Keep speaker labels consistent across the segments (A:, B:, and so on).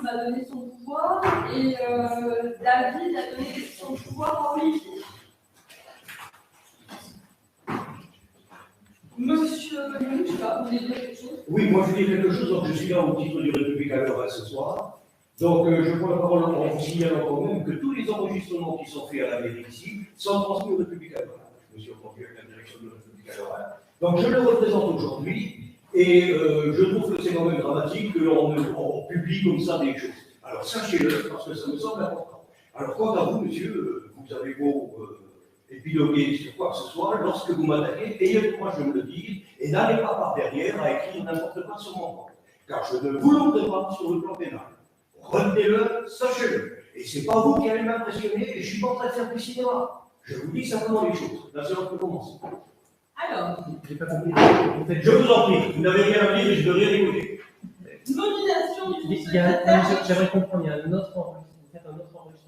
A: m'a donné son pouvoir et David a donné son pouvoir à Olivier. Monsieur Lyon, je sais pas, vous voulez dire quelque chose?
B: Oui, moi je dis quelque chose, donc je suis là au titre du Républicain Lorrain ce soir. Donc je prends la parole en signalant quand même que tous les enregistrements qui sont faits à la mairie ici sont transmis au Républicain Lorrain. Je me suis entendu avec la direction du Républicain Lorrain. Donc je le représente aujourd'hui et je trouve que c'est quand même dramatique qu'on publie comme ça des choses. Alors sachez-le, parce que ça me semble important. Alors quant à vous, monsieur, vous avez beau épiloguer sur quoi que ce soit, lorsque vous m'attaquez, ayez le courage de me le dire et n'allez pas par derrière à écrire n'importe quoi sur mon compte. Car je ne vous l'ouvre pas sur le plan pénal. Retenez-le, sachez-le. Et c'est pas vous qui allez m'impressionner et je suis pas en train de faire du cinéma. Je vous dis simplement les choses. La séance peut commencer.
A: Alors,
B: j'ai pas compris. Je vous en prie, vous n'avez rien à dire et je ne veux rien écouter.
A: Nomination du secrétaire.
C: J'aimerais comprendre, il y a un autre enregistrement.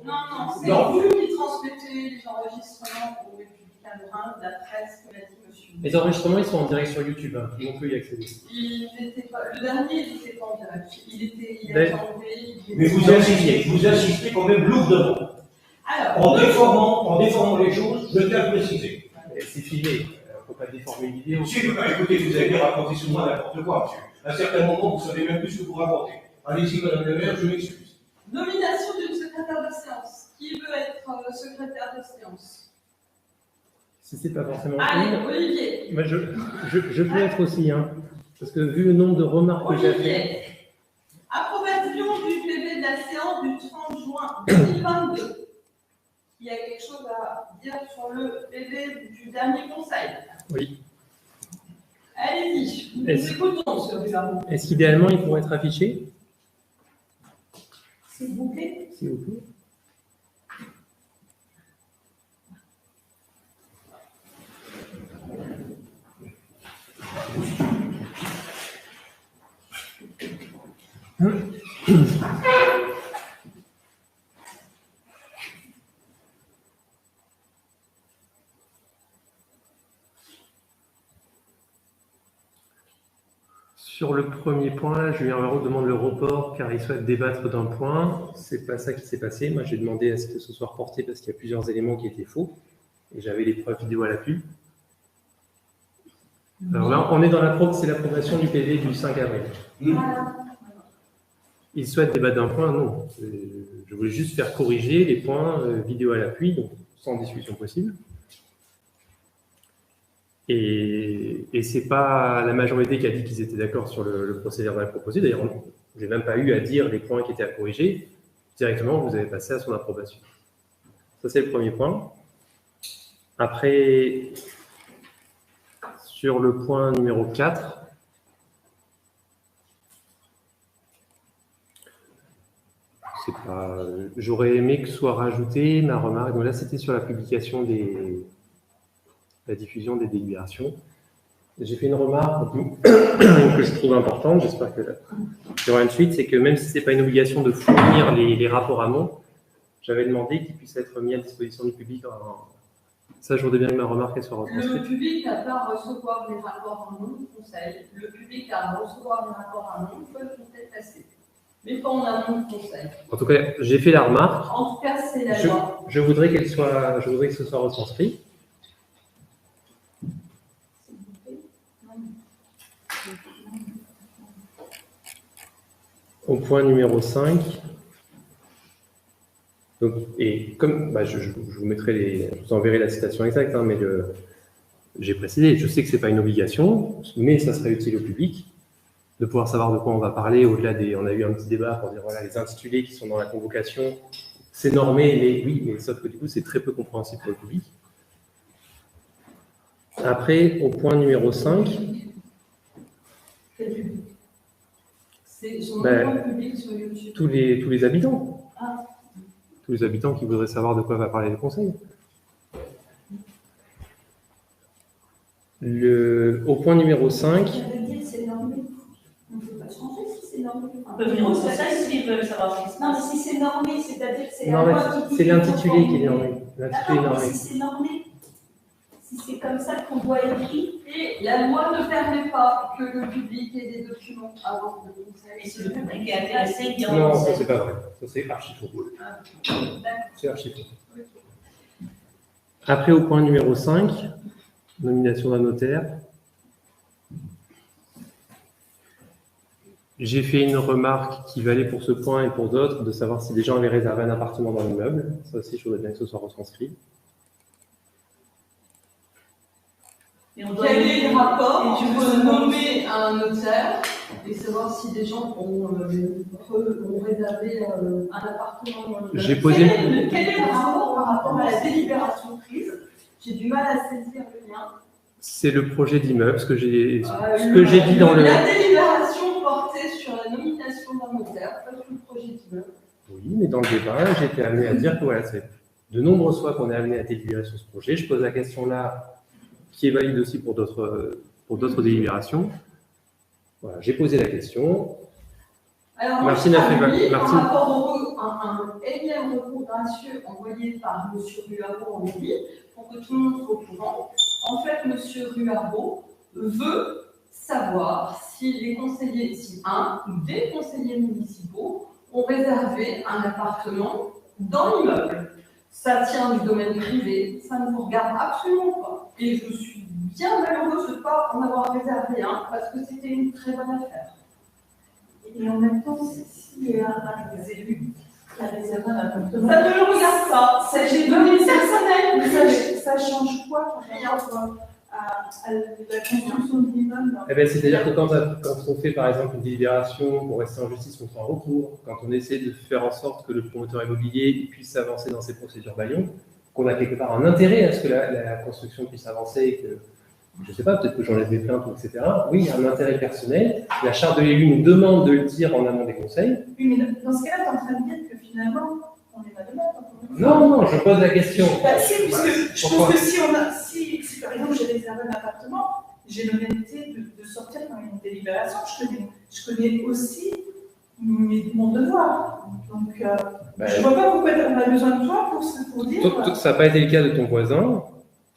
A: Non, c'est vous qui transmettez les enregistrements au Républicain Lorrain, d'après ce que m'a dit monsieur.
C: Les enregistrements, ils sont en direct sur YouTube, hein. On peut y accéder.
A: Le dernier, il n'était pas en direct. Il a été enlevé.
B: Mais vous insistez quand même lourdement.
A: Alors,
B: en déformant les choses, je tiens à le préciser.
C: C'est filmé, il ne faut pas déformer une vidéo.
B: Si, écoutez, vous avez raconté sur moi n'importe quoi, monsieur. À un certain moment, vous savez même plus ce que vous racontez. Allez-y, madame le maire, je m'excuse.
A: Nomination d'une secrétaire de séance. Qui veut être secrétaire de séance?
C: Si c'est pas forcément.
A: Allez, Olivier.
C: Moi, je peux être aussi, hein, parce que vu le nombre de remarques que j'ai fait.
A: Approbation du PV de la séance du 30 juin 2022. Il y a quelque chose à dire sur le PV du dernier conseil?
C: Oui.
A: Allez-y, nous écoutons celui-là.
C: Est-ce qu'idéalement, il pourrait être affiché?
A: S'il vous plaît.
C: S'il vous plaît. Sur le premier point, Julien Varro demande le report car il souhaite débattre d'un point. C'est pas ça qui s'est passé. Moi, j'ai demandé à ce que ce soit reporté parce qu'il y a plusieurs éléments qui étaient faux et j'avais les preuves vidéo à l'appui. Alors là, on est dans l'approbation du PV du 5 avril. Il souhaite débattre d'un point, non. Je voulais juste faire corriger les points vidéo à l'appui, donc sans discussion possible. Et c'est pas la majorité qui a dit qu'ils étaient d'accord sur le procédé verbal proposé. D'ailleurs, je n'ai même pas eu à dire les points qui étaient à corriger. Directement, vous avez passé à son approbation. Ça, c'est le premier point. Après, sur le point numéro 4, j'aurais aimé que soit rajoutée ma remarque. Donc là, c'était sur la publication la diffusion des délibérations. J'ai fait une remarque que je trouve importante, j'espère qu'il y aura une suite, c'est que même si ce n'est pas une obligation de fournir les rapports amont, j'avais demandé qu'ils puissent être mis à disposition du public. Ça, je voudrais bien que ma remarque soit retranscrite.
A: Le public n'a pas à recevoir des rapports amont du conseil. Le public a à recevoir des rapports amont, ils peuvent peut-être passer. Mais pas en amont du conseil.
C: En tout cas, j'ai fait la remarque.
A: En tout cas, c'est la loi.
C: Je voudrais que ce soit retranscrit. Au point numéro 5, donc, et comme je vous mettrai je vous enverrai la citation exacte, hein, mais j'ai précisé, je sais que ce n'est pas une obligation, mais ça serait utile au public de pouvoir savoir de quoi on va parler. Au-delà on a eu un petit débat pour dire voilà, les intitulés qui sont dans la convocation, c'est normé, mais oui, mais sauf que du coup, c'est très peu compréhensible pour le public. Après, au point numéro 5, tous les habitants.
A: Ah.
C: Tous les habitants qui voudraient savoir de quoi va parler le conseil. Au point numéro 5.
A: C'est normé. On ne peut pas changer si c'est normé.
D: On peut venir au conseil s'ils veulent savoir ce qui se passe.
A: Non, si c'est normé, c'est-à-dire que c'est
C: la loi qui dit. C'est l'intitulé qui est normé.
A: L'intitulé est normé. Si c'est normé,
E: si c'est comme ça qu'on doit écrire.
A: Et la loi ne permet pas que le public ait des documents avant de conseil.
D: Et c'est le public qui est intéressé qui en
C: Non, ça
D: conseil.
C: c'est pas vrai. Ça c'est archi faux. C'est archi faux. Après, au point numéro 5, nomination d'un notaire. J'ai fait une remarque qui valait pour ce point et pour d'autres, de savoir si des gens avaient réservé un appartement dans l'immeuble. Ça aussi, je voudrais bien que ce soit retranscrit.
D: Et on doit
A: Quel est le rapport
D: Et tu
A: entre
D: veux-
A: nommer un notaire et savoir si des gens ont réservé un appartement dans le
C: J'ai posé-
A: Quel est le rapport par rapport à la délibération prise? J'ai du mal à saisir le lien.
C: C'est le projet d'immeuble, ce que j'ai dit dans le...
A: La délibération portait sur la nomination d'un notaire, pas sur le projet d'immeuble.
C: Oui, mais dans le débat, j'ai été amené à dire que voilà, c'est de nombreuses fois qu'on est amené à délibérer sur ce projet. Je pose la question là, qui est valide aussi pour d'autres délibérations. Voilà, j'ai posé la question.
A: Alors,
C: Martine a fait
A: Martine,
C: Martine.
A: par rapport à un énième recours gracieux envoyé par M. Ruarbo en mairie, pour que tout le monde soit au courant, en fait, M. Ruarbo veut savoir si les conseillers, si un ou des conseillers municipaux ont réservé un appartement dans l'immeuble. Ça tient du domaine privé, ça ne vous regarde absolument pas. Et je suis bien malheureuse de ne pas en avoir réservé un, parce que c'était une très bonne affaire.
E: Et en même temps, s'il y a un des élus qui a réservé un appartement,
A: Ça ne le regarde pas, c'est j'ai donné personnel.
E: mais ça change quoi par rapport à la construction de l'immeuble?
C: Eh bien, c'est-à-dire que quand on fait par exemple une délibération pour rester en justice contre un recours, quand on essaie de faire en sorte que le promoteur immobilier puisse avancer dans ses procédures baillons, qu'on a quelque part un intérêt à ce que la construction puisse avancer et que, je ne sais pas, peut-être que j'enlève des plaintes, etc. Oui, il y a un intérêt personnel. La charte de l'élu nous demande de le dire en amont des conseils.
E: Oui, mais dans ce cas-là, tu es en train de dire que finalement, on est pas de mal.
C: Non, je pose la question.
E: Bah, si, puisque je
C: Pourquoi
E: pense que si par exemple j'ai réservé un appartement, j'ai l'honnêteté de sortir dans une délibération. Je connais aussi mon devoir. Donc,
C: Bah,
E: je ne vois pas pourquoi on a besoin de toi pour dire.
C: ça n'a pas été le cas de ton voisin.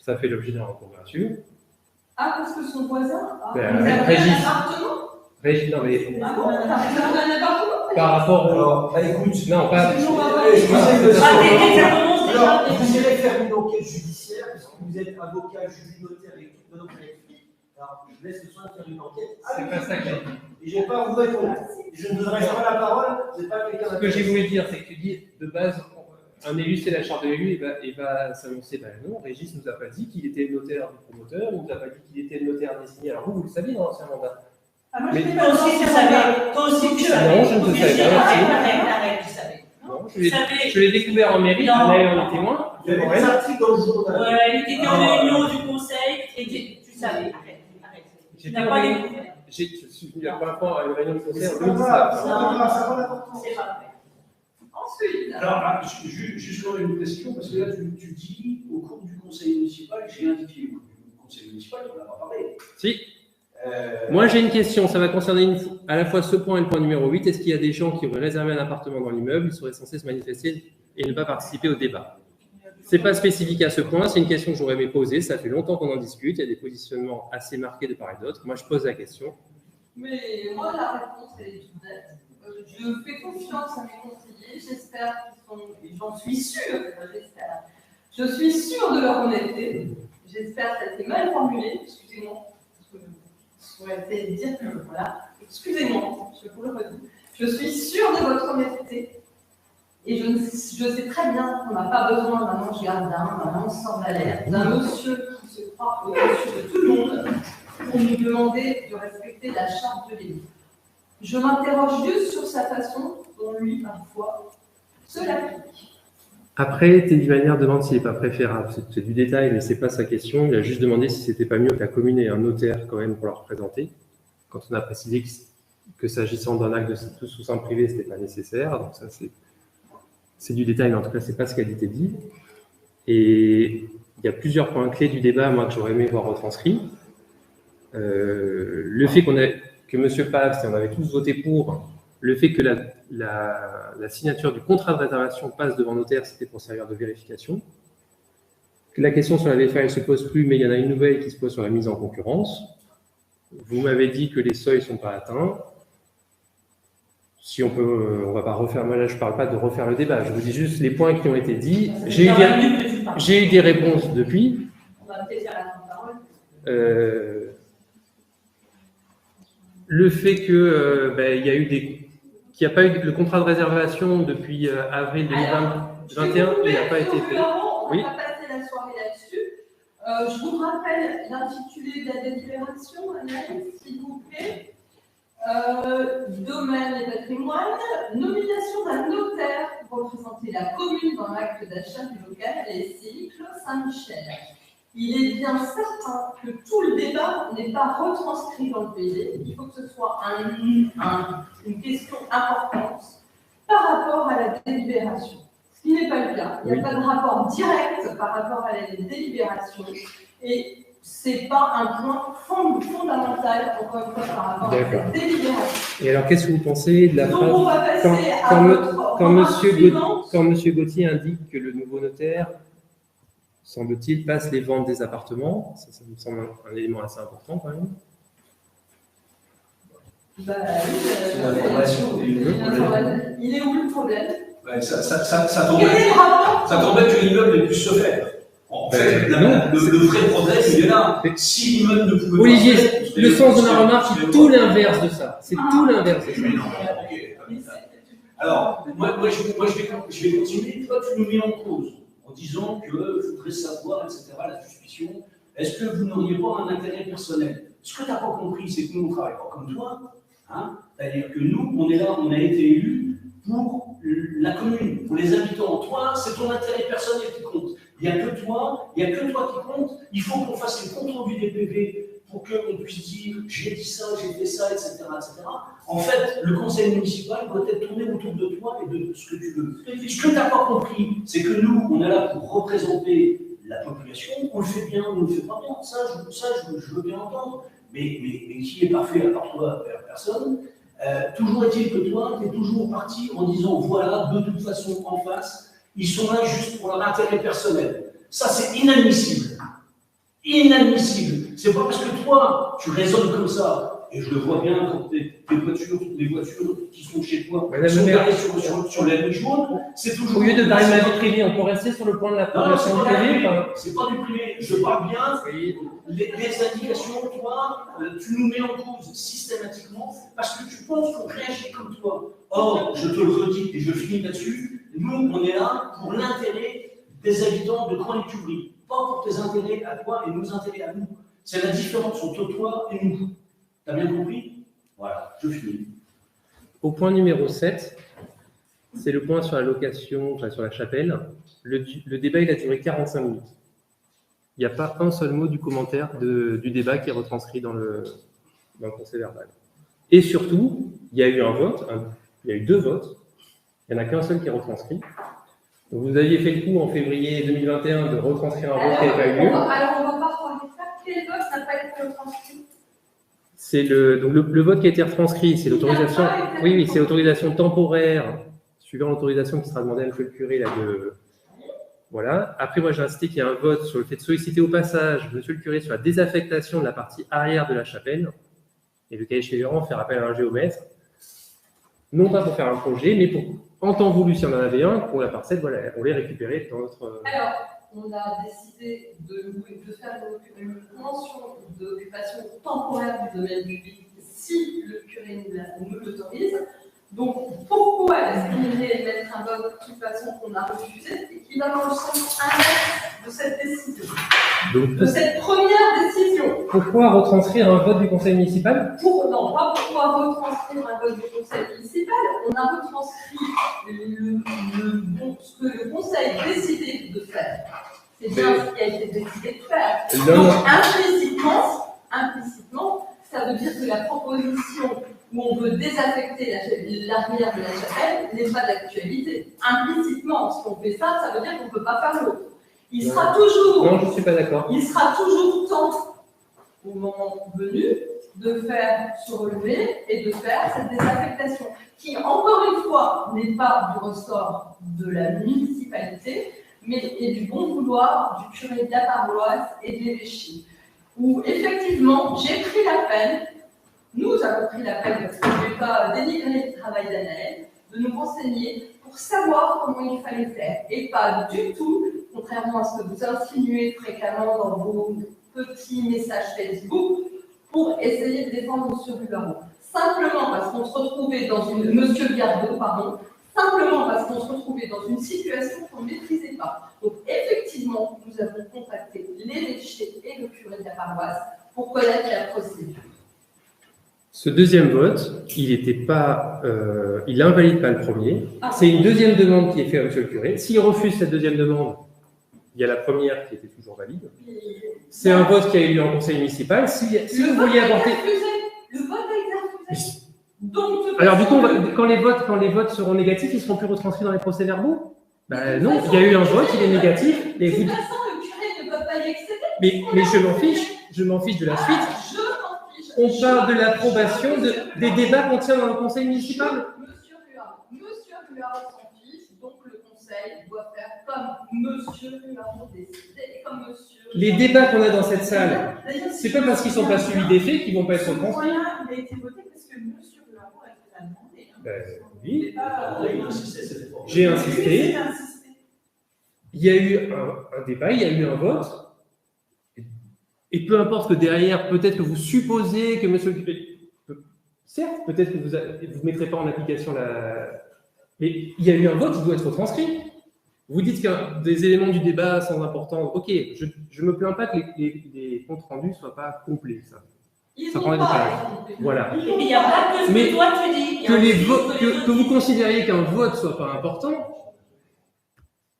C: Ça fait l'objet d'un recours gratuit.
A: Ah, parce que son voisin a
C: Ben,
A: réservé
C: Régis.
A: un appartement.
C: Régis, non, mais
A: Ah bon, t'as réservé un appartement?
C: par rapport au...
B: Alors, bah, écoute,
C: Non, pas...
B: vous irez faire une enquête judiciaire, parce que vous êtes avocat, juge, notaire et tout, donc alors je laisse le soin de faire une enquête.
C: C'est pas ça que j'ai dit.
B: Et je ne vais pas vous répondre. Je ne vous adresse pas la parole, vous n'êtes pas quelqu'un
C: Ce que j'ai voulu dire, c'est que tu dis, de base, un élu, c'est la charte de l'élu, et va s'annoncer. Ben non, Régis ne nous a pas dit qu'il était le notaire du promoteur, il ne nous a pas dit qu'il était le notaire désigné. Alors vous le saviez dans l'ancien mandat.
E: Ah, moi,
C: Mais-
E: je n'ai
D: Toi
E: pas
D: aussi, tu savais. Toi aussi, tu savais.
C: Non, je ne
D: Bien
C: savais
D: sûr,
C: pas.
D: arrête, tu savais.
C: Non,
D: Tu savais.
C: je l'ai découvert en mairie,
D: Non.
C: Anaël en est témoin.
B: Il y avait des articles dans le journal.
D: Ouais, il était en réunion du conseil, et tu savais. Arrête. Tu
C: J'étais
D: n'as
C: en
D: pas
C: réunion.
D: découvert.
C: Je suis venu la première fois à une réunion de
B: Mais
C: conseil en
B: c'est pas
C: 2019.
B: grave, c'est pas grave, ça n'a pas d'importance.
D: C'est pas vrai.
A: Ensuite,
F: Alors, juste quand même une question, parce que là, tu dis, au cours du conseil municipal, j'ai indiqué au conseil municipal, on n'a pas parlé.
C: Si. Moi, j'ai une question. Ça va concerner à la fois ce point et le point numéro 8. Est-ce qu'il y a des gens qui auraient réservé un appartement dans l'immeuble, ils seraient censés se manifester et ne pas participer au débat? C'est pas spécifique à ce point. C'est une question que j'aurais aimé poser. Ça fait longtemps qu'on en discute. Il y a des positionnements assez marqués de part et d'autre. Moi, je pose la question.
A: mais moi, la réponse est toute bête. Je fais confiance à mes conseillers. J'espère qu'ils sont, et j'en suis sûre, j'espère. Je suis sûre de leur honnêteté. J'espère que ça a été mal formulé. Excusez-moi. Je pourrais peut-être dire que, voilà. Excusez-moi, je vous le redis. Je suis sûre de votre honnêteté. Et je sais très bien qu'on n'a pas besoin d'un ange gardien, d'un lanceur d'alerte, d'un monsieur qui se croit au-dessus de tout le monde pour lui demander de respecter la charte de l'élu. Je m'interroge juste sur sa façon dont lui, parfois, se l'applique.
C: Après, Teddy Manière demande s'il n'est pas préférable. C'est du détail, mais c'est pas sa question. Il a juste demandé si c'était pas mieux que la commune ait un notaire quand même pour leur représenter. Quand on a précisé que s'agissant d'un acte de sous sein privé, c'était pas nécessaire. Donc ça, c'est du détail, mais en tout cas, c'est pas ce qu'a dit Teddy. Et il y a plusieurs points clés du débat, moi, que j'aurais aimé voir retranscrits. Le fait que M. Pabst, et on avait tous voté pour, le fait que la signature du contrat de réservation passe devant notaire, c'était pour servir de vérification. la question sur la VFA, elle ne se pose plus, mais il y en a une nouvelle qui se pose sur la mise en concurrence. Vous m'avez dit que les seuils ne sont pas atteints. Si on peut, on ne va pas refaire, moi là je ne parle pas de refaire le débat, je vous dis juste les points qui ont été dits. J'ai eu des réponses depuis.
D: On va peut-être faire la parole.
C: Le fait que il y a eu qu'il n'y a pas eu le contrat de réservation depuis avril 2021, il n'a pas été fait.
A: On
C: Oui.
A: va pas passer la soirée là-dessus. Je vous rappelle l'intitulé de la délibération, Anaïs, s'il vous plaît. Domaine et patrimoine, nomination d'un notaire pour représenter la commune dans l'acte d'achat du local à la SCI Clos Saint-Michel. Il est bien certain que tout le débat n'est pas retranscrit dans le PV. Il faut que ce soit une question importante par rapport à la délibération. Ce qui n'est pas le cas. Il n'y a pas de rapport direct par rapport à la délibération. Et ce n'est pas un point fondamental, encore une fois, par rapport à la délibération.
C: Et alors, qu'est-ce que vous pensez de la
A: Donc,
C: phrase
A: on va passer à votre remarque
C: quand Monsieur Gauthier indique que le nouveau notaire, semble-t-il, passe les ventes des appartements, ça me semble un élément assez important quand même.
A: Bah,
F: C'est l'information.
A: il est où le problème?
F: Ouais, ça
A: Quel est le rapport?
F: t'embête que l'immeuble ait pu se faire. En fait, le vrai problème, il est là. Si l'immeuble ne pouvait
C: Olivier,
F: pas se faire,
C: le sens de ma remarque, c'est tout l'inverse de ça. C'est tout l'inverse de ça.
F: Mais non, ok. Alors, moi je vais continuer. Toi, tu nous mets en cause en disant que je voudrais savoir, etc., la suspicion. Est-ce que vous n'auriez pas un intérêt personnel? Ce que tu n'as pas compris, c'est que nous, on ne travaille pas comme toi. Hein. C'est-à-dire que nous, on est là, on a été élus pour la commune, pour les habitants. Toi, c'est ton intérêt personnel qui compte. Il n'y a que toi qui compte. Il faut qu'on fasse le compte rendu des PV pour qu'on puisse dire j'ai dit ça, j'ai fait ça, etc., etc. En fait, le conseil municipal doit être tourné autour de toi et de ce que tu veux. Ce que tu n'as pas compris, c'est que nous, on est là pour représenter la population. On le fait bien, on ne le fait pas bien. Ça, je veux bien entendre. Mais qui est parfait à part toi, personne. Toujours est-il que toi, tu es toujours parti en disant voilà, de toute façon, en face, ils sont là juste pour leur intérêt personnel. Ça, c'est inadmissible. Inadmissible. C'est pas parce que toi, tu raisonnes comme ça, et je le vois bien quand les voitures qui sont chez toi sont garées sur la ligne jaune, c'est toujours.
C: Au lieu de parler de ma vie privée, on peut rester sur le point de la relation privée.
F: C'est pas du privé. Je parle bien. Les indications, toi, tu nous mets en cause systématiquement parce que tu penses qu'on réagit comme toi. Or, je te le redis et je finis là-dessus, nous, on est là pour l'intérêt des habitants de Croix-les-Curies, pas pour tes intérêts à toi et nos intérêts à nous. C'est la différence entre toi et nous. T'as bien compris? Voilà, je finis.
C: Au point numéro 7, c'est le point sur la location, enfin sur la chapelle. Le débat, il a duré 45 minutes. Il n'y a pas un seul mot du commentaire du débat qui est retranscrit dans le procès verbal. Et surtout, il y a eu un vote, il y a eu 2 votes, il n'y en a qu'un seul qui est retranscrit. Donc vous aviez fait le coup en février 2021 de retranscrire un vote qui n'avait pas eu lieu.
A: Alors on va pas reparler de ça. Quel vote n'a pas été retranscrit?
C: C'est le vote qui a été retranscrit, c'est l'autorisation. Oui, c'est l'autorisation temporaire, suivant l'autorisation qui sera demandée à monsieur le curé là, Voilà. Après, moi, j'ai insisté qu'il y a un vote sur le fait de solliciter au passage monsieur le curé sur la désaffectation de la partie arrière de la chapelle et le cas échéant, faire appel à un géomètre, non pas pour faire un projet, mais pour, en temps voulu, si on en avait un, pour la parcelle, voilà, on les récupérer dans notre.
A: Alors, on a décidé de faire une convention d'occupation temporaire du domaine public si le curé nous l'autorise. Donc, pourquoi est-ce qu'on irait mettre un vote de toute façon qu'on a refusé et qui va dans le sens inverse de cette décision, de cette première décision?
C: Pourquoi retranscrire un vote du conseil municipal?
A: Non, pas pourquoi retranscrire un vote du conseil municipal. On a retranscrit ce que le conseil a décidé de faire. C'est bien ce qui a été décidé de faire. Donc, implicitement, ça veut dire que la proposition où on veut désaffecter l'arrière de la chapelle n'est pas d'actualité. Implicitement, si on fait ça, ça veut dire qu'on ne peut pas faire l'autre. Il sera toujours.
C: Non, je ne suis pas d'accord.
A: Il sera toujours temps, au moment venu, de faire se relever et de faire cette désaffectation, qui, encore une fois, n'est pas du ressort de la municipalité, et du bon vouloir du curé de la paroisse et de l'évêché, où effectivement j'ai pris la peine, nous avons pris la peine, parce que je ne vais pas dénigrer le travail d'Anaël, de nous renseigner pour savoir comment il fallait faire, et pas du tout, contrairement à ce que vous insinuez fréquemment dans vos petits messages Facebook, pour essayer de défendre M. Ruaro. Simplement parce qu'on se retrouvait dans une... Monsieur Biardeau, pardon, simplement parce qu'on se retrouvait dans une situation qu'on ne maîtrisait pas. Donc, effectivement, nous avons contacté l'évêché et le curé de la paroisse pour connaître la procédure.
C: Ce deuxième vote, il invalide pas le premier. C'est une deuxième demande qui est faite à monsieur le curé. S'il refuse cette deuxième demande, il y a la première qui était toujours valide. C'est un vote qui a eu lieu en conseil municipal. Si vous vouliez apporter...
A: Le vote a été refusé. Donc,
C: alors, du coup, quand les votes seront négatifs, ils seront plus retranscrits dans les procès-verbaux? Ben non, il y a eu un vote, il est négatif.
A: De toute façon, le curé ne peut pas y accéder.
C: Mais je m'en fiche de la suite.
A: Je m'en fiche.
C: On parle de l'approbation des débats qu'on tient dans le conseil municipal.
A: Monsieur Ruaro s'en fiche, donc le conseil doit faire comme Monsieur Ruaro décide et comme Monsieur...
C: Les débats qu'on a dans cette salle, c'est pas parce qu'ils sont pas suivis des faits qu'ils vont pas être
E: Ce
C: retranscrits.
E: point-là, il a été voté parce que M. Ruaro a été demandé.
C: Oui,
F: Il a insisté, c'était fort.
C: j'ai insisté.
E: J'ai insisté.
C: Il y a eu un débat, il y a eu un vote. Et peu importe que derrière, peut-être que vous supposez que monsieur le curé... Certes, peut-être que vous ne mettrez pas en application la... Mais il y a eu un vote, il doit être retranscrit. Vous dites qu'il des éléments du débat sans importance. Ok, je ne me plains pas que les comptes rendus ne soient pas complets. Ça.
A: Ils
C: Ça
A: n'ont
C: prend des
A: pas
C: détails.
A: été
C: Voilà.
D: Il n'y a pas que ce
C: Mais
D: que toi tu dis. Il y a
C: Que, les
D: aussi
C: votes,
D: ce les
C: que
D: autres
C: vous
D: disent.
C: considériez qu'un vote ne soit pas important,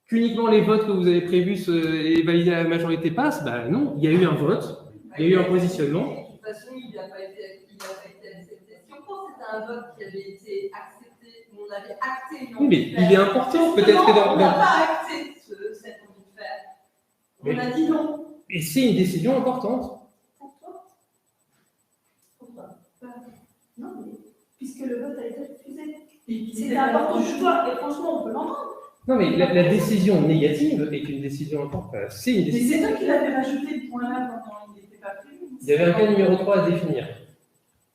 C: qu'uniquement les votes que vous avez prévus et validés à la majorité passent, ben non, il y a eu un vote, il y a eu un positionnement.
A: De toute façon, il n'a pas été accepté. Si on pense que c'était un vote qui avait été accepté, on avait acté une
C: Oui, mais il est important, peut-être que
A: On n'a pas acté cette envie de faire. On
C: Mais-
A: a dit non.
C: Et c'est une décision importante.
A: Pourquoi Non, mais puisque le vote a été refusé.
E: C'est important pour toi, et franchement, on peut l'entendre.
C: Non, mais la décision négative est une décision importante. C'est une
E: Mais
C: décision.
E: c'est toi qui l'avais rajouté le point-là quand il n'était pas prévu.
C: Il y avait un cas numéro 3 à définir.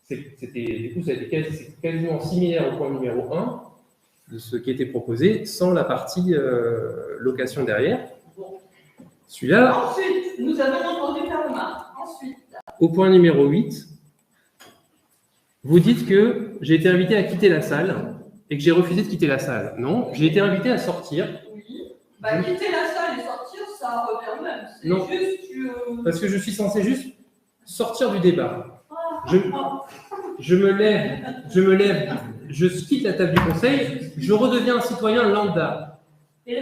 C: Du coup, ça a été quasiment similaire au point numéro 1 de ce qui était proposé, sans la partie location derrière.
A: Bon.
C: Celui-là,
A: Ensuite, nous avons entendu la remarque. Ensuite,
C: au point numéro 8, vous dites que j'ai été invité à quitter la salle et que j'ai refusé de quitter la salle. Non, j'ai été invité à sortir
A: oui. Bah, quitter la salle et sortir, ça revient au même. C'est
C: Non.
A: juste que.
C: parce que je suis censé juste sortir du débat.
A: Ah,
C: Je me lève, je quitte la table du conseil, je redeviens un citoyen lambda.
D: Et
C: La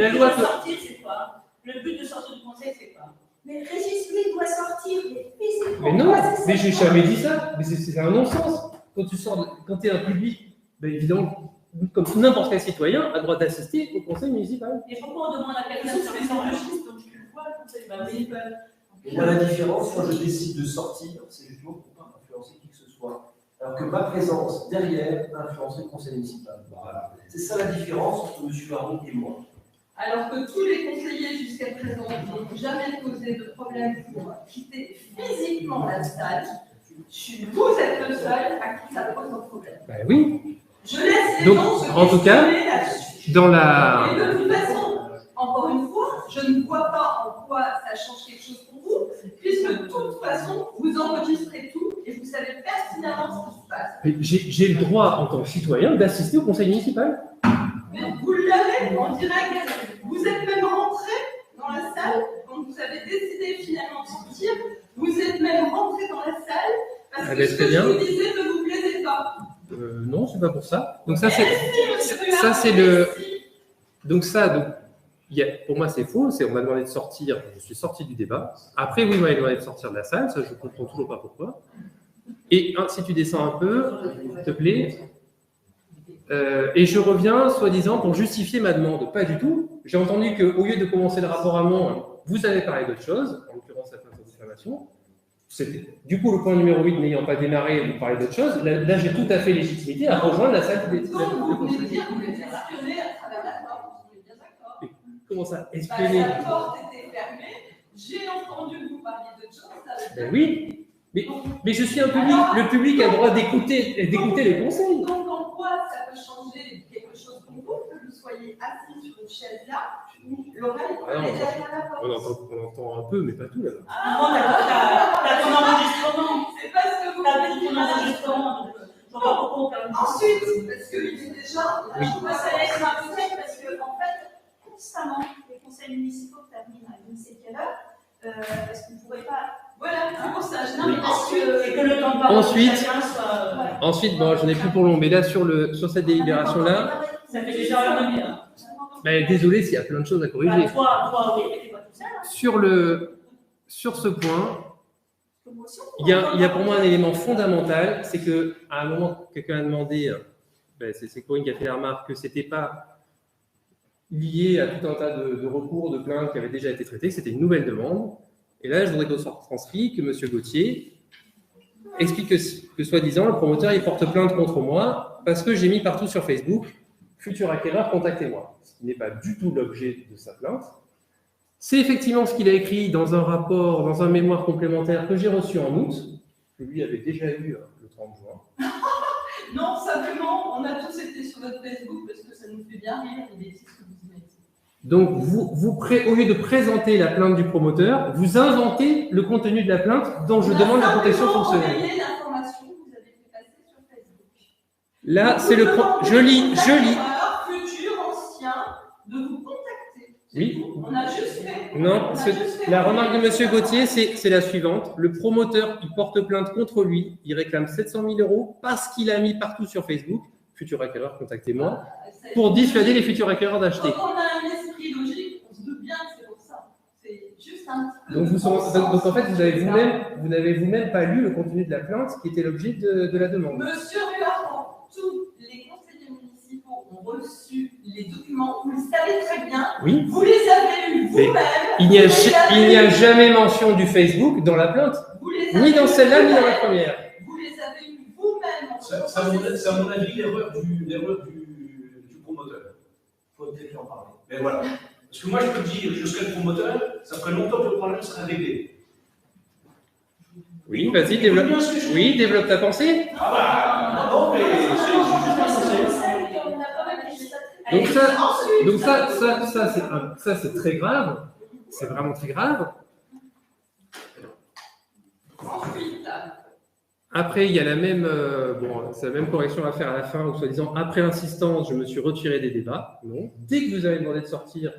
D: le but
C: loi
D: de
C: peut-
D: sortir, c'est quoi? Le but de sortir du conseil, c'est quoi?
G: Mais Régis, lui, doit sortir, mais physiquement.
C: Mais non,
G: c'est ça.
C: mais j'ai jamais dit ça. Mais c'est un non-sens. Quand tu es un public, ben évidemment, comme n'importe quel citoyen, a droit d'assister au conseil municipal.
D: Et pourquoi on demande à quelqu'un de
E: C'est
D: sortir
E: les
D: sans
E: enregistres, donc tu le vois, le conseil municipal.
H: Et moi, la différence, quand je décide de sortir, c'est justement pour ne pas influencer qui que ce soit. Alors que ma présence derrière influence le conseil municipal. Voilà. C'est ça la différence entre M. Haron et moi.
A: Alors que tous les conseillers jusqu'à présent n'ont jamais posé de problème pour quitter physiquement la salle, vous êtes le seul à qui ça pose un problème.
C: Ben oui.
A: Je laisse les
C: Donc,
A: gens se
C: en tout cas,
A: questionner là-dessus.
C: Dans
A: Et
C: la.
A: de toute façon, encore une fois, je ne vois pas en quoi ça change quelque chose pour vous, puisque de toute façon, vous enregistrez tout et vous savez pertinemment ce qui se passe.
C: J'ai le droit, en tant que citoyen, d'assister au conseil municipal.
A: Mais vous l'avez en direct. Vous êtes même rentré dans la salle quand vous avez décidé finalement de sortir. Vous êtes même rentré dans la salle parce
C: Ah
A: que
C: ben,
A: ce
C: très
A: que
C: bien.
A: je vous disais ne vous plaisait pas.
C: Non, c'est pas pour ça. Donc ça, c'est.
A: Monsieur
C: Ça, c'est le-
A: Merci.
C: Donc pour moi, c'est faux. On m'a demandé de sortir. Je suis sorti du débat. Après, oui, il m'a demandé de sortir de la salle. Ça, je comprends toujours pas pourquoi. Et si tu descends un peu, s'il te plaît. Et je reviens, soi-disant, pour justifier ma demande. Pas du tout. J'ai entendu qu'au lieu de commencer le rapport amont, vous avez parlé d'autre chose, en l'occurrence la plainte de diffamation. Du coup, le point numéro 8 n'ayant pas démarré, vous parlez d'autre chose. Là, j'ai tout à fait légitimité à rejoindre la salle des
A: Donc, vous venez de dire que vous êtes questionné à travers la porte. On est bien d'accord.
C: commence à
A: Bah,
C: espionner.
A: la porte était fermée, j'ai entendu que vous parliez de choses.
C: Ben oui, mais je suis un public, le public a le droit d'écouter les conseils.
A: Donc en quoi ça peut changer quelque chose pour vous, que vous soyez assis sur une chaise là, l'oreille
C: Ah non,
A: est derrière la porte.
C: On entend un peu, mais pas tout là.
D: T'as ton enregistrement.
A: C'est pas ce que vous
D: T'as
A: dites.
D: ton enregistrement. Je vois pas pourquoi on perd le temps.
A: Ensuite, parce qu'il est déjà.
C: Oui.
G: Moi, ça va être un conseil parce que, en fait, constamment, les conseils municipaux terminent à je ne sais quelle heure, parce qu'on ne pourrait pas.
A: Voilà, c'est pour ça.
C: Oui.
D: Et que le temps de parole de
C: Ensuite-
D: chacun soit.
C: Ensuite, bon, j'en ai plus pour long, mais là, sur cette délibération-là,
D: Ça fait déjà heure et demie. Hein.
C: ben, désolé s'il y a plein de choses à corriger.
D: Bah, toi, oui, mais t'es pas tout seul. Hein.
C: Sur ce point, il y a pour moi un élément fondamental, c'est qu'à un moment, quelqu'un a demandé, ben, c'est Corinne qui a fait la remarque, que ce n'était pas lié à tout un tas de recours, de plaintes qui avaient déjà été traités, que c'était une nouvelle demande. Et là, je voudrais qu'on soit transcrit que M. Gauthier explique que soi-disant, le promoteur il porte plainte contre moi parce que j'ai mis partout sur Facebook « Futur acquéreur, contactez-moi ». Ce qui n'est pas du tout l'objet de sa plainte. C'est effectivement ce qu'il a écrit dans un rapport, dans un mémoire complémentaire que j'ai reçu en août, que lui avait déjà eu le 30 juin.
A: Non, simplement, on a tous été sur votre Facebook parce que ça nous fait bien rire les bêtises que vous y mettez.
C: Donc, au lieu de présenter la plainte du promoteur, vous inventez le contenu de la plainte dont je demande la protection fonctionnelle.
A: Vous avez l'information que vous avez fait passer sur Facebook.
C: Là, c'est le je lis.
A: Futur, ancien, de vous contacter.
C: Oui.
A: On a juste fait.
C: Non,
A: on a juste fait-
C: la remarque de M. Gauthier, c'est la suivante. Le promoteur, il porte plainte contre lui, il réclame 700 000 € parce qu'il a mis partout sur Facebook, futur acquéreur, contactez-moi,
A: C'est-
C: pour dissuader les futurs acquéreurs d'acheter.
A: Quand on a un esprit logique, on se doute bien que c'est pour ça. C'est juste un petit peu.
C: Donc en fait, vous n'avez vous-même pas lu le contenu de la plainte qui était l'objet de la demande.
A: Monsieur Ruard, tous les conseillers municipaux ont reçu les documents, vous le savez très bien,
C: Oui.
A: vous les avez eus
C: Mais
A: vous-même.
C: Il n'y a,
A: vous les avez
C: il n'y a
A: eus-
C: jamais mention du Facebook dans la plainte,
A: vous les
C: ni
A: avez
C: dans
A: eus
C: celle-là, ni dans la
A: vous-même.
C: première.
A: Vous les avez eus vous-même.
F: C'est à mon avis l'erreur du promoteur.
H: Il faut peut-être en parler.
F: Mais voilà. Parce que moi, je peux dire, je serais le promoteur, ça ferait longtemps que le problème serait réglé.
C: Oui, vas-y, développe.
F: Bien ce que je
C: Oui, développe ta pensée.
F: Ah bah, non, mais c'est juste un conseil.
C: Ça c'est très grave. C'est vraiment très grave.
A: Ensuite,
C: Après, il y a c'est la même correction à faire à la fin, où soi-disant, après insistance, je me suis retiré des débats. Non. Dès que vous avez demandé de sortir,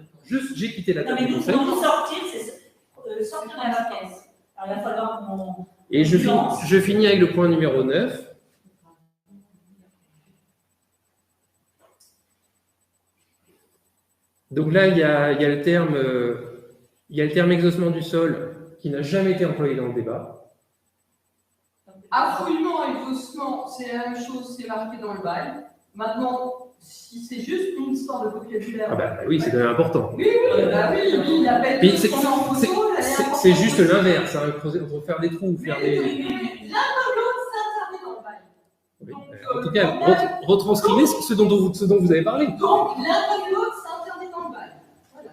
C: j'ai quitté la
D: Non,
C: table
D: mais
C: du
D: nous,
C: conseil.
D: nous sortir, c'est sortir de la pièce. Alors, il va falloir qu'on.
C: Et je finis avec le point numéro 9. Donc là, il y a le terme exhaussement du sol qui n'a jamais été employé dans le débat.
A: affouillement et exhaussement, c'est la même chose, c'est marqué dans le bail. Maintenant, si c'est juste une histoire de vocabulaire.
C: Ah bah oui, c'est quand même important.
A: Oui, il appelle
C: Mais
A: tout ce qu'on a en photo, elle est
C: c'est
A: importante.
C: juste l'inverse, hein, entre faire des trous, faire des.
A: L'un comme l'autre, c'est interdit dans le bail.
C: Oui. En tout cas, retranscrivez ce dont vous avez parlé.
A: Donc, l'un comme l'autre, c'est interdit dans le bail. Voilà.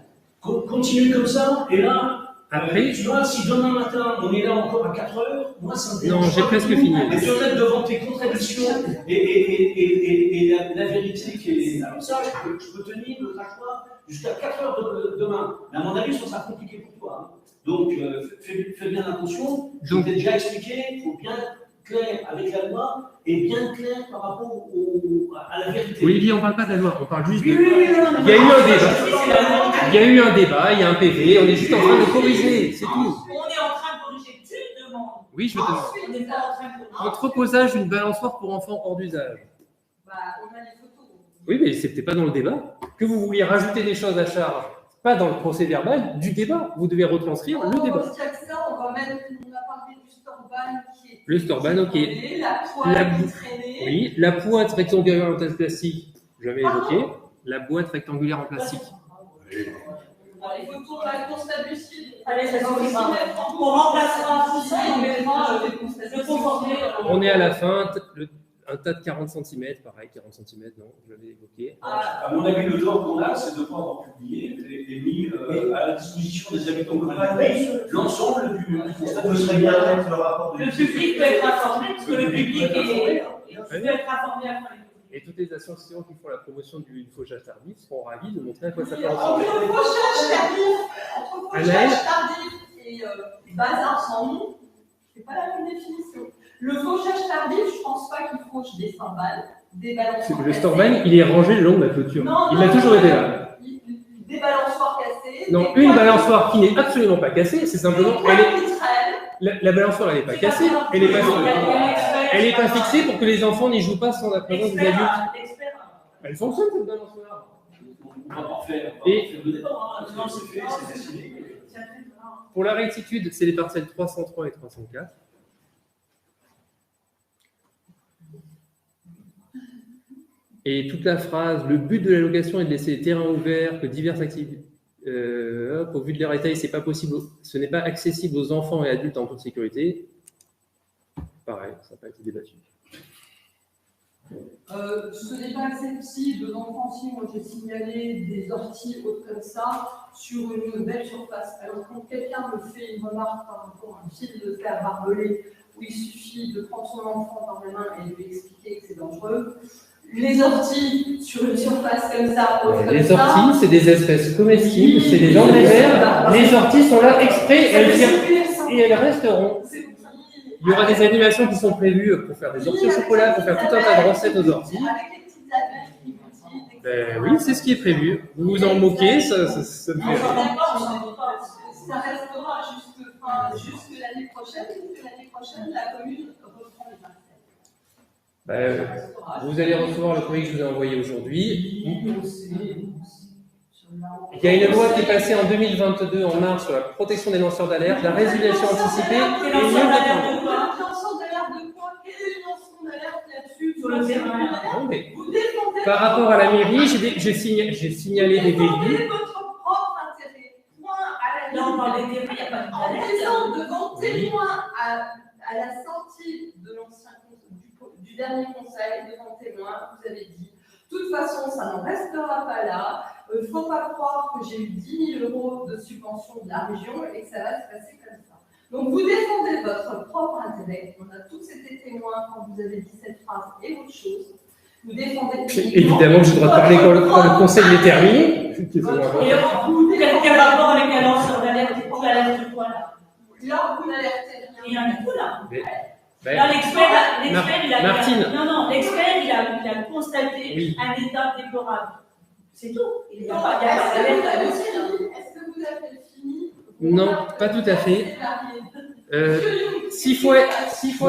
F: Continue comme ça, et là,
C: Après,
F: tu vois, si demain matin, on est là encore à 4 heures, moi, ça me dérange
C: non, j'ai
F: pas
C: presque
F: du tout.
C: fini.
F: Mais te mettre devant tes contradictions et la vérité qui est comme ça, je peux tenir le crachoir jusqu'à 4 heures demain. Mais à mon avis, ça sera compliqué pour toi. Hein. Donc, fais bien attention. Je
C: Donc-
F: t'ai déjà expliqué, il faut bien clair avec la loi et bien clair par rapport à la vérité.
C: Olivier, on ne parle pas de la loi, on parle juste de.
F: non,
C: Il y a eu un débat.
D: C'est la vérité.
C: Il y a eu un débat, il y a un PV, on est juste en train de corriger, c'est tout.
D: On est en train de corriger. Tu demandes.
C: Oui, je te demande.
D: On n'est pas en train de corriger.
C: Entreposage d'une balançoire pour enfants hors d'usage.
A: Bah, on a les photos.
C: Oui, mais c'était pas dans le débat. Que vous vouliez rajouter des choses à charge, pas dans le procès verbal du débat. Vous devez retranscrire le débat.
A: On va mettre, on a parlé du Storban qui est.
C: Le Storban, ok.
A: La toile qui traînait.
C: Oui, la boîte rectangulaire en plastique, jamais évoqué. La boîte rectangulaire en plastique.
A: Les photos, la constat lucide.
D: Allez, ça suffit pas. On remplacera tout ça et on mettra le conforté.
C: On est à la fin. un tas de 40 cm, pareil, 40 cm, non, je l'avais évoqué.
F: À mon avis, le tort qu'on a, c'est de ne pas avoir publié et mis à la disposition des habitants de l'ensemble du constat.
H: On serait bien mettre le rapport de
D: Le public peut être informé, parce que le public peut être informé après.
C: Et toutes les associations qui font la promotion du fauchage tardif seront ravies de montrer à quoi ça peut
A: Entre
C: ressembler.
A: fauchage tardif et bazar sans nom, c'est pas la même définition. Le fauchage tardif, je pense pas qu'il fauche des cymbales, des balançoires
C: Le
A: cassées.
C: Storman, il est rangé le long de la clôture.
A: Non,
C: Il a toujours été là.
A: Des balançoires cassées.
C: Non,
A: des
C: une
A: poids-
C: balançoire qui n'est absolument pas cassée, c'est
A: des
C: simplement.
A: poids
C: Elle est,
A: vitrelles.
C: la balançoire, elle n'est pas cassée, elle n'est pas fixée pour que les enfants n'y jouent pas sans la présence des adultes. Elle fonctionne cette balançoire.
F: On va pas faire le débat, hein. C'est fait, c'est décidé.
C: Pour la rectitude, c'est les parcelles 303 et 304. Et toute la phrase, le but de l'allocation est de laisser les terrains ouverts, que diverses activités. Au vu de l'air détaillé, c'est pas possible, ce n'est pas accessible aux enfants et adultes en toute sécurité. Pareil, ça n'a pas été débattu.
A: Ce n'est pas accessible aux enfants si moi j'ai signalé des orties hautes comme ça sur une belle surface. Alors quand quelqu'un me fait une remarque par rapport à un fil de fer barbelé où il suffit de prendre son enfant par la main et de lui expliquer que c'est dangereux, les orties sur une surface comme ça, haute comme
C: Les
A: ça,
C: orties, c'est des espèces comestibles, c'est des embryonnaires. Les orties sont là exprès, et elles resteront. Il y aura des animations qui sont prévues pour faire des orties au chocolat, pour faire tout un tas de recettes aux orties.
A: avec les petites abeilles qui mutilent,
C: Ben oui, c'est ce qui est prévu. Vous vous en moquez, ça me fait rire.
A: Ça restera jusque l'année prochaine, puisque l'année prochaine, la commune reprend les parcelles.
C: Ben, vous allez recevoir le courrier que je vous ai envoyé aujourd'hui. Il y a une loi qui est passée en 2022 en mars sur la protection des lanceurs d'alerte, la résiliation anticipée et
D: lanceurs
C: mieux
D: d'alerte
C: défendre.
D: de quoi?
A: Lanceur d'alerte de quoi? Quel est le lanceur d'alerte là-dessus?
D: Sur le terrain.
C: Non, mais
A: Vous défendez
C: par rapport à la mairie, j'ai signalé des
A: défendez
C: délits.
A: votre propre intérêt. Point à la
D: Là, on
A: limite.
D: parle des terrains, il n'y a pas de
A: En
D: d'alerte.
A: présent devant témoin à la sortie de l'ancien du dernier conseil, devant témoin, vous avez dit, de toute façon, ça n'en restera pas là. Il ne faut pas croire que j'ai eu 10 000 € de subvention de la région et que ça va se passer comme ça. Donc vous défendez votre propre intérêt. On a tous été témoins quand vous avez dit cette phrase et autre chose. Vous défendez
C: Évidemment que j'ai le droit de parler quand le conseil est terminé.
D: Et quel rapport avec un lanceur d'alerte? Pour l'alerte de quoi là?
A: Là, vous n'alertez
D: Il y en a tout là.
C: Ben,
D: Là, l'expert, il a.
C: Martine.
D: Non, l'expert, il a constaté
C: Oui.
D: un état déplorable. C'est tout. Il n'y a
A: Non,
D: pas d'alerte.
A: est-ce que vous avez fini?
C: Non, pas tout à fait. 6 fois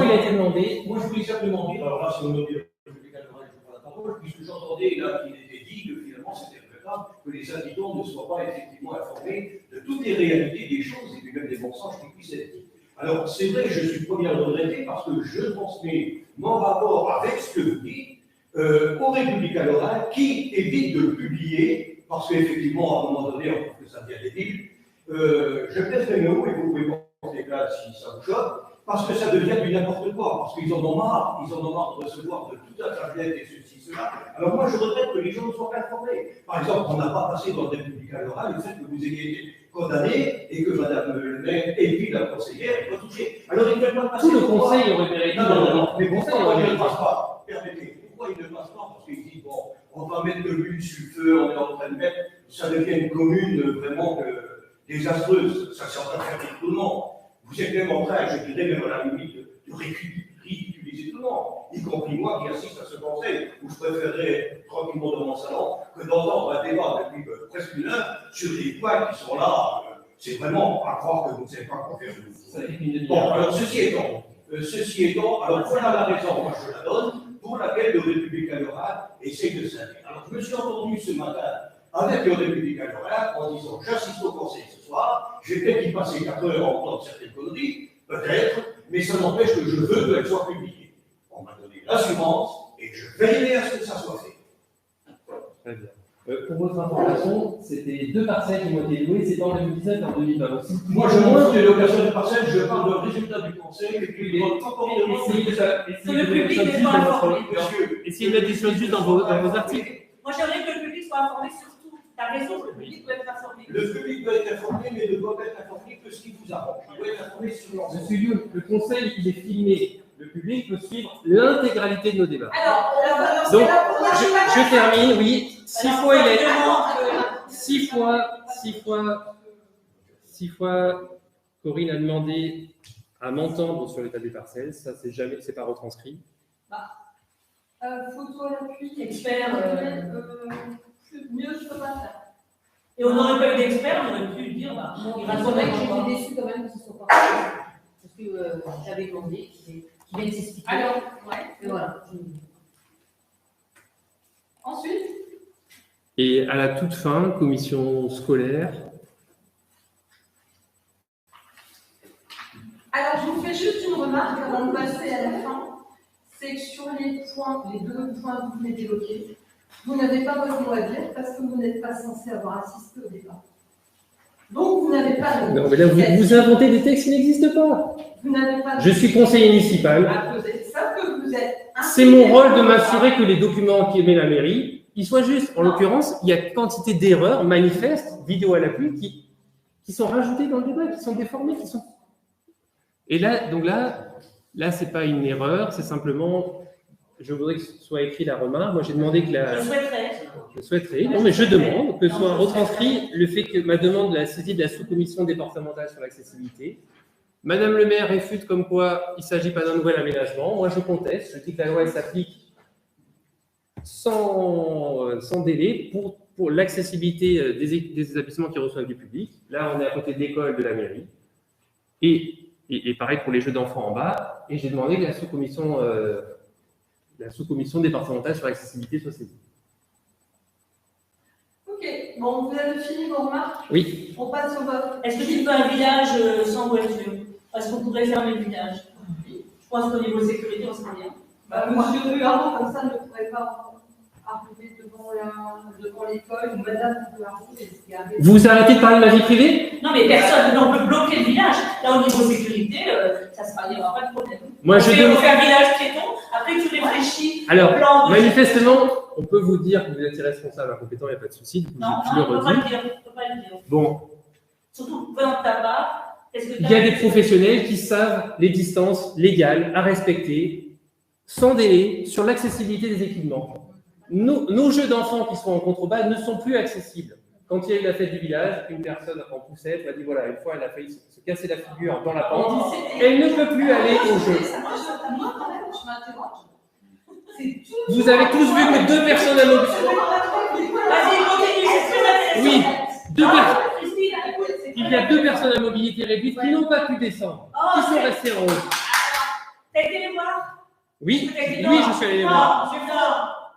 C: il a été demandé.
B: Moi, je voulais simplement dire, alors là, si on me dit le public à l'oreille, je prends la parole, puisque j'entendais là qu'il était dit que finalement c'était regrettable que les habitants ne soient pas effectivement informés de toutes les réalités des choses et puis même des mensonges qui puissent être dits. Alors, c'est vrai, je suis premier à le regretter parce que je transmets mon rapport avec ce que vous dites au République à l'oreille qui évite de le publier parce qu'effectivement, à un moment donné, on trouve que ça devient débile. Je pèse mes mots et vous pouvez penser là si ça vous choque. Parce que ça devient du n'importe quoi, parce qu'ils en ont marre de recevoir de tout un tablette et ceci, cela. Alors moi, je regrette que les gens ne soient pas informés. Par exemple, on n'a pas passé dans le République à l'oral le fait que vous ayez été condamné et que Madame le maire et puis la conseillère n'est pas touchée. Alors il ne peut pas passer.
C: Tout le conseil aurait mérité.
B: Non, mais
C: conseil
B: pourquoi
C: aurait
B: il ne
C: mérité.
B: passe pas? Permettez, pourquoi il ne passe pas? Parce qu'il dit, bon, on va mettre de l'huile sur le feu, on est en train de mettre, ça devient une commune vraiment désastreuse, ça c'est en train de faire rire tout le monde. Vous êtes même en train, je dirais même à la limite, de ridiculiser tout le monde, y compris moi qui assiste à ce conseil, où je préférerais tranquillement dans mon salon que d'entendre un débat depuis presque une heure sur des points qui sont là. C'est vraiment à croire que vous ne savez pas quoi faire de vous. Bon, alors ceci étant, alors voilà la raison, moi je la donne, pour laquelle le Républicain Lorrain essaye de s'inviter. Alors je me suis entendu ce matin avec le Républicain Lorrain en disant j'assiste au conseil ce soir, j'ai peut-être y passer 4 heures en entendre certaines conneries, peut-être, mais ça n'empêche que je veux qu'elles soient publiées. On m'a donné l'assurance et je veillerai à ce que ça soit fait.
C: Très bien. Pour votre information, c'était 2 parcelles qui ont été louées, c'était en 2019 et en 2020. Donc,
B: Moi, je montre que l'occasion de parcelle, je parle de résultat du conseil, et puis les comportements
C: essayez
B: de
D: Que le public n'est pas informé.
C: essayez de mettre des choses juste dans vos articles.
D: Moi, j'aimerais que le public soit informé sur tout. Tu as raison, le public doit être informé.
B: Le public doit être informé, mais ne doit pas être informé que ce qui vous arrange. Il doit être informé sur l'ensemble.
C: Monsieur Lyon, le conseil, il est filmé. Le public peut suivre l'intégralité de nos débats.
G: Alors,
C: Donc, je termine, oui. 6 fois, il a 6 fois, Corinne a demandé à m'entendre sur l'état des parcelles. Ça, c'est pas retranscrit.
A: Photo à l'appui,
D: Expert,
A: mieux je peux pas faire.
D: Et on n'aurait pas eu d'expert, on aurait pu lui dire, bah, il
I: C'est
D: rassure
I: vrai que
D: pas.
I: j'étais déçue quand même qu'ils soient pas parce que j'avais demandé qu'ils viennent s'expliquer.
A: Alors, ouais.
I: Et voilà.
A: Ensuite,
C: Et à la toute fin, commission scolaire.
A: alors je vous fais juste une remarque avant de passer à la fin. C'est que sur les 2 points que vous venez d'évoquer, vous n'avez pas votre mot à dire parce que vous n'êtes pas censé avoir assisté au débat. Donc vous n'avez pas le
C: Non, mais là, vous inventez des textes qui n'existent pas.
A: Vous n'avez pas
C: Je suis conseiller municipal.
A: à poser. Ça que vous êtes.
C: C'est mon rôle de m'assurer que les documents qui émet la mairie, ils soient justes. En l'occurrence, il y a quantité d'erreurs manifestes, vidéo à l'appui, qui sont rajoutées dans le débat, qui sont déformées, qui sont. Et là, donc là, c'est pas une erreur, c'est simplement, je voudrais que soit écrit la remarque. Moi, j'ai demandé que la. Je souhaiterais, non mais je demande que soit retranscrit le fait que ma demande de la saisie de la sous-commission départementale sur l'accessibilité. Madame le maire réfute comme quoi il ne s'agit pas d'un nouvel aménagement. Moi, je conteste. Je dis que la loi elle s'applique sans délai pour l'accessibilité des établissements qui reçoivent du public. Là, on est à côté de l'école de la mairie. Et pareil pour les jeux d'enfants en bas. Et j'ai demandé que la sous-commission départementale sur l'accessibilité soit saisie.
A: Ok, bon, vous avez fini vos remarques.
C: Oui.
A: On passe au vote.
D: Est-ce que tu veux un village sans voiture? Parce qu'on pourrait fermer le village. Je pense qu'au niveau sécurité, on serait bien.
A: Monsieur Ruaro, comme ça, ne pourrait pas arriver devant l'école, ou Madame Ruaro et se garer.
C: Vous arrêtez de parler de ma vie privée?
D: Non, mais personne, on peut bloquer le village. Là, au niveau sécurité, ça il n'y aura pas de problème.
C: Moi, je
D: on
C: demande.
D: fait un village piéton, après tu réfléchis.
C: Alors,
D: au plan de-
C: manifestement, on peut vous dire que vous êtes irresponsable, incompétent, il n'y a pas de souci.
D: Non,
C: Je le
D: on ne peut pas le
C: redis.
D: dire. On peut pas le dire.
C: Bon,
D: Surtout, venant de ta part, est-ce que
C: il y a des professionnels qui savent les distances légales à respecter sans délai sur l'accessibilité des équipements. Nos jeux d'enfants qui sont en contrebas ne sont plus accessibles. Quand il y a eu la fête du village, une personne en poussette m'a dit voilà, une fois elle a failli se casser la figure dans la pente, elle ne peut plus aller au jeu.
A: Moi, quand même, je m'interroge.
C: Vous avez tous vu que 2 personnes à mobilité.
D: Vas-y, continue, c'est très intéressant.
C: Oui, 2 personnes.
D: Christine, écoute, c'est
C: Il y a 2 personnes à mobilité réduite qui n'ont pas pu descendre, qui sont restées en haut.
D: T'as été les voir?
C: Oui, oui, je suis allé les voir.
D: Non, c'est faux.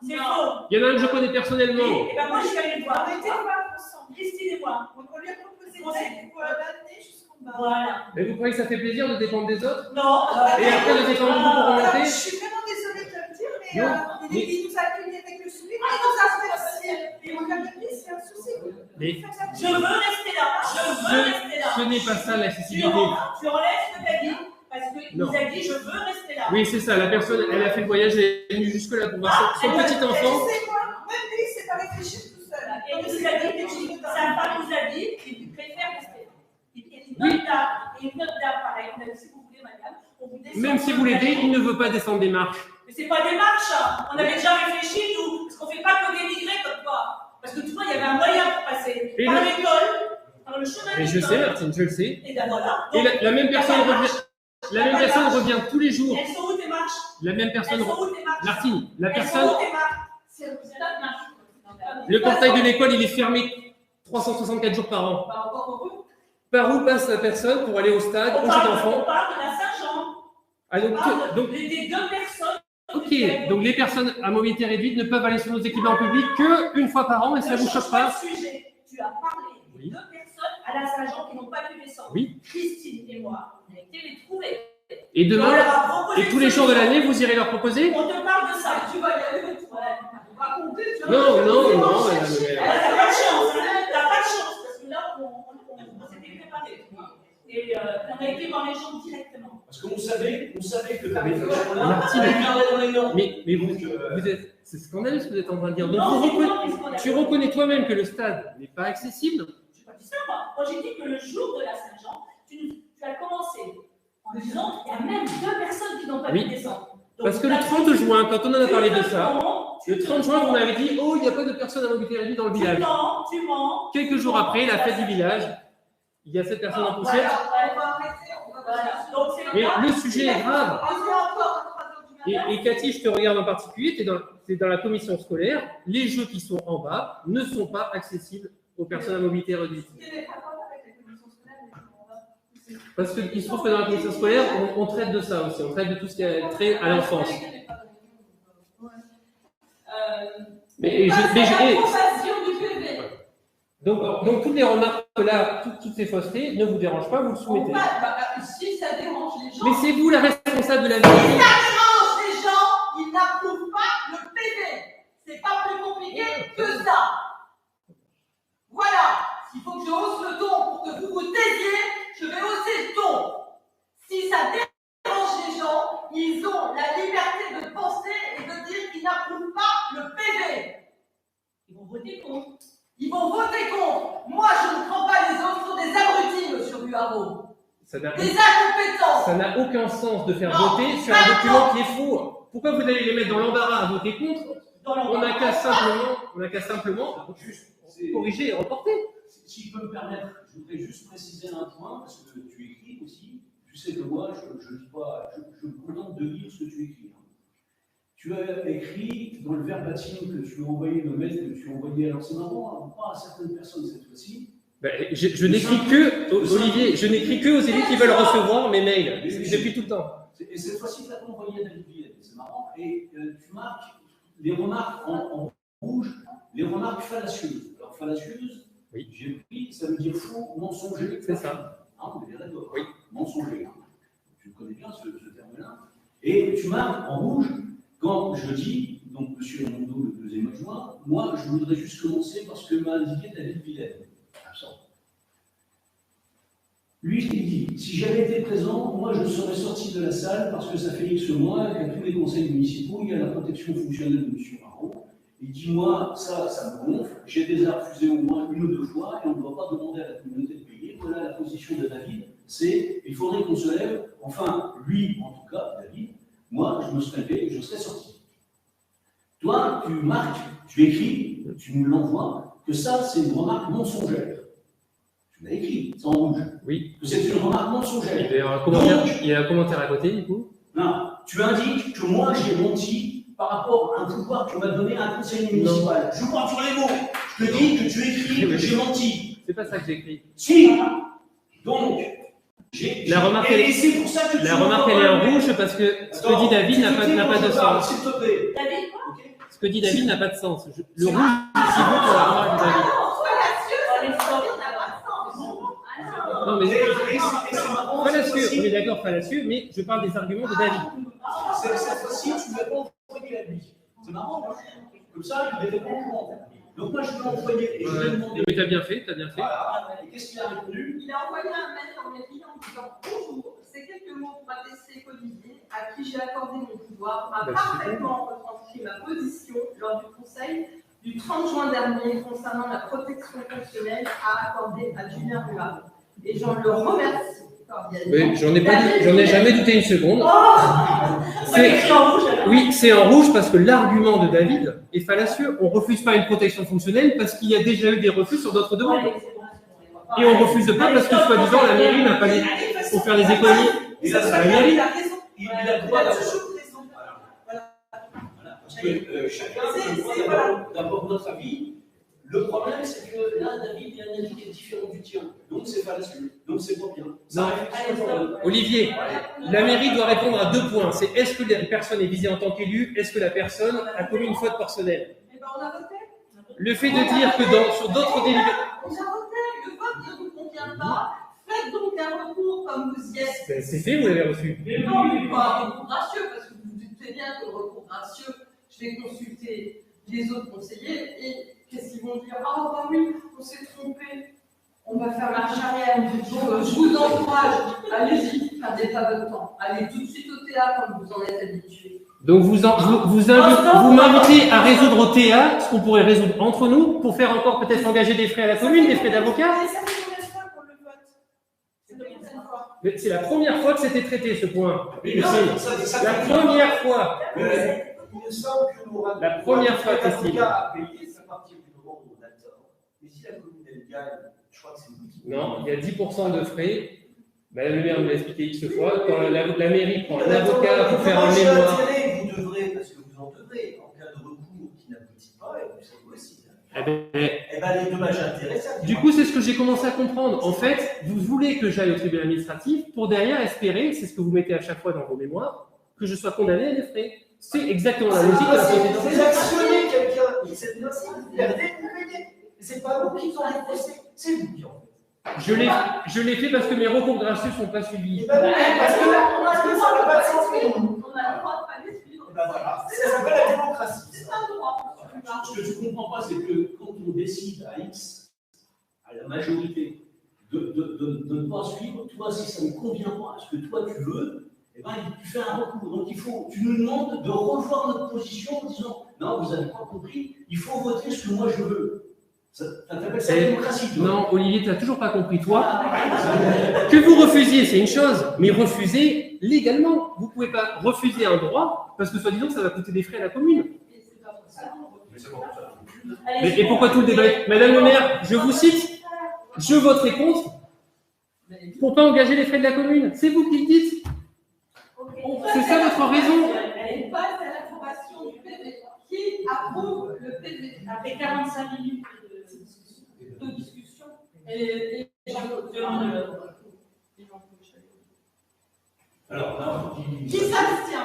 D: C'est faux.
C: Il y en a un que je connais personnellement.
D: Et ben moi, je suis allée le voir.
E: Arrêtez de voir ensemble.
D: Christine et moi.
E: On lui a proposé d'aide pour l'amener jusqu'en bas.
D: Voilà.
C: Mais vous croyez que ça fait plaisir de dépendre des autres?
D: Non.
C: Et après de dépendre de vous pour
E: Je
C: remonter?
E: suis vraiment désolée de le dire, mais
C: Non,
E: il nous a accueillis avec le sourire, il nous a remercié. Et on a dit, c'est un souci.
C: Mais
D: Je veux rester là. Je veux rester là.
C: ce n'est pas ça
D: Tu
C: l'accessibilité.
D: enlèves ce que tu as dit. Parce qu'il
C: Non.
D: nous a dit, je veux rester là.
C: Oui, c'est ça. La personne, elle a fait le voyage, elle est venue jusque-là pour voir son petit enfant.
E: Même lui, c'est pas réfléchir tout seul.
D: Et il nous a dit, sa femme nous a dit qu'il préfère rester là. Une note d'art, et une note d'art pareil. On a dit, si vous voulez, madame, on vous descend.
C: Même si vous l'aidez, il ne veut pas descendre des marches.
D: Mais c'est pas des marches. On avait déjà réfléchi, nous. Parce qu'on fait pas que dénigrer comme toi. Parce que tu vois, il y avait un moyen pour passer.
C: Et
D: Par
C: le-
D: l'école, par le chemin
C: Mais
D: de
C: je sais, Martine, je le sais.
D: Et ben voilà.
C: Et
D: Donc,
C: la même personne
D: pas de
C: revient. La même personne revient tous les jours.
D: elles sont où tes marches?
C: La même
D: Elles
C: personne.
D: sont où tes marches?
C: Martine, la
D: Elles
C: personne.
D: sont où tes marches?
A: C'est le stade marche.
C: Le portail de l'école, il est fermé 364 jours par an.
A: Pas encore heureux.
C: Par où passe la personne pour aller au stade,
D: On
C: au jeu
D: parle
C: d'enfants?
D: de la Saint-Jean.
C: Ah,
D: On
C: donc,
D: parle
C: donc,
D: des deux personnes.
C: ok, donc les personnes à mobilité réduite ne peuvent aller sur nos équipements publics qu'une fois par an et ça ne vous choque pas?
D: Sujet. Tu as parlé des
C: Oui.
D: deux personnes à la Saint-Jean qui n'ont pas pu descendre.
C: Oui.
D: Christine et moi, on a été les trouver.
C: Et
D: On
C: demain,
D: leur a proposé
C: et tous les jours de l'année, vous irez leur proposer?
D: On te parle de ça.
A: Tu vas y aller.
D: Ouais.
A: Raconter, tu
C: Non,
A: vas-
C: non, non, madame le maire.
D: partait. Et on a été voir les gens directement.
F: Parce qu'on savait que tu
C: Mais, Martine, mais vous êtes, c'est scandaleux ce que vous êtes en train de dire. Donc, tu reconnais toi-même que le stade n'est pas accessible.
D: Je n'ai pas dit ça, moi. Moi, j'ai dit que le jour de la Saint-Jean, tu as commencé en disant qu'il y a même 2 personnes qui n'ont pas pu descendre. Donc,
C: parce que le 30 juin, quand on en a parlé de ça, le 30 juin, vous m'avez dit, oh, il n'y a pas de personnes à mobilité réduite dans le village.
D: Tu mens.
C: Quelques jours après, la fête du village, il y a 7 personnes en poussière.
A: On va arrêter, on va
D: Voilà. Donc, c'est
C: Mais le sujet est grave.
A: Et
C: Et Cathy, je te regarde en particulier, tu es dans la commission scolaire. Les jeux qui sont en bas ne sont pas accessibles aux personnes à mobilité réduite. Parce qu'il se trouve que dans la commission scolaire, on traite de ça aussi. On traite de tout ce qui a trait à l'enfance. Donc toutes les remarques là, toutes ces faussetés ne vous dérangent pas, vous le soumettez.
A: Si ça dérange les gens.
C: Mais c'est vous la responsable de la
A: Si
C: vérité.
A: ça dérange les gens, ils n'approuvent pas le PV. C'est pas plus compliqué que ça. Voilà. S'il faut que je hausse le ton pour que vous vous taisiez, je vais hausser le ton. Si ça dérange les gens, ils ont la liberté de penser et de dire qu'ils n'approuvent pas le PV.
D: Ils vont voter contre.
A: Ils vont voter contre. Moi, je ne prends pas les autres sur des abrutis, monsieur Buharo. Des incompétents.
C: Ça n'a aucun sens de faire voter sur un document qui est faux. Pourquoi vous allez les mettre dans l'embarras à voter contre? On n'a qu'à simplement juste corriger et reporter.
F: Si je peux me permettre, je voudrais juste préciser un point, parce que tu écris aussi. Tu sais que moi, je me contente de lire ce que tu écris. Tu as écrit dans le verbatim que tu as envoyé, le mail que tu as envoyé, alors c'est marrant, pas à certaines personnes cette fois-ci.
C: Je n'écris que, Olivier, je n'écris que aux élus qui veulent recevoir mes mails, depuis tout le temps.
F: Et cette fois-ci, tu as envoyé à David Villette, c'est marrant, et tu marques les remarques en rouge, les remarques fallacieuses. Alors, fallacieuses,
C: oui.
F: J'ai pris, ça veut dire faux, mensonger.
C: C'est ça.
F: Ah, on est bien d'accord.
C: Oui.
F: Mensonger. Tu connais bien ce terme-là. Et tu marques en rouge, quand je dis, donc M. Raimondo, le 2e adjoint, moi, je voudrais juste commencer parce que m'a indiqué David Villette. Absent. Lui, il dit, si j'avais été présent, moi, je serais sorti de la salle parce que ça fait X mois qu'à tous les conseils municipaux, il y a la protection fonctionnelle de M. Marot. Il dit, moi, ça me gonfle, j'ai déjà refusé au moins 1 ou 2 fois et on ne doit pas demander à la communauté de payer. Voilà la position de David, c'est, il faudrait qu'on se lève, enfin, lui, en tout cas, David, moi, je me serais levé et je serais sorti. Toi, tu marques, tu écris, tu nous l'envoies, que ça, c'est une remarque mensongère. Tu l'as écrit, c'est en rouge.
C: Oui.
F: Que c'est une remarque mensongère.
C: Il y a un commentaire à côté, du coup.
F: Non, tu indiques que moi, j'ai menti par rapport à un pouvoir que m'a donné un conseil municipal. Je crois sur les mots. Je te dis que tu écris que j'ai menti.
C: C'est pas ça que j'ai écrit.
F: Si. Donc,
C: la remarque, elle est en rouge parce que ce que dit David n'a pas de sens.
F: S'il te plaît.
D: David, quoi?
C: Ce que dit David n'a pas de sens. Le rouge, c'est bon pour la remarque de David. Non, mais fallacieux, on est d'accord, fallacieux, mais je parle des arguments de David.
F: Cette fois-ci, tu ne l'as pas envoyé à lui. C'est marrant, hein. Comme ça, il répond comment. Donc moi, je lui ai envoyé et je lui ai demandé.
C: Mais t'as bien fait,
F: Voilà. Et qu'est-ce qu'il a répondu?
A: Il a envoyé un mail en mairie en disant bonjour, ces quelques mots pour adresser Olivier, à qui j'ai accordé mon pouvoir, m'a parfaitement retranscrit ma position lors du conseil du 30 juin dernier concernant la protection fonctionnelle à accorder à Julien Buharo. Et j'en le remercie cordialement.
C: Mais j'en ai jamais douté une seconde. Oui, c'est en rouge parce que l'argument de David est fallacieux. On ne refuse pas une protection fonctionnelle parce qu'il y a déjà eu des refus sur d'autres demandes. Et on ne refuse pas parce que, soi-disant, la mairie n'a pas les... pour faire des économies. La mairie.
F: Il a le droit toujours parce que chacun a le droit d'avoir notre avis. Le problème, c'est que là, David, il y a un avis qui est différent du tien. Donc, c'est fallacieux. Donc, c'est pas bien.
C: Non. Olivier, la mairie doit répondre à 2 points. C'est est-ce que la personne est visée en tant qu'élue? Est-ce que la personne a commis une faute personnelle?
A: On a voté.
C: Le fait de dire que sur d'autres délibérations.
A: On a voté. Le vote ne vous convient pas. Faites donc un recours comme vous y êtes.
C: C'est fait, vous l'avez reçu.
A: Mais non, mais pas un recours gracieux, parce que vous doutez bien que le recours gracieux, je vais consulter les autres conseillers et qu'est-ce qu'ils vont dire? Ah, bah oui, on s'est trompé. On va faire marche arrière. Donc, je vous encourage, allez-y, perdez pas votre temps. Allez tout de suite au théâtre comme vous en êtes habitués.
C: Donc vous m'invitez à résoudre au TA ce qu'on pourrait résoudre entre nous pour faire encore peut-être engager des frais à la commune, des frais d'avocat.
E: Et ça fait combien de fois qu'on le vote? C'est combien de fois?
C: Mais c'est la première fois que c'était traité ce point.
F: Mais
C: C'est la première fois.
H: Il me semble que l'oral
C: La première fois, Christine.
H: à payer, c'est à partir du moment où on a tort. Mais si la commune, elle gagne, je crois que c'est vous qui.
C: Non, il y a 10% de frais. Madame le maire me l'a expliqué X fois. Quand la mairie prend un avocat pour faire un mémoire.
H: Vous devrez, parce que vous en devrez, en cas de recours qui n'aboutit pas, et vous savez aussi.
C: Eh ben,
H: Eh bien, les dommages et intérêts, ça.
C: du coup, c'est ce que j'ai commencé à comprendre. En fait, vous voulez que j'aille au tribunal administratif pour derrière espérer, c'est ce que vous mettez à chaque fois dans vos mémoires, que je sois condamné à des frais. C'est exactement la logique de la procédure.
H: Vous actionnez quelqu'un, c'est ainsi, vous perdez, vous payez. C'est pas vous qui en procès, c'est vous qui en faites.
C: Je l'ai fait parce que mes recours gracieux ne sont pas suivis.
H: Eh ben, parce que ça n'a pas de sens pour nous.
A: On a le droit de pas les suivre.
H: Eh ben voilà, ça s'appelle la démocratie.
A: C'est un droit.
F: Ce que tu ne comprends pas, c'est que quand on décide à X, à la majorité, de ne pas suivre, toi, si ça ne convient pas à ce que toi tu veux, eh ben, tu fais un recours. Donc tu nous demandes de revoir notre position en disant non, vous n'avez pas compris, il faut voter ce que moi je veux. Ça t'appelle ça la démocratie, toi.
C: Non, Olivier, tu n'as toujours pas compris. Toi, que vous refusiez, c'est une chose, mais refusez légalement. Vous ne pouvez pas refuser un droit parce que soi-disant ça va coûter des frais à la commune. Et pourquoi tout le débat? Madame le maire, je vous cite, je voterai contre pour ne pas engager les frais de la commune. C'est vous qui le dites. C'est ça votre raison.
A: On passe à l'approbation du PV. Qui approuve le PV?
D: Après 45 minutes
A: De discussion. Et
F: Alors là,
A: qui s'abstient?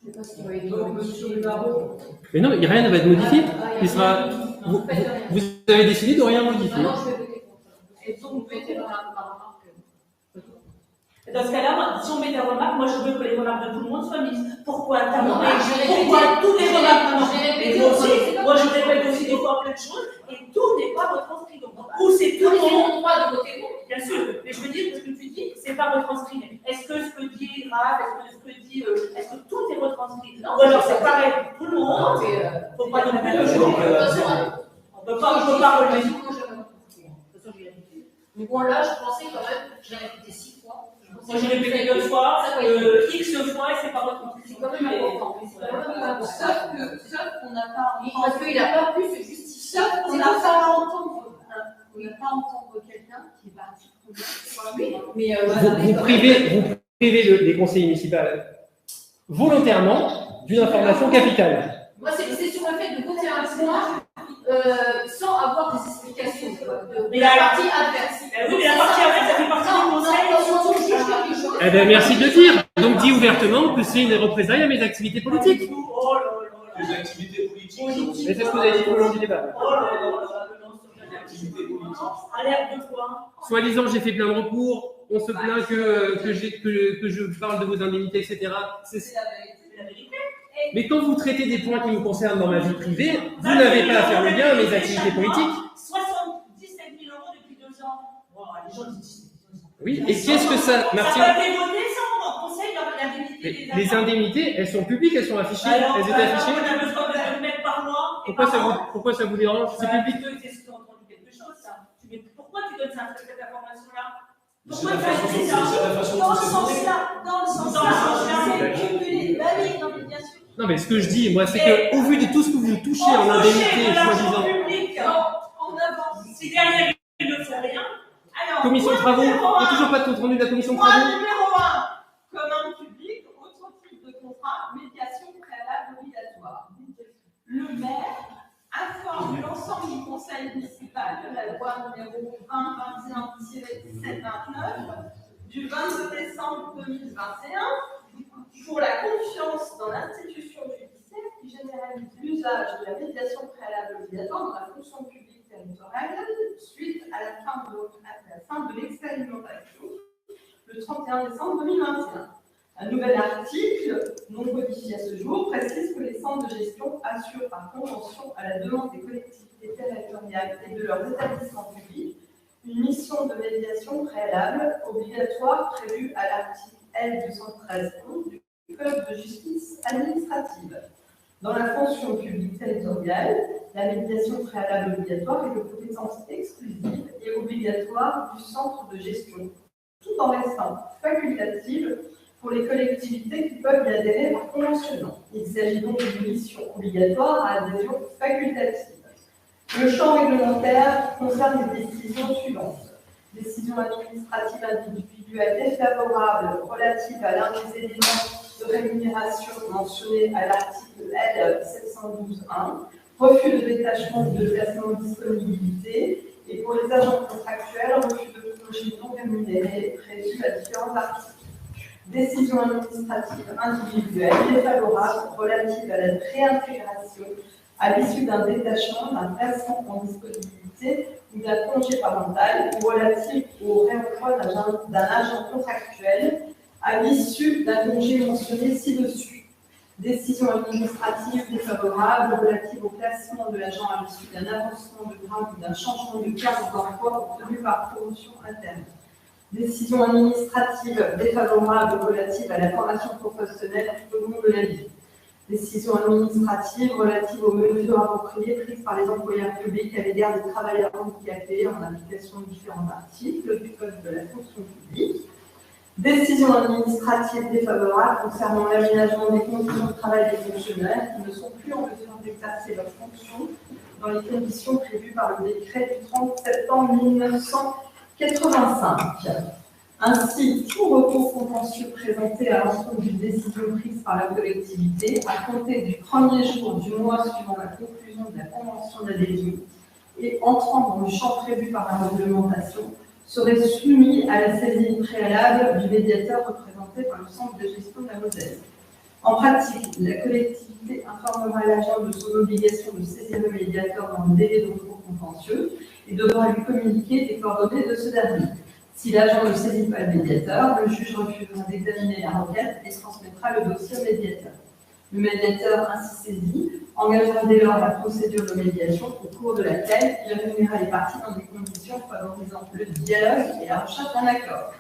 I: Je sais pas ce qu'il va y
A: Donc, monsieur le baron.
C: Mais non, rien ne va être modifié. Il sera... vous avez décidé de rien modifier.
I: Non, je vais voter contre.
A: Et donc, vous mettez dans la remarque.
D: Dans ce cas-là, si on met des remarques, moi je veux que les remarques de tout le monde soient mises. Pourquoi t'as
I: Non,
D: demandé
I: j'ai
D: pourquoi
I: répété.
D: toutes les remarques non,
I: J'ai répété.
D: mais moi aussi, moi je répète aussi des fois plein de choses, et tout n'est pas retranscrit. Donc, ou c'est tout le
I: Ils
D: monde,
I: ont le droit de voter contre.
D: bien sûr, mais je veux dire, ce que tu dis, c'est pas retranscrit. Est-ce que ce que dit Raph, est-ce que tout est retranscrit?
I: Non,
D: Ou alors c'est pareil pour tout le monde,
I: Non, mais
D: faut pas non plus le
I: de
D: jour.
I: toute façon,
D: On peut pas relever.
I: mais bon, là, je pensais quand même, je l'ai répété 6 fois.
D: Moi j'ai répété 2 fois, X fois, et c'est pas retranscrit.
I: C'est quand même important. Mais c'est quand même important.
A: Sauf qu'on n'a pas.
I: Parce qu'il n'a pas pu se justifier.
A: Sauf qu'on
I: C'est
A: n'a
I: pour ça.
A: pas à entendre. On n'a pas à entendre quelqu'un qui est parti.
I: Oui, mais
C: Vous privez les conseillers municipaux volontairement d'une information capitale.
I: moi, c'est sur le fait de voter un point sans avoir des explications de la partie adverse.
D: Oui, mais la partie adverse, ça fait partie du conseil.
I: Quand on juge quelque chose.
C: Eh bien, merci de le dire. Donc, dis ouvertement que c'est une représaille à mes activités politiques.
D: Oh là là.
F: les activités politiques.
C: Mais c'est ce que vous avez dit tout au long du débat.
D: Oh là là là.
F: Les activités politiques.
D: Alerte de quoi?
C: Soi-disant, j'ai fait plein de recours, on se plaint que je parle de vos indemnités, etc.
A: C'est la vérité.
D: C'est la vérité.
C: Mais quand vous traitez des points qui nous concernent dans ma vie privée, vous n'avez pas à faire le lien à mes activités politiques.
D: 77 000 € depuis 2 ans. Bon, les gens disent.
C: Oui, et qu'est-ce que ça, Martine?
D: Ça va été voté, ça, on conseille l'indemnité des
C: Les indemnités, elles sont publiques, elles sont affichées,
D: Alors,
C: elles étaient affichées.
D: on a besoin de le mettre par mois.
C: Pourquoi ça vous dérange? C'est public.
D: Est-ce que tu as entendu quelque chose, ça? Pourquoi tu donnes cette information-là?
F: C'est
D: Pourquoi
F: la
D: tu as
F: façon
D: dit
F: dont-
D: ça?
F: c'est la façon
G: Dans
F: dont
G: le
F: c'est
G: sens
F: fait.
G: là, dans le sens
D: Dans le
G: là,
D: sens là.
G: c'est cumulé. Bah oui, non mais bien sûr.
C: Non, mais ce que je dis, moi, c'est qu'au vu de tout ce que vous touchez en indemnité, soi-disant,
D: En avance. Si derrière, il ne fait rien. Alors,
C: commission de travaux, il n'y a toujours pas de compte rendu de la commission de travaux.
A: Point numéro 1. Commande publique, autre type de contrat, médiation préalable obligatoire. Le maire informe l'ensemble du conseil municipal de la loi numéro 2021-1729 du 22 décembre 2021 pour la confiance dans l'institution judiciaire qui généralise l'usage de la médiation préalable obligatoire dans la fonction publique territoriale suite à la fin de l'expérimentation le 31 décembre 2021. Un nouvel article, non codifié à ce jour, précise que les centres de gestion assurent par convention à la demande des collectivités territoriales et de leurs établissements publics une mission de médiation préalable obligatoire prévue à l'article L213-11 du Code de justice administrative. Dans la fonction publique territoriale, la médiation préalable obligatoire est de compétence exclusive et obligatoire du centre de gestion, tout en restant facultative pour les collectivités qui peuvent y adhérer par conventionnement. Il s'agit donc d'une mission obligatoire à adhésion facultative. Le champ réglementaire concerne les décisions suivantes. Décision administrative individuelle défavorable relative à l'un des éléments de rémunération mentionnés à l'article L 712.1, refus de détachement ou de placement de disponibilité, et pour les agents contractuels, refus de congé non rémunéré prévu à différents articles. Décision administrative individuelle défavorable relative à la réintégration à l'issue d'un détachement, d'un placement en disponibilité ou d'un congé parental ou relative au réemploi d'un agent contractuel à l'issue d'un congé mentionné ci-dessus. Décision administrative défavorable relative au placement de l'agent à l'issue d'un avancement de grade ou d'un changement de cadre d'emploi obtenu par promotion interne. Décision administrative défavorable relative à la formation professionnelle tout au long de la vie. Décision administrative relative aux mesures appropriées prises par les employeurs publics à l'égard des travailleurs handicapés en application de différents articles du Code de la fonction publique. Décision administrative défavorable concernant l'aménagement des conditions de travail des fonctionnaires qui ne sont plus en mesure d'exercer leurs fonctions dans les conditions prévues par le décret du 30 septembre 1985. Ainsi, tout recours contentieux présenté à l'encontre d'une décision prise par la collectivité à compter du premier jour du mois suivant la conclusion de la convention d'adhésion et entrant dans le champ prévu par la réglementation serait soumis à la saisine préalable du médiateur représenté par le centre de gestion de la Moselle. En pratique, la collectivité informera l'agent de son obligation de saisir le médiateur dans le délai de recours contentieux et devra lui communiquer les coordonnées de ce dernier. Si l'agent ne saisit pas le médiateur, le juge refusera d'examiner la requête et transmettra le dossier au médiateur. Le médiateur ainsi saisi engagera dès lors la procédure de médiation au cours de laquelle il réunira les parties dans des conditions favorisant le dialogue et la recherche d'un accord.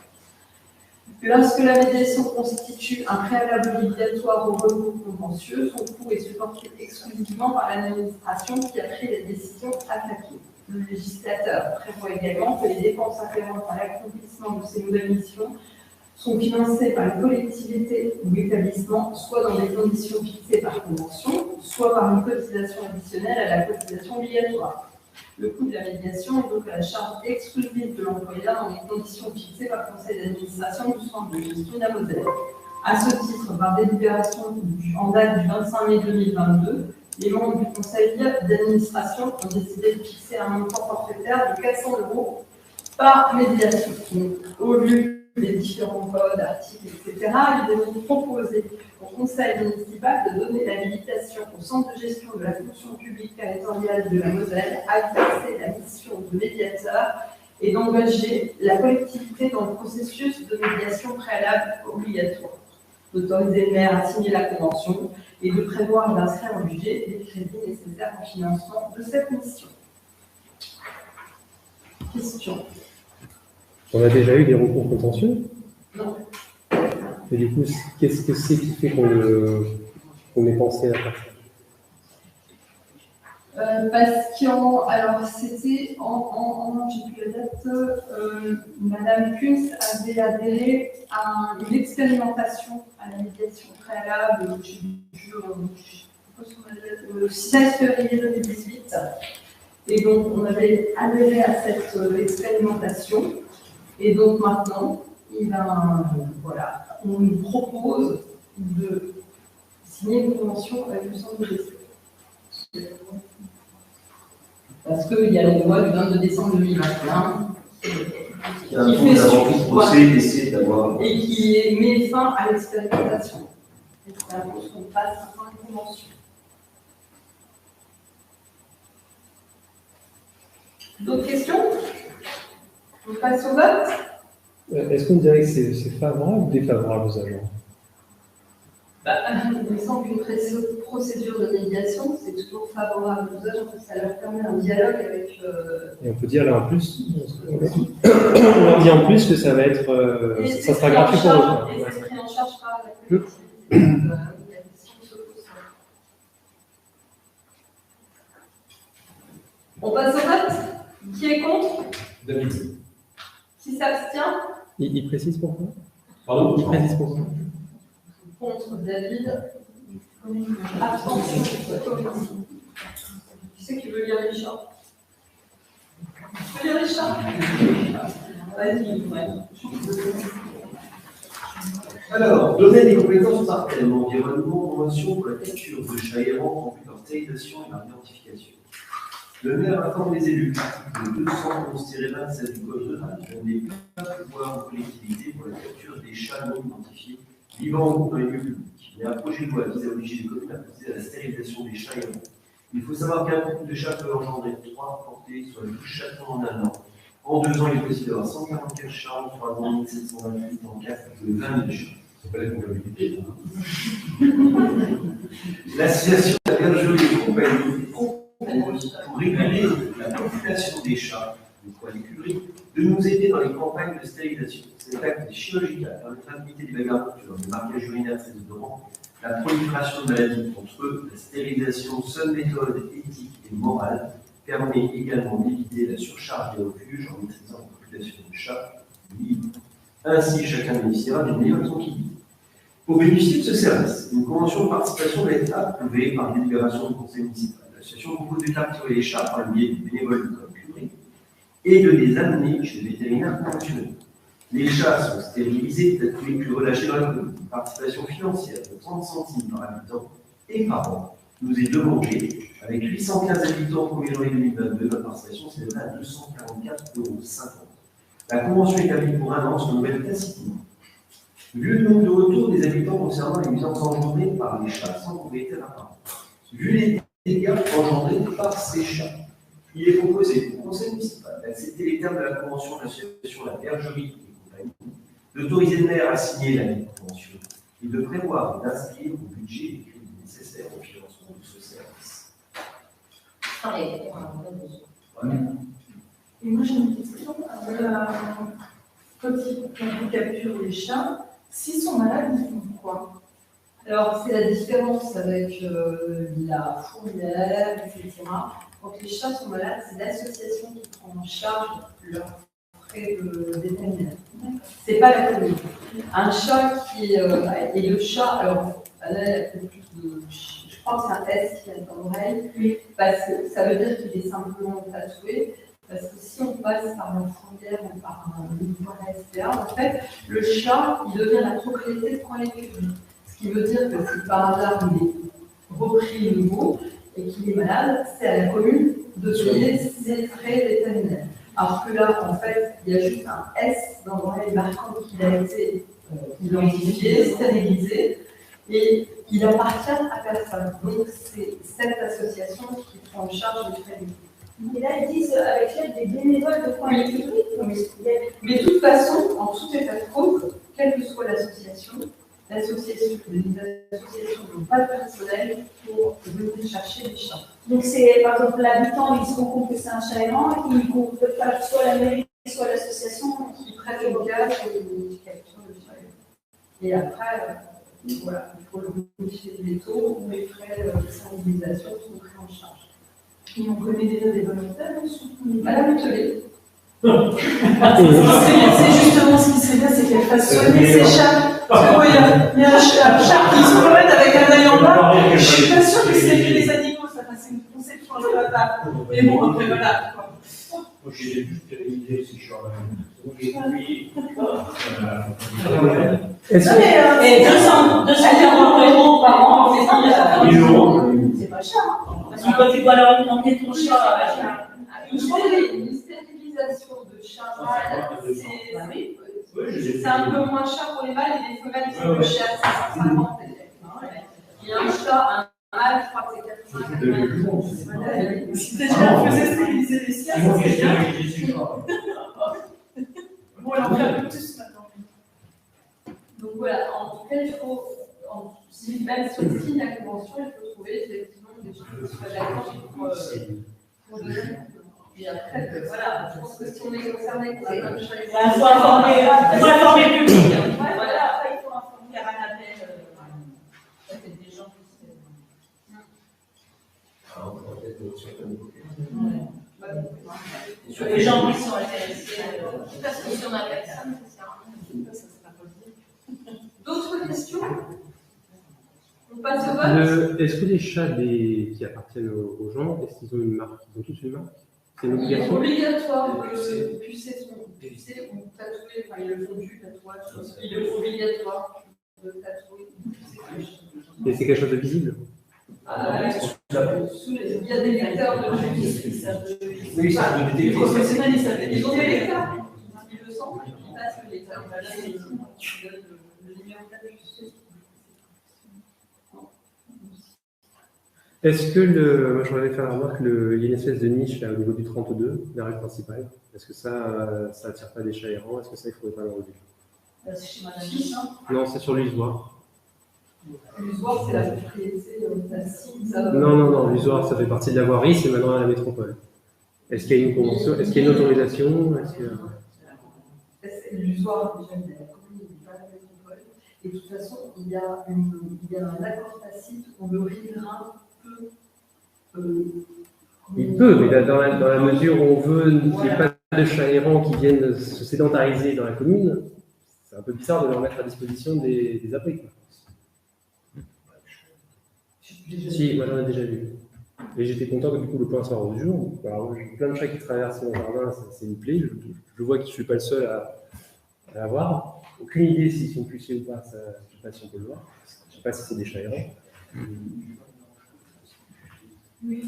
A: Lorsque la médiation constitue un préalable obligatoire au recours contentieux, son coût est supporté exclusivement par l'administration qui a pris les décisions attaquées. Le législateur prévoit également que les dépenses afférentes à l'accomplissement de ces nouvelles missions sont financées par les collectivités ou l'établissement, soit dans des conditions fixées par convention, soit par une cotisation additionnelle à la cotisation obligatoire. Le coût de la médiation est donc à la charge exclusive de l'employeur dans les conditions fixées par le conseil d'administration du centre de gestion de la Moselle. À ce titre, par délibération en date du 25 mai 2022, les membres du conseil d'administration ont décidé de fixer un montant forfaitaire de 400 € par médiation. Donc, au lieu des différents codes, articles, etc., il est donc proposé au conseil municipal de donner l'habilitation au centre de gestion de la fonction publique territoriale de la Moselle à exercer la mission de médiateur et d'engager la collectivité dans le processus de médiation préalable obligatoire, d'autoriser le maire à signer la convention et de prévoir d'inscrire au budget les crédits nécessaires au financement de cette mission. Question.
C: On a déjà eu des recours contentieux?
A: Non.
C: Et du coup, qu'est-ce que c'est qui fait qu'on ait pensé à faire ça?
A: Parce alors c'était j'ai plus la date, Madame Kunz avait adhéré à une expérimentation à la médiation préalable le 16 février 2018. Et donc, on avait adhéré à cette expérimentation. Et donc, maintenant, on nous propose de signer une convention avec le centre de gestion. Parce qu'il y a la loi du 22 décembre 2021 qui fait suite et qui met fin à l'expérimentation. Et ça impose qu'on passe à une convention. D'autres questions? On passe au vote?
C: Est-ce qu'on dirait que c'est favorable ou défavorable aux agents?
A: connaissant qu'une procédure de médiation, c'est toujours favorable aux âges, ça leur permet un dialogue avec.
C: Et on peut dire là en plus, on leur dit en plus que ça va être, ça sera gratuit pour eux.
A: Et c'est pris en charge par la collectivité. On passe au vote. Qui est contre?
F: David.
A: Qui s'abstient?
C: Il précise pourquoi?
F: Pardon?
C: Il précise pourquoi?
A: Contre David. Abstention. Qui c'est qui veut lire les chats? Tu veux lire les chats? Vas-y, ouais.
H: Alors, domaine des compétences par thème, environnement, convention pour la capture de chats errants en vue de leur stérilisation et leur identification. Le maire informe les élus de 211-27 du code rural qu'on n'est pas pouvoir aux collectivités pour la capture des chats non identifiés vivant ou dans les lieux publics. Mais un projet de loi vise à obliger les communes à procéder à la stérilisation des chats errants. Il faut savoir qu'un couple de chats peut engendrer 3 portées, soit 12 chatons en un an. En 2 ans, il est possible d'avoir 144 chats, en 3 ans, 1728, en 4, 20 000 chats.
F: C'est pas la comptabilité.
H: L'association de la bergerie et compagnie propose, pour réguler la population des chats, de quoi l'écurie, de nous aider dans les campagnes de stérilisation. Cet acte est chirurgical, permettra de limiter les bagarres nocturnes, les marquages urinaires très odorants, la prolifération de maladies entre eux, la stérilisation, seule méthode éthique et morale, permet également d'éviter la surcharge des refuges en maîtrisant la population de chats libres. Ainsi, chacun bénéficiera d'une meilleure tranquillité. Pour bénéficier de ce service, une convention de participation doit être approuvée par une délibération du conseil municipal. L'association propose de capturer les chats par le biais du bénévole du code curé et de les amener chez le vétérinaire conventionnel. Les chats sont stérilisés, peut-être plus relâchés dans la commune. Une participation financière de 30 centimes par habitant et par an nous est demandée. Avec 815 habitants au 1er janvier 2022, notre participation s'élève à 244,50 €. La convention établie pour un an se renouvelle tacitement. Vu le nombre de retours des habitants concernant les nuisances engendrées par les chats sans propriétaire apparent, vu les dégâts engendrés par ces chats, il est proposé au conseil municipal d'accepter les termes de la convention de l'association La Bergerie et compagnie, d'autoriser le maire à signer la convention et de prévoir d'inscrire au budget les crédits nécessaires au financement de ce service.
E: Et moi j'ai une question. Quand ils capturent les chats, s'ils sont malades, ils font quoi?
A: Alors, c'est la différence avec la fourrière, etc. Quand les chats sont malades, c'est l'association qui prend en charge leurs frais de vétérinaire. C'est pas la commune. Un chat qui et le chat, alors là, il y a plus de, je crois que c'est un S qui est dans l'oreille, parce que ça veut dire qu'il est simplement tatoué. Parce que si on passe par une fourrière ou par un livret, etc., en fait, le chat, il devient la propriété de Point l'écurie. Ce qui veut dire que si par hasard il est repris nouveau et qu'il est malade, c'est à la commune de payer ses frais vétérinaires. Alors que là, en fait, il y a juste un S dans l'oreille marquant qu'il a été identifié, stérilisé, et il appartient à personne. Donc c'est cette association qui prend en charge les frais.
G: Et là, ils disent avec l'aide des bénévoles de Point l'écurie.
A: Mais de toute façon, en tout état de cause, quelle que soit l'association, les associations n'ont pas de personnel pour venir chercher les chats.
G: Donc c'est par exemple l'habitant, il se rend compte que c'est un chat errant et qu'il ne peut pas soit la mairie, soit l'association
A: qui prête le gage et qui capture le chat. Et après, voilà, il faut le modifier les taux ou les frais de stérilisation sont pris en charge.
E: Et on connaît déjà des volontaires,
A: Madame Telet.
E: C'est justement ce qui serait bien, c'est qu'elle fasse soigner ses chats. Parce que, il y a un chat qui se promène avec un œil en bas. Je suis pas sûre que c'est les animaux, ça c'est une conception un peu à part. Mais bon, après voilà.
B: Moi, j'ai juste stérilisé ces chats.
D: Et 240 € par an,
G: c'est pas cher.
D: parce que quand tu dois leur demander ton chat,
A: Une stérilisation de chats mâles, c'est un peu moins cher pour les mâles et les femelles c'est plus cher, c'est 150 peut-être. Il y a un chat, un mâle, je crois que c'est 80.
E: Si déjà on faisait stériliser les siens, ça serait bien. Bon, alors on fait un peu plus maintenant.
A: Donc voilà, en tout cas, il faut, Si même si on signe la convention, il faut trouver effectivement des gens qui soient d'accord pour le faire. Et après, voilà, je pense que si on est concerné, qu'on a plein de choses.
D: Il faut informer le public. Voilà, après, il faut faire un appel. Peut-être des gens qui se. Les gens qui sont intéressés.
I: Parce que si on a personne, ça sert à rien.
A: D'autres questions? On passe au vote.
C: Est-ce que les chats qui appartiennent aux gens, est-ce qu'ils ont une marque? Ils ont tous une marque? C'est une
A: Il est
C: obligation?
A: obligatoire de pucer ou tatouer, enfin ils le font du tatouage, il est obligatoire de tatouer.
C: Et c'est quelque chose de visible?
A: Il y a des lecteurs de justice qui savent.
B: Oui, ça veut dire
A: Les professionnels, ils savent. Ils ont des lecteurs. Ils le sentent, ils passent le lecteur. Là, ils donnent le numéro de justice.
C: Est-ce que moi je voudrais faire la remarque qu'il y a une espèce de niche là, au niveau du 32, la rue principale. Est-ce que ça attire pas des chats errants? Est-ce que ça, il faudrait pas l'enlever?
A: C'est chez Madame Bichin.
C: Non, c'est sur l'usoir.
A: L'usoir, c'est la propriété tacite.
C: Non, l'usoir, ça fait partie de la voirie, c'est maintenant à la métropole. Est-ce qu'il y a une convention? Est-ce qu'il y a une autorisation?
A: L'usoir, déjà, il y a la commune, il n'est pas la métropole. Et de toute façon, il y a un accord tacite où le riverain peut.
C: Il peut, mais dans la mesure où on veut qu'il n'y ait pas de chats errants qui viennent se sédentariser dans la commune, c'est un peu bizarre de leur mettre à disposition des abris. Quoi. Si, moi j'en ai déjà vu. Et j'étais content que du coup le point soit au jour. Alors, j'ai plein de chats qui traversent mon jardin, c'est une plaie. Je vois que je ne suis pas le seul à l'avoir. Aucune idée s'ils sont pucés ou pas, ça, je ne sais pas si on peut le voir. Je ne sais pas si c'est des chats errants.
A: Oui,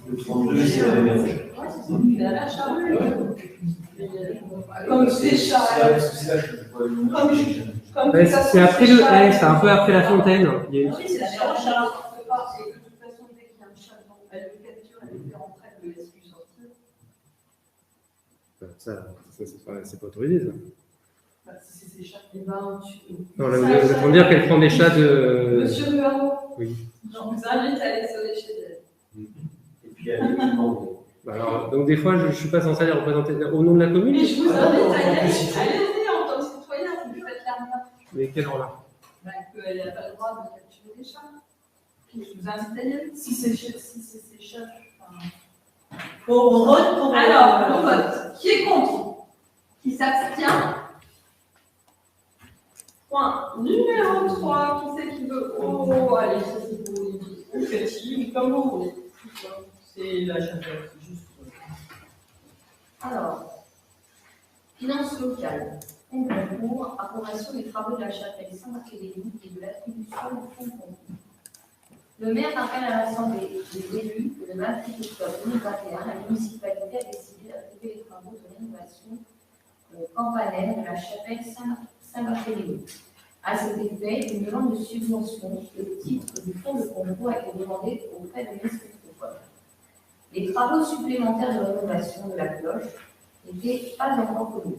H: Le 32, c'est la même.
A: comme c'est chats.
C: C'est après le haie, c'est un peu après la fontaine. Il y a une...
A: Oui, c'est la même chat. Et de toute façon, dès qu'il y a un chat, elle le capture, elle le fait rentrer, elle le laisse plus sortir.
C: Ça, c'est pas autorisé, ça.
A: Bah, si c'est ses chats, et ben,
C: Non, là, vous êtes en train de dire qu'elle prend des chats de...
A: Monsieur Nuaro,
C: Oui.
A: je vous invite à aller sonner chez elle.
H: Et puis, il y a l'équipement.
C: Alors, donc des fois, je ne suis pas censé les représenter au nom de la commune.
A: Mais je vous invite à y aller. Allez-y en tant que citoyen, vous lui faites la remarque.
C: Mais quelle remarque?
A: Qu'elle n'a pas le droit de capturer des chats. Puis je vous invite à y aller. Si c'est ses chats.
D: On vote pour.
A: Alors, on vote. Qui est contre? Qui s'abstient? Point numéro 3. Qui c'est qui veut? Oh, allez, ça c'est pour vous. Faites-y, comme vous voulez.
D: C'est la chapelle, c'est juste.
I: Alors, finances locales. Concours, approbation des travaux de la chapelle Saint-Barthélemy et de l'attribution du fonds concours. Le maire rappelle à l'Assemblée des élus que le 28 octobre 2021, la municipalité a décidé d'approver les travaux de rénovation campanaire de la chapelle Saint-Barthélemy. À cet effet, une demande de subvention au titre du fonds de concours a été demandée auprès de l'Est-Métropole. Les travaux supplémentaires de rénovation de la cloche n'étaient pas encore connus.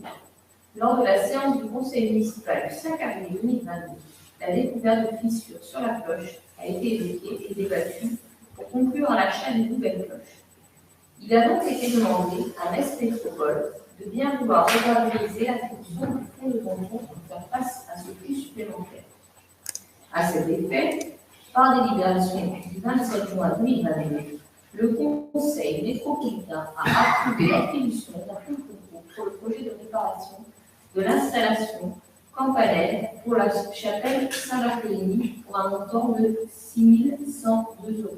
I: Lors de la séance du conseil municipal du 5 avril 2022, la découverte de fissures sur la cloche a été évoquée et débattue pour conclure à l'achat d'une nouvelle cloche. Il a donc été demandé à l'Est Métropole de bien vouloir revaloriser l'attribution du fonds de concours pour faire face à ce prix supplémentaire. À cet effet, par délibération du 27 juin 2022, le Conseil métropolitain a approuvé l'attribution d'un fonds de concours pour le projet de réparation de l'installation campanaire pour la chapelle Saint-Barthélemy pour un montant de 6 102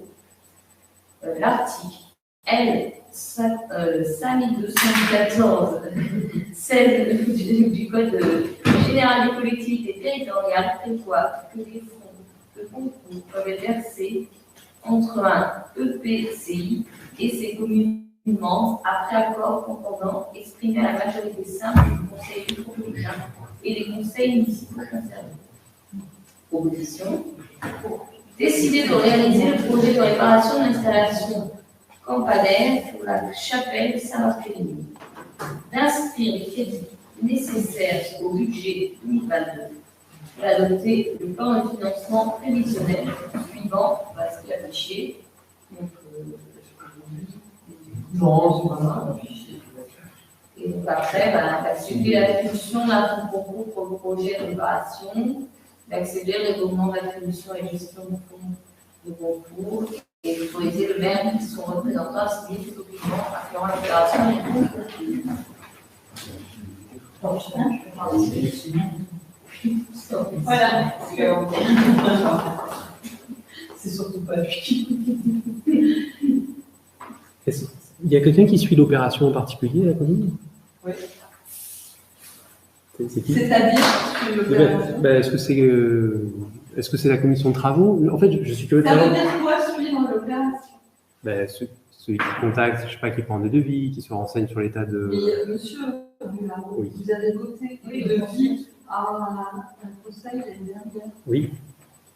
I: €. L'article L. 5214 16 du Code général des collectivités territoriales prévoit que les fonds de concours peuvent être versés entre un EPCI et ses communes membres après accord concordant exprimé à la majorité simple du Conseil métropolitain et des conseils municipaux concernés. Proposition. Décider de réaliser le projet de réparation d'installation campanaire pour la chapelle Saint-Barthélemy. D'inscrire les crédits nécessaires au budget 2022 d'adopter le plan de financement prévisionnel suivant ce qui est affiché. Donc, et donc après, d'accepter l'attribution d'un fonds concours pour le projet de réparation, d'accéder au règlement d'attribution et gestion de fonds de concours et d'autoriser le maire qui sont représentants à signer tout document afférent à l'opération et tout concours.
E: Voilà. C'est surtout pas lui.
C: Il y a quelqu'un qui suit l'opération en particulier, la commune?
E: Oui.
C: C'est qui?
A: C'est-à-dire que l'opération.
C: Est-ce que c'est la commission de travaux? En fait, je suis curieux de
A: Ça veut
C: savoir.
A: dire quoi suivre l'opération?
C: Celui qui contacte, je sais pas, qui prend des devis, qui se renseigne sur l'état de.
A: Mais monsieur Boulard,
C: Oui.
A: vous avez voté le devis à un conseil l'année dernière.
C: Oui,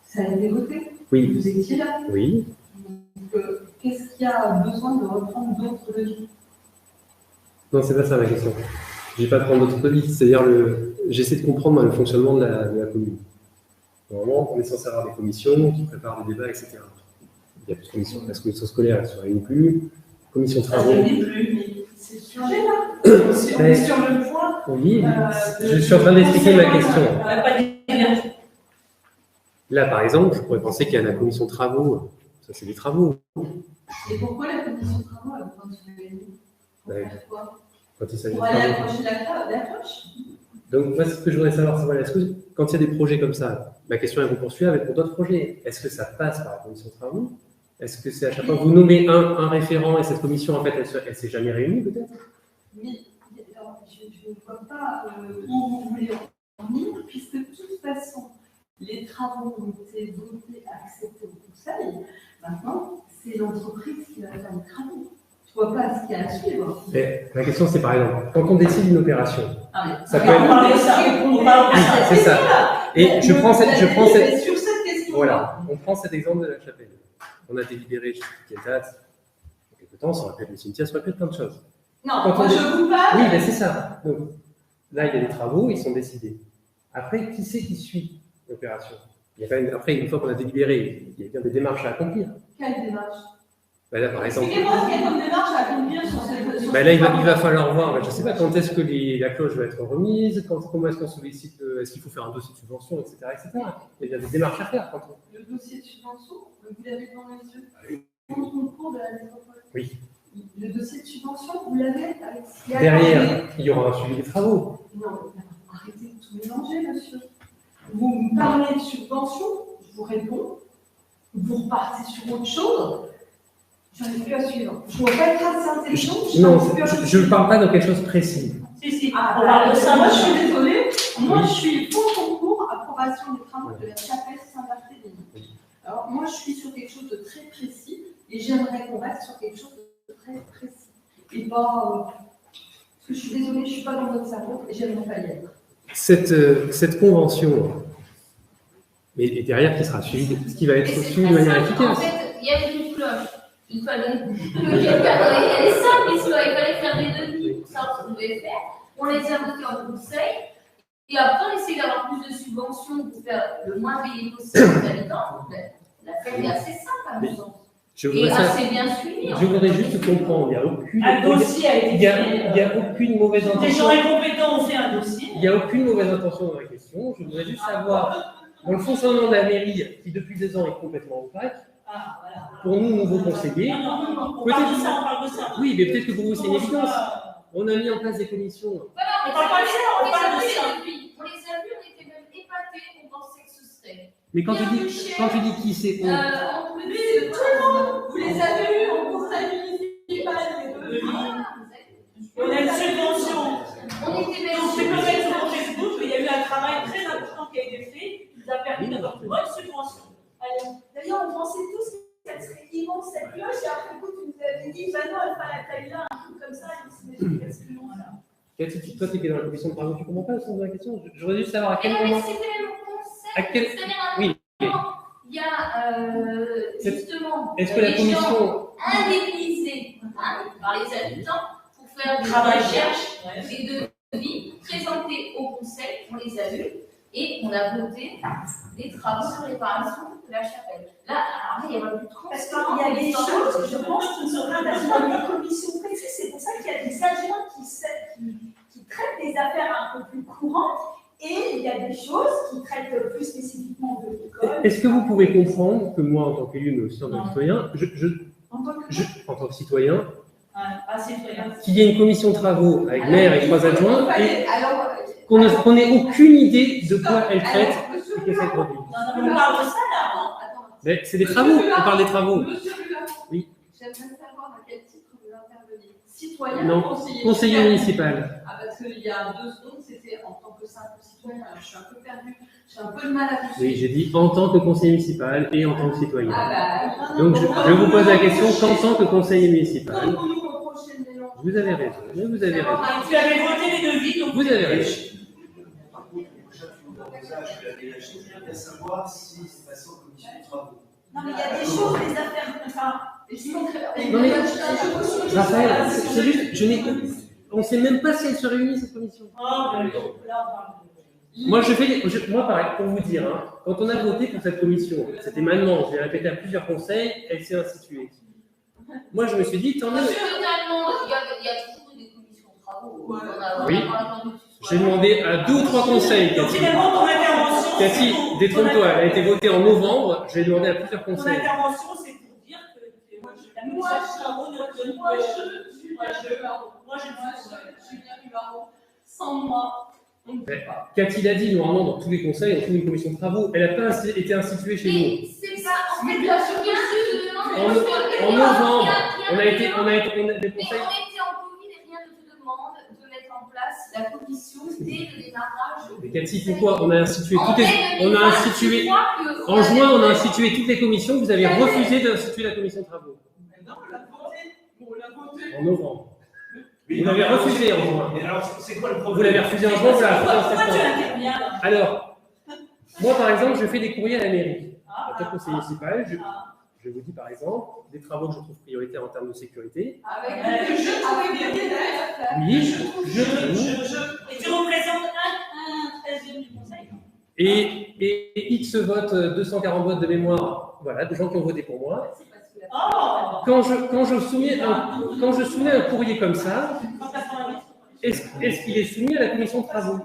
A: Ça a été voté.
C: oui,
A: Vous étiez là.
C: oui.
A: Donc, qu'est-ce qu'il y a besoin de reprendre d'autres devis?
C: Non, c'est pas ça ma question. Je vais pas prendre d'autres devis. C'est-à-dire, j'essaie de comprendre le fonctionnement de la commune. Normalement, on est censé avoir des commissions qui préparent des débats, etc. Il y a plus de commissions. La commission scolaire, elle ne se réunit plus. Commission de
E: Ça
C: travaux.
E: ne l'est plus, mais c'est changé là. Si on est sur le point.
C: Oui, je suis en train d'expliquer ma question.
E: On n'a pas d'énergie.
C: Là, par exemple, je pourrais penser qu'il y a la commission de travaux. Ça, c'est des travaux.
A: Et pourquoi la commission de travaux a besoin de se réunir? Pour
C: Ouais.
A: faire quoi?
C: Quand il s'agit de
A: Pour aller
C: travaux.
A: accrocher la cloche?
C: Donc, moi, ce que je voudrais savoir, c'est voilà, est-ce que quand il y a des projets comme ça, ma question est vous poursuivez avec pour d'autres projets, est-ce que ça passe par la commission de travaux? Est-ce que c'est à chaque fois que vous nommez un référent et cette commission, en fait, elle s'est jamais réunie, peut-être?
A: Oui, alors, je ne vois pas où vous voulez en venir, puisque de toute façon, les travaux ont été votés, acceptés au Conseil. Maintenant, c'est l'entreprise qui va faire les travaux. Je ne vois pas ce qu'il y a à suivre.
C: Mais la question, c'est par exemple, quand on décide une opération, ça peut
E: On
C: être.
E: parle de ça. On parle de ça.
C: C'est ça. Et je prends cette.
A: Sur cette question.
C: Voilà, on prend cet exemple de la chapelle. On a délibéré, je ne sais plus quelle date, il y a quelque temps, ça aurait pu être le cimetière, ça aurait pu être plein de choses.
A: Non,
C: Quand
A: moi
C: on
A: je
C: est-
A: vous parle.
C: Oui, mais c'est ça. Donc, là, il y a des travaux, ils sont décidés. Après, qui c'est qui suit l'opération? Il y a quand même, après, une fois qu'on a délibéré, il y a bien des démarches à accomplir.
A: Quelle démarche?
C: Bah, là, par exemple,
A: Expliquez-moi ce qu'il y a comme démarche à accomplir sur cette.
C: bah, là, il va falloir voir, bah, je ne sais pas, quand est-ce que la cloche va être remise, comment est-ce qu'on sollicite, est-ce qu'il faut faire un dossier de subvention, etc., etc. Il y a des démarches à faire.
A: Le dossier de subvention, vous l'avez devant les yeux. Compte concours de la métropole.
C: Oui.
A: Le dossier de subvention, vous l'avez avec ce qu'il y a
C: Derrière, il y aura un suivi des travaux.
A: Non, arrêtez de tout mélanger, monsieur. Vous me parlez de subvention, je vous réponds. Vous repartez sur autre chose. Je n'arrive plus à suivre. Je ne vois pas être assez intelligent.
C: Non, je ne parle pas de quelque chose de précis.
E: Si,
A: Ah,
E: on parle de ça.
A: moi, je suis désolée. Moi, je suis pour concours, approbation des travaux de la chapelle Saint-Barthélemy. Alors, moi, je suis sur quelque chose de très précis et j'aimerais qu'on reste sur quelque chose de très précis. Et pas. Parce que je suis désolée, je ne suis pas dans votre cerveau et j'aimerais pas y être.
C: Cette convention, mais et derrière, qui sera suivi, ce qui va être
I: Mais c'est
C: suivi de
I: très
C: manière
I: simple. En
C: efficace.
I: fait, il y avait une cloche. Il fallait. Elle est simple, l'histoire. Il fallait faire des devis pour savoir ce qu'on devait faire. On les a votés en conseil. Et après, on essaie d'avoir plus de subventions pour faire le moins payé possible aux habitants. L'affaire est assez simple, à mon sens.
C: Je
I: Et
C: voudrais,
I: assez bien suivi.
C: je voudrais juste comprendre, il n'y a aucune.
E: Un dossier a été
C: Il y a
E: fait.
C: aucune mauvaise
E: Des
C: intention.
E: gens incompétents ont fait un dossier.
C: Il n'y a aucune mauvaise intention dans la question. Je voudrais juste savoir, dans le fonctionnement de la mairie, qui depuis 2 ans est complètement opaque,
E: Ah, voilà.
C: pour nous, nouveaux conseillers,
E: Non, on
C: Peut-être-
E: parle de ça, on parle de ça.
C: oui, mais peut-être que pour vous, c'est une évidence. On a mis en place des commissions.
I: Voilà,
E: On parle pas de ça, on parle de ça.
I: On les a vus, on était même épatés, on pensait que ce serait.
C: Mais quand tu dis qui c'est,
I: En plus,
A: Tout le monde, vous les avez eus en conseil municipal, les deux.
E: On a une subvention.
I: On était même
E: Donc, je peux mettre sur mon Facebook qu'il y a eu un travail très important qui a été fait, qui nous a permis d'avoir une bonne subvention.
G: D'ailleurs, on pensait tous qu'elle serait immense cette cloche, et après coup, tu nous avais dit, bah non, elle fera la taille là, un truc comme ça, et on s'imagine qu'elle serait longue là.
C: Cathy, toi, tu étais dans la commission de travaux, tu comprends pas le sens de la question? Je voudrais juste savoir à quel
I: Mais
C: moment.
I: c'était le concept.
C: À quel-
I: C'est-à-dire,
C: Oui.
I: il y a justement
C: Est-ce que la
I: des
C: commission.
I: gens indemnisés par les habitants pour faire des
E: Travail.
I: recherches, des devis présentés au conseil, on les a vus. Et on a voté des travaux de réparation de la chapelle. Là, alors, il y a plus de 30
G: Parce qu'il y a des choses, je pense, qui ne sont pas dans les commissions précises. C'est pour ça qu'il y a des agents qui traitent des affaires un peu plus courantes. Et il y a des choses qui traitent plus spécifiquement de l'école.
C: Est-ce que vous pouvez comprendre que moi, en tant qu'élu, mais aussi en tant que citoyen, en tant que citoyen, qu'il y ait une commission de travaux avec maire et 3 adjoints et qu'on n'ait aucune idée de quoi elle traite et qu'elle fait produire.
D: On parle de ça là.
C: Mais c'est des travaux, on parle des travaux.
A: Monsieur Rulard,
C: Oui.
A: j'aimerais savoir à quel titre vous intervenez. Citoyen
C: Non,
A: ou
C: conseiller municipal.
A: Ah, parce qu'il y a 2 secondes, c'était en tant que simple citoyen. Alors, je suis un peu perdue, j'ai un peu de mal à vous
C: Oui, j'ai dit en tant que conseiller municipal et en tant que citoyen.
A: Ah bah,
C: Donc je vous pose la question qu'en tant que conseiller municipal.
A: non, vous nous reprochez le mélange.
C: Vous avez raison, mais vous avez raison.
D: Tu avais voté les devis, donc
C: Vous avez raison.
H: Par contre, j'aimerais bien savoir si c'est passé en commission de travaux.
G: Non, mais il y a des choses, des affaires comme ça.
C: Non mais, Raphaël, c'est juste, on ne sait même pas si elle se réunit cette commission. Moi, moi, pareil, pour vous dire, hein, quand on a voté pour cette commission, c'était maintenant, je l'ai répété à plusieurs conseils, elle s'est instituée. Moi, je me suis dit, tant mieux.
I: Finalement, il y a toujours des commissions de travaux.
C: Oui. J'ai demandé à 2 ou 3 conseils,
D: Donc
C: Cathy.
D: finalement, ton intervention.
C: Cathy, détrompe-toi, elle a été votée en novembre, j'ai demandé à plusieurs
D: Ton
C: conseils.
D: intervention, c'est pour dire que la commission de travaux ne donne pas.
A: Julien Rulard, sans moi, on ne peut pas.
C: Cathy l'a dit, normalement, dans tous les conseils, on trouve une commission de travaux. Elle n'a pas été instituée chez nous.
I: Mais c'est pas. En fait, la
C: En novembre, on a des
I: Mais
C: conseils.
I: on était en Covid et rien ne te demande de mettre en place la commission dès le démarrage.
C: Mais Cathy, pourquoi on a institué toutes les... On a institué... En juin, on a institué toutes les commissions. Vous avez refusé d'instituer la commission de travaux.
A: Non, on l'a voté.
C: En novembre. Vous l'avez refusé en juin.
B: Mais alors, c'est quoi le problème?
C: Vous l'avez refusé en juin, vous l'avez refusé en
D: Pourquoi tu
C: septembre.
D: interviens?
C: Alors, moi, par exemple, je fais des courriers à la mairie. En tant que conseiller municipal, je vous dis par exemple, des travaux que je trouve prioritaires en termes de sécurité.
A: Avec des aides.
C: Oui, je trouve.
D: Et tu représentes un 13e du conseil.
C: Et X votes, 240 votes de mémoire, voilà, des gens qui ont voté pour moi.
D: Oh.
C: Quand je soumets un courrier comme ça, est-ce qu'il est soumis à la commission de travaux?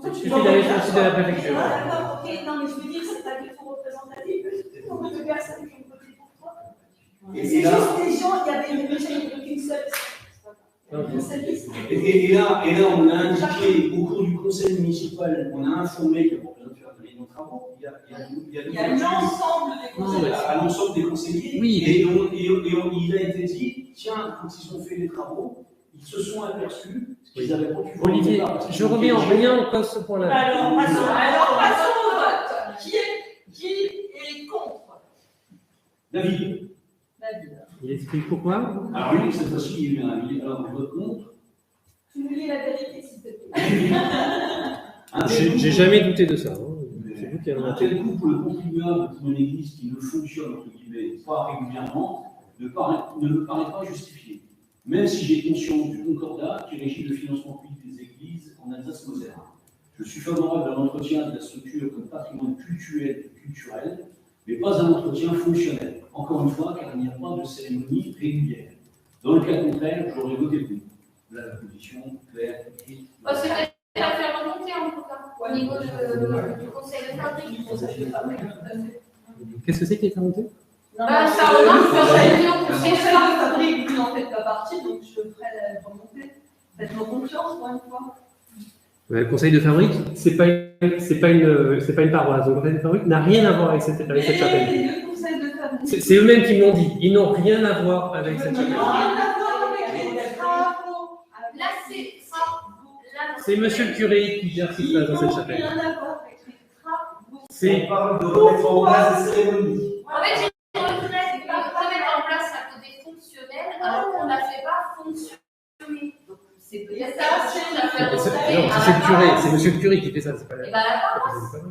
C: Il suffit d'aller sur le site de la préfecture.
G: D'accord, ok, non, mais je veux dire, c'est pas du tout représentatif. Nombre de personnes qui ont voté pour toi. C'est juste des gens, il y avait déjà qu'une seule.
F: Et là, on a indiqué au cours du conseil municipal, on a informé que pour besoin de faire des réunions de travaux,
A: Il y a l'ensemble des conseillers.
F: à l'ensemble des conseillers.
C: Oui.
F: Et il a été dit, tiens, quand ils ont fait les travaux, ils se sont aperçus qu'ils avaient pas pu.
C: Olivier, je remets en rien en cause ce point-là.
D: Alors, passons.
A: Alors, passons au vote. Qui est contre?
F: David.
A: David.
C: Il explique pourquoi?
F: Alors oui, cette fois-ci, il y a eu un avis. Alors, on vote contre.
G: Tu nous lis la vérité, s'il te plaît.
C: J'ai jamais douté de ça. Hein. C'est vous qui avez
F: Un
C: inventé.
F: tel coup pour le contribuable pour une église qui ne fonctionne, entre guillemets, pas régulièrement, ne me paraît pas justifié. Même si j'ai conscience du concordat qui régit le financement public des églises en Alsace-Moselle. Je suis favorable à l'entretien de la structure comme patrimoine culturel et culturel, mais pas à un entretien fonctionnel. Encore une fois, car il n'y a pas de cérémonie régulière. Dans le cas contraire, j'aurais voté pour. Là, la position claire, écrite.
I: Parce que c'est à faire remonter en tout cas, au niveau du conseil de fabrique.
C: Qu'est-ce que c'est qui a été inventé?
I: Bah, ça remarque,
A: Le conseil de fabrique, vous n'en faites pas partie, donc je ferai la remontée. Faites-moi confiance, pour une fois.
C: Le conseil de fabrique, c'est pas une paroisse. Donc, le conseil de fabrique n'a rien à voir avec cette chapelle.
A: Les deux conseils de fabrique.
C: C'est eux-mêmes qui me l'ont dit. Ils n'ont rien à voir avec cette chapelle.
I: Là, c'est ça.
C: C'est monsieur le curé qui gère ce qui se passe dans cette chapelle.
A: Rien à voir avec les travaux.
C: C'est
H: On parle de remettre en place des cérémonies.
I: En fait, j'ai remettre en place un côté fonctionnel alors qu'on ne la fait pas fonctionner. Donc, c'est peut-être ça aussi la faire
C: non,
I: remonter.
C: c'est le curé, c'est monsieur le curé qui fait ça. C'est pas
I: Et
C: la
I: bien, la
C: le
I: paroisse.
C: conseil de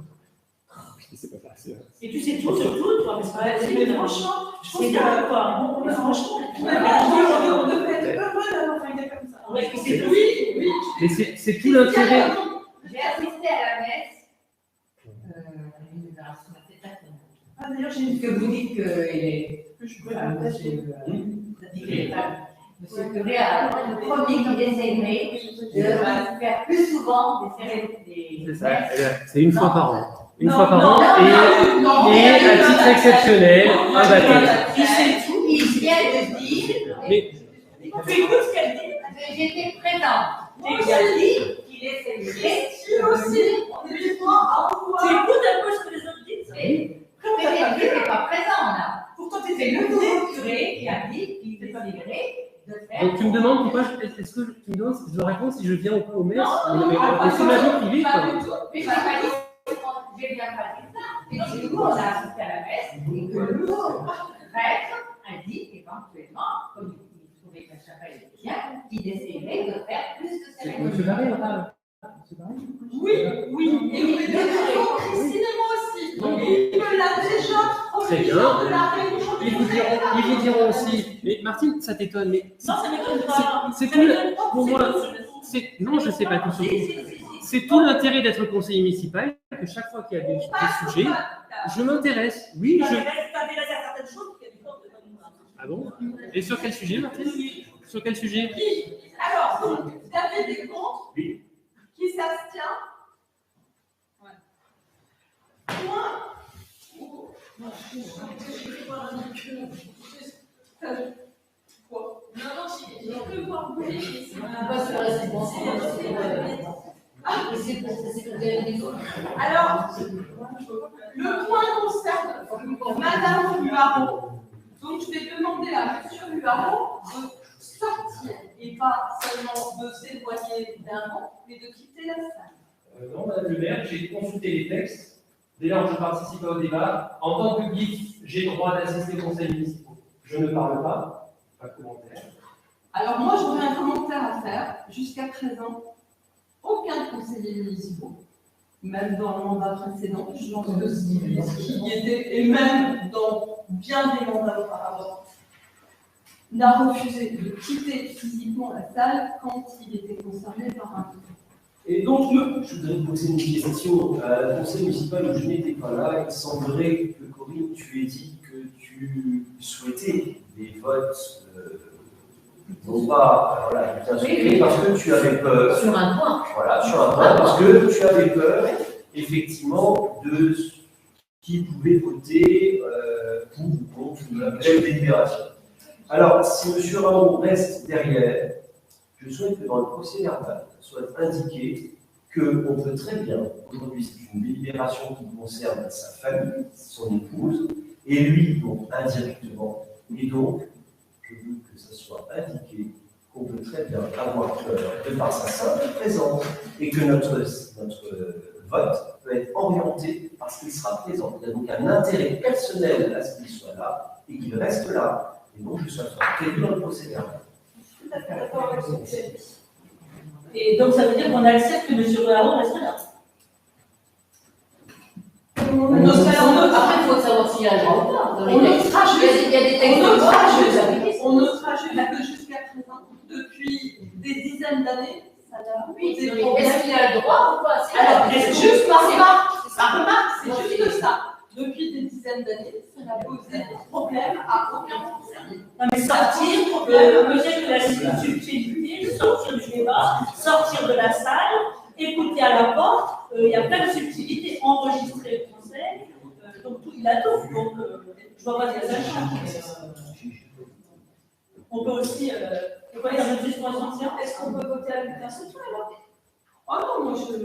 C: fabrique. C'est pas facile.
D: Et tu sais tout sur tout, toi, mais c'est pas facile.
G: Mais franchement, je pense
D: C'est
G: que
D: grave, quoi.
G: franchement, on devrait être heureux d'avoir une idée comme ça.
D: Ouais, c'est
A: Oui,
C: Mais c'est tout l'intérêt.
I: J'ai assisté à la messe. Une libération d'acceptation.
E: Ah, d'ailleurs, j'ai
I: Parce que vous dites qu'il est.
E: je pourrais
I: Enfin,
E: partager.
I: Monsieur le curé a le premier qui essayerait de faire plus souvent des cérémonies.
C: C'est ça, c'est une fois par an. Une
E: Non,
C: fois par
E: non,
C: an,
E: non,
C: et à titre exceptionnel, un baptême.
I: Il vient de dire,
C: Mais
D: Tu écoutes ce qu'elle dit.
I: j'étais présente.
D: Et il a dit,
I: Il essayerait.
E: Tu aussi, on est des fois à
D: tu
E: revoir.
D: écoutes un peu ce que les autres disent.
I: Mais j'étais pas présent là.
E: Pourtant,
I: C'est
E: t'étais
I: le
E: le
I: nouveau curé qui a dit qu'il essayerait de faire.
C: donc tu me demandes pourquoi est-ce que tu me demandes si je dois répondre si je viens ou pas au messes?
I: Non,
C: Mais c'est ma vie privée,
I: Pas
C: quoi.
I: du tout. Mais je n'ai pas dit. J'ai bien pas dit ça. Et donc, nous, on a assisté à la messe et que le prêtre a dit éventuellement, comme il trouvait que la chapelle était bien, qu'il essayerait de faire plus de cérémonies.
C: Monsieur Barré, on parle. Monsieur Barré?
E: Oui, oui. Et vous avez raison, Christine et moi aussi.
C: Donc,
E: Il me l'a déjà
C: très
E: promis
C: bien.
E: lors de la réunion.
C: Ils vous diront aussi. Mais Martine, ça t'étonne, mais
D: Non, ça m'étonne pas.
C: c'est
D: Ça
C: tout.
D: m'étonne pas.
C: Pour moi,
D: C'est tout.
C: non, je sais pas tout
D: Si,
C: ça.
D: si, si.
C: C'est tout l'intérêt d'être conseiller municipal, que chaque fois qu'il y a des sujets, je m'intéresse. Oui, je.
D: T'intéresse à certaines choses, il y a des choses que pas nous.
C: Ah bon? Et sur quel sujet, Martine? Sur quel sujet?
A: Alors, donc, David est contre.
B: Oui.
A: Qui s'abstient? Quoi? Non, non, je peux voir bouger.
I: Pas sur la subvention.
A: Alors, le point concerne Madame Luaro. Donc, je vais demander à Monsieur Luaro de sortir et pas seulement de s'éloigner d'un rang, mais de quitter la salle.
C: Non, Madame le maire, j'ai consulté les textes. Dès lors que je participe au débat, en tant que public, j'ai le droit d'assister au conseil municipal. Je ne parle pas, pas de commentaire.
A: Alors, moi, j'aurais un commentaire à faire. Jusqu'à présent, aucun conseiller municipal, même dans le mandat précédent, je pense que qui y était, et même dans bien des mandats auparavant, n'a refusé de quitter physiquement la salle quand il était concerné par un.
F: Et donc, je voudrais vous poser une question. Le conseil municipal où je n'étais pas là, il semblerait que, Corinne, tu aies dit que tu souhaitais des votes, non pas, voilà, bulletin secret, parce que tu avais peur.
I: Sur un point.
F: Voilà, sur un point, parce que tu avais peur, effectivement, de qui pouvait voter pour ou contre la belle délibération. Alors, si M. Raoult reste derrière, je souhaite que dans le procès verbal soit indiqué qu'on peut très bien, aujourd'hui, c'est une délibération qui concerne sa famille, son épouse, et lui, donc indirectement. Et donc, je veux que ça soit indiqué qu'on peut très bien avoir peur de par sa simple présence et que notre vote peut être orienté parce qu'il sera présent. Il y a donc un intérêt personnel à ce qu'il soit là et qu'il reste là. Et donc, je souhaite prévu dans le procès verbal.
D: Et donc, ça veut dire qu'on accepte que M. Raoult reste là.
I: Après, il faut savoir s'il y a un droit ou pas. Dans les textes. Il y a des textes de loi,
A: On notera juste que jusqu'à présent, depuis des dizaines d'années, ça n'a
I: oui,
A: posé
I: mais
A: problème.
I: est-ce qu'il a le droit ou pas?
A: Alors,
D: est-ce que-
A: juste par remarque,
I: Non,
A: c'est juste ça. Depuis des dizaines d'années, ça n'a posé problème à aucun conseiller.
D: Non, mais sortir, peut-être de la subtilité, sortir du débat, sortir de la salle, écouter à la porte, il y a plein de subtilités, enregistrer le conseil, donc tout, il a tout. Donc, je vois pas ce que ça change. On peut aussi, on peut faire une suspension de séance.
A: Est-ce qu'on peut voter à bulletin secret alors? Ah non, moi je veux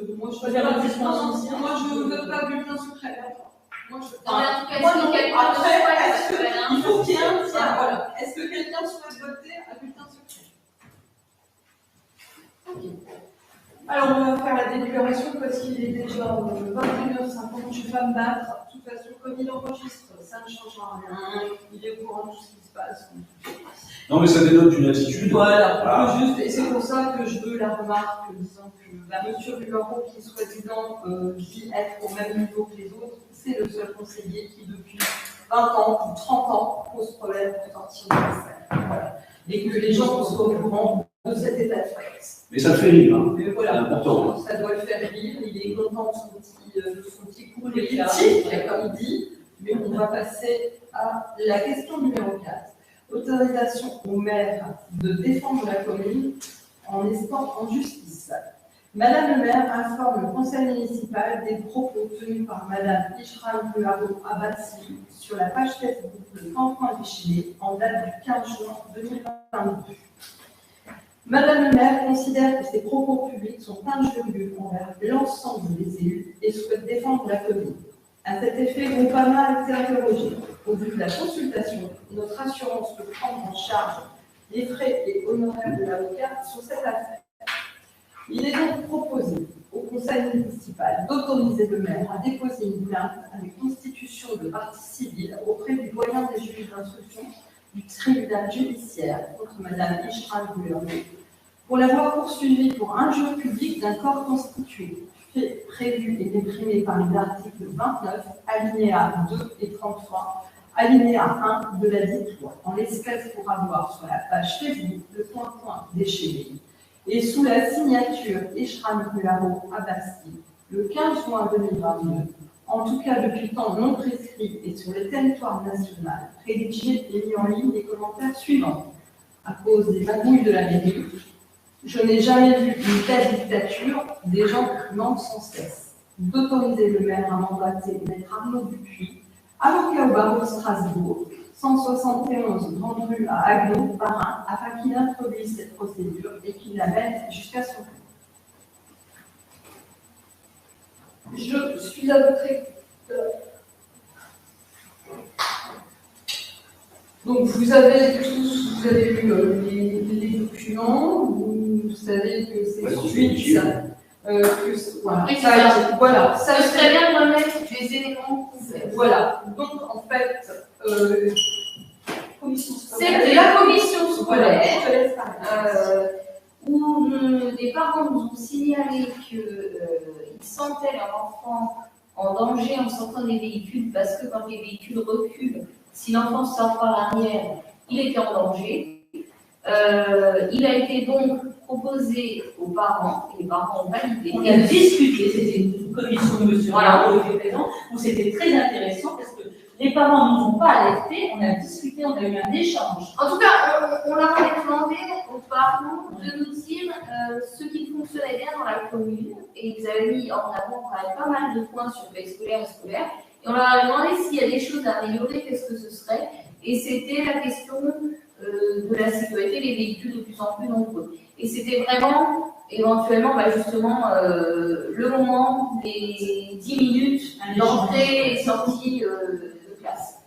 A: pas bulletin secret. Moi, je...
I: en tout cas,
A: Moi,
I: est-ce
A: non.
I: que quelqu'un
A: Après,
I: souhaite
A: est-ce que-
I: que l'un-
A: il faut qu'il y ait un tiers, voilà. Est-ce que quelqu'un souhaite voter à bulletin secret? Alors, on va faire la délibération parce qu'il est déjà 21h50. Je ne vais pas me battre. De toute façon, comme il enregistre, ça ne changera rien. Il est au courant de tout ce qui se passe.
F: Non, mais ça dénote une attitude.
A: Voilà, juste, et c'est pour ça que je veux la remarque disant que M. Luaro, qui soi-disant dit être au même niveau que les autres, c'est le seul conseiller qui, depuis 20 ans ou 30 ans, pose problème pour sortir de la salle. Voilà. Et que les gens soient au courant de cet état de fait.
F: Mais ça le fait rire, hein.
A: Mais
F: C'est
A: voilà,
F: important.
A: ça doit le faire rire, il est content de son petit coup
D: Oui,
A: politique, comme il dit, mais on va passer à la question numéro 4. Autorisation au maire de défendre la commune en estant en justice. Madame le maire informe le conseil municipal des propos tenus par Madame Ishram Ruaro Abassi sur la page Facebook de Canton Déchilé en date du 15 juin 2022. Madame le maire considère que ces propos publics sont injurieux envers l'ensemble des élus et souhaite défendre la commune. À cet effet, Groupama a été interrogé. Au vu de la consultation, notre assurance peut prendre en charge les frais et honoraires de l'avocat sur cette affaire. Il est donc proposé au conseil municipal d'autoriser le maire à déposer une plainte avec constitution de partie civile auprès du doyen des juges d'instruction du tribunal judiciaire contre Madame Ishram Ruaro pour l'avoir poursuivie pour injure publique d'un corps constitué, fait prévu et réprimé par les articles 29, alinéa 2 et 33, alinéa 1 de la dite loi, en l'espèce pour avoir sur la page Facebook le point déchaîné et sous la signature Ishram Ruaro Abassi le 15 juin 2022, en tout cas depuis temps non prescrit et sur le territoire national, rédigé et mis en ligne les commentaires suivants. À cause des magouilles de la mairie, je n'ai jamais vu une telle dictature, des gens qui mentent sans cesse. D'autoriser le maire à mandater maître Arnaud Dupuis, avocat au barreau de Strasbourg, 171 Grande Rue à Agneau, Parin, afin qu'il introduise cette procédure et qu'il la mène jusqu'à son bout. Je suis à votre écoute. Donc vous avez lu les documents, vous savez que c'est suite, voilà,
I: Ça serait bien de remettre des éléments complets.
A: Voilà, donc en fait,
I: C'était la commission
A: voilà,
I: scolaire
A: je te laisse parler.
I: où les parents nous ont signalé qu'ils sentaient leur enfant en danger en sortant des véhicules parce que quand les véhicules reculent, si l'enfant sort par l'arrière, il était en danger. Il a été donc proposé aux parents, et les parents ont validé.
D: On a discuté, c'était une commission de monsieur
I: Voilà.
D: Ruaro qui était présent, où c'était très intéressant parce que les parents ne nous ont pas alertés, on a discuté, on a eu un échange.
I: En tout cas, on leur avait demandé aux parents de nous dire ce qui fonctionnait bien dans la commune, et ils avaient mis en avant quand même pas mal de points sur le scolaire et scolaire, et on leur a demandé s'il y a des choses à améliorer, qu'est-ce que ce serait, et c'était la question de la sécurité des véhicules de plus en plus nombreux. Et c'était vraiment, éventuellement, justement, le moment des 10 minutes d'entrée et sortie de classe.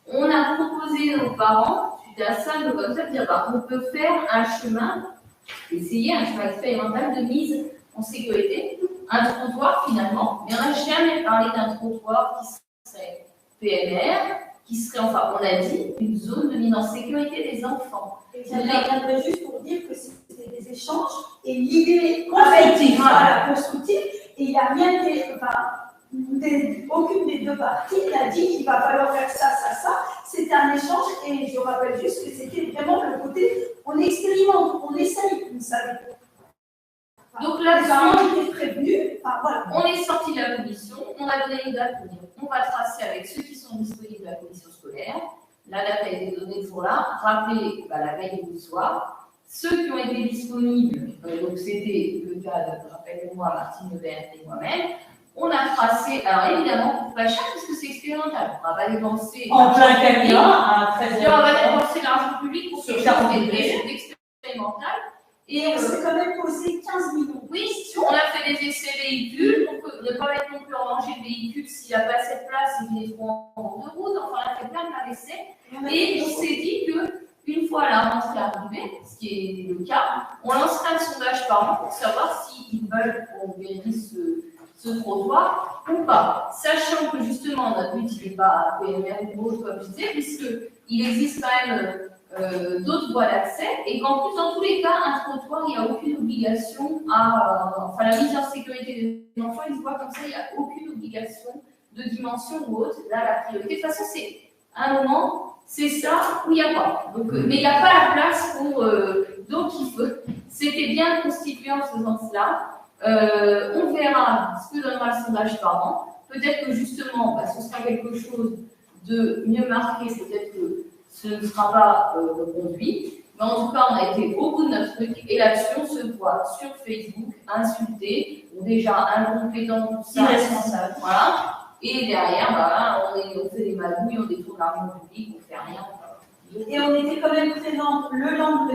I: On a proposé aux parents, suite à ça, de dire, on peut faire un chemin, essayer un chemin expérimental de mise en sécurité, un trottoir finalement, mais on n'a jamais parlé d'un trottoir qui serait PNR, qui serait, on a dit, une zone de mise en sécurité des enfants.
G: J'aimerais juste pour dire que c'était des échanges et l'idée constructive, voilà, constructive, et il n'y a rien aucune des deux parties n'a dit qu'il va falloir faire ça. C'était un échange et je rappelle juste que c'était vraiment le côté, on expérimente, on essaye, vous savez.
I: Donc là,
G: on était prévenus, voilà.
I: On est sorti de la commission, on a donné une date pour dire on va tracer avec ceux qui sont disponibles de la commission scolaire. La date a été donnée pour là. Rappelez la veille du soir. Ceux qui ont été disponibles, donc c'était le cas de, rappelez-moi, Martine Levert et moi-même, on a tracé, alors évidemment, pas cher parce que c'est expérimental. On va pas dépenser.
D: En plein cabinet, à 13h.
I: On va dépenser l'argent public pour quelque chose d'expérimental.
G: Et on s'est quand même posé 15 millions.
I: Oui, on a fait des essais véhicules, donc ne pas mettre non plus en danger le véhicule s'il n'a pas assez de place, il est trop en bord de route, enfin on a fait plein d'essais. Et on s'est dit qu'une fois la rentrée arrivée, ce qui est le cas, on lancera un sondage par an pour savoir s'ils veulent qu'on vérifie ce trottoir ou pas. Sachant que justement notre but il n'est pas PMR ou autre comme je disais, puisqu'il existe quand même d'autres voies d'accès, et qu'en plus, dans tous les cas, un trottoir, il n'y a aucune obligation la mise en sécurité des enfants, ils se voient comme ça, il n'y a aucune obligation de dimension ou autre. Là, la priorité, de toute façon, c'est un moment, c'est ça ou il n'y a pas. Donc, mais il n'y a pas la place pour Donc, c'était bien constitué en ce sens-là. On verra ce que donnera le sondage par an. Peut-être que justement, ce sera quelque chose de mieux marqué, peut-être que ce ne sera pas reconduit. Mais en tout cas, on a été au bout de notre truc et là-dessus, on se voit sur Facebook insulter, ou déjà incompétent, tout ça.
D: Irresponsable.
I: Voilà. Et derrière, on fait des magouilles, on détourne l'argent public, on fait rien.
G: Et on était quand même présents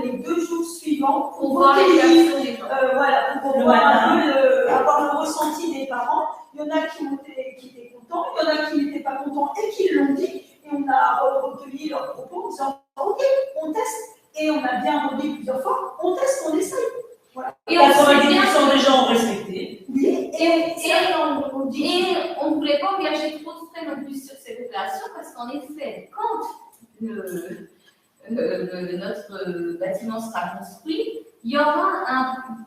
G: les 2 jours suivants
I: Pour voir les réactions des gens.
G: Voilà, pour voir un peu avoir le ressenti des parents. Il y en a qui étaient contents, il y en a qui n'étaient pas contents et qui l'ont dit. Et on a recueilli leurs propos en disant ok, on teste. Et on a bien redit plusieurs fois, on teste, on essaye. Voilà.
D: Et 90% des gens ont respecté.
G: Oui,
I: Et on ne voulait pas engager trop de frais non plus sur cette opération parce qu'en effet, quand notre bâtiment sera construit, il y aura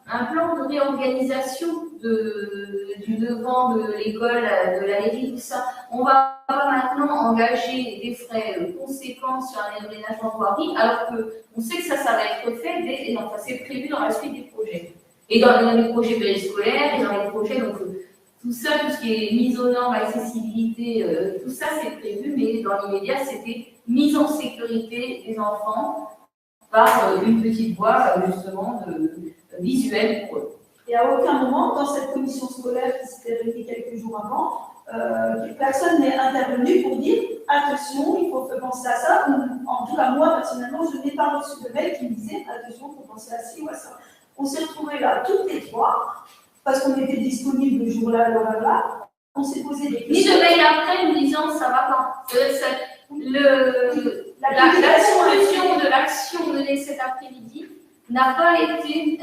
I: un plan de réorganisation du devant de l'école, de la mairie, tout ça. On ne va pas maintenant engager des frais conséquents sur un aménagement de voirie, alors qu'on sait que ça va être fait, c'est prévu dans la suite des projets. Et dans les projets périscolaires, et dans les projets, donc tout ça, tout ce qui est mise aux normes, accessibilité, tout ça c'est prévu, mais dans l'immédiat, c'était mise en sécurité des enfants par une petite voie justement visuelle pour eux.
G: Et à aucun moment, dans cette commission scolaire qui s'était réunie quelques jours avant, personne n'est intervenu pour dire attention, il faut penser à ça. En tout cas, moi personnellement, je n'ai pas reçu de mail qui me disait attention, il faut penser à ci ou à ça. On s'est retrouvés là toutes les 3, parce qu'on était disponibles le jour-là, là. On s'est posé des questions.
I: Ni de mail après nous disant ça va pas. La solution de l'action menée cet après-midi n'a pas été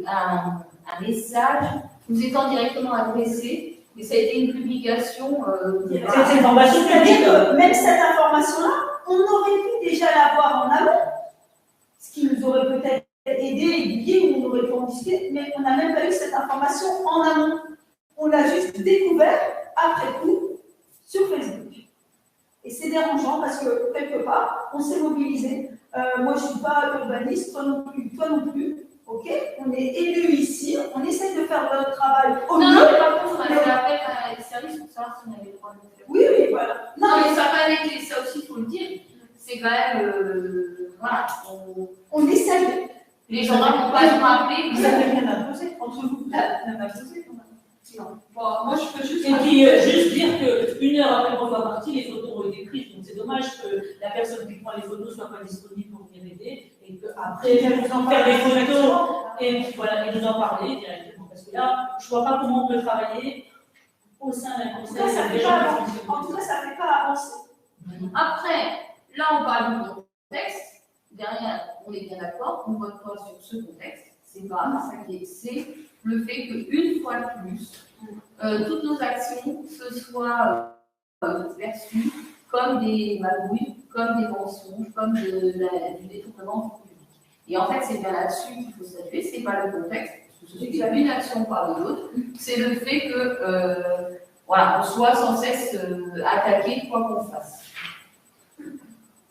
I: un message nous étant directement adressé, mais ça a été une publication.
D: C'est une formation
G: C'est-à-dire que même cette information-là, on aurait pu déjà l'avoir en amont, ce qui nous aurait peut-être aidé, aiguillé, ou on aurait pu en discuter, mais on n'a même pas eu cette information en amont. On l'a juste découvert après coup sur Facebook. Et c'est dérangeant parce que quelque part, on s'est mobilisé. Moi, je ne suis pas urbaniste, toi non plus. Ok, on est élus ici, on essaie de faire notre travail au mieux.
I: Non, mais par contre, on a fait appel à des services pour savoir si on avait le droit de le faire.
G: Oui, voilà.
I: Non, mais ça n'a pas été, ça aussi, il faut le dire. C'est quand même, voilà.
G: On essaye.
I: Les gendarmes n'ont pas nous rappeler.
E: Vous n'avez rien imposé entre vous. Vous n'avez pas imposé quand même.
A: Non. Bon, moi, je peux juste.
D: Et puis, juste dire qu'une heure après qu'on soit parti, les photos ont été prises. Donc, c'est dommage que la personne qui prend les photos ne soit pas disponible pour venir aider. Et qu'après, faire des photos et voilà, et nous en parler directement. Parce que là, je ne vois pas comment on peut travailler au sein d'un conseil.
G: En tout cas, ça ne fait pas avancer.
I: Après, là, on parle du contexte. Derrière, on est bien d'accord, on ne vote pas sur ce contexte. C'est pas ça qui est. C'est le fait qu'une fois de plus, toutes nos actions se soient perçues comme des magouilles, comme des mensonges, comme du détournement public. Et en fait, c'est bien là-dessus qu'il faut statuer, c'est pas le contexte, parce que ce n'est une action par l'autre, c'est le fait que, voilà, on soit sans cesse attaqué quoi qu'on fasse.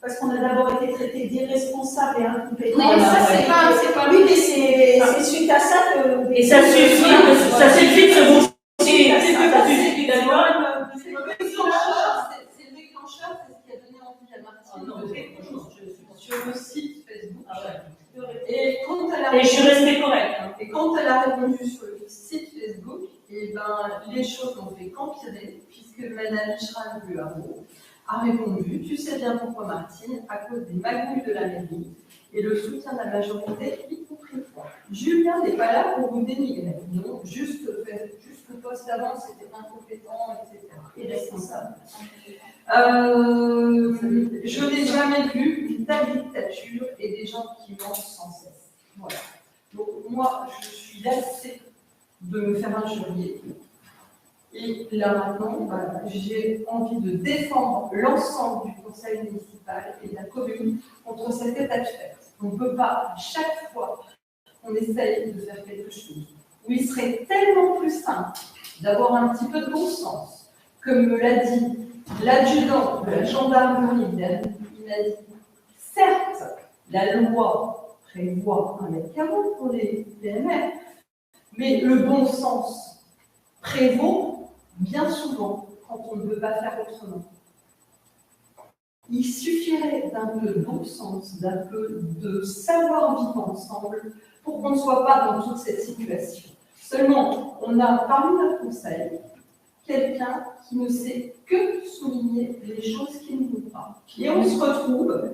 G: Parce qu'on a d'abord été traités d'irresponsables et incompétents.
I: Non, mais ça, c'est pas
G: oui, mais c'est suite à ça que.
D: Et ça suffit de se bouger.
A: C'est le déclencheur, c'est ce qui a donné envie à Martine sur le site Facebook. Et
D: je suis restée correcte.
A: Et quand elle a répondu sur le site Facebook, et les choses n'ont fait qu'empirer, puisque Madame Michra a répondu, tu sais bien pourquoi Martine, à cause des magouilles de la mairie et le soutien de la majorité, y compris toi. Julien n'est pas là pour vous dénigrer. Non, juste le poste d'avant, c'était incompétent, etc. Irresponsable. Je n'ai jamais vu une telle dictature et des gens qui mentent sans cesse. Voilà. Donc moi, je suis lassée de me faire injurier. Et là maintenant, j'ai envie de défendre l'ensemble du conseil municipal et de la commune contre cet état de fait. On ne peut pas, à chaque fois qu'on essaye de faire quelque chose, où il serait tellement plus simple d'avoir un petit peu de bon sens, comme me l'a dit l'adjudant de la gendarmerie, il m'a dit, certes, la loi prévoit 1 m² pour les PMR. Mais le bon sens prévaut bien souvent quand on ne veut pas faire autrement. Il suffirait d'un peu de bon sens, d'un peu de savoir-vivre ensemble pour qu'on ne soit pas dans toute cette situation. Seulement, on a parmi notre conseil quelqu'un qui ne sait que souligner les choses qui ne vont pas. Et on se retrouve,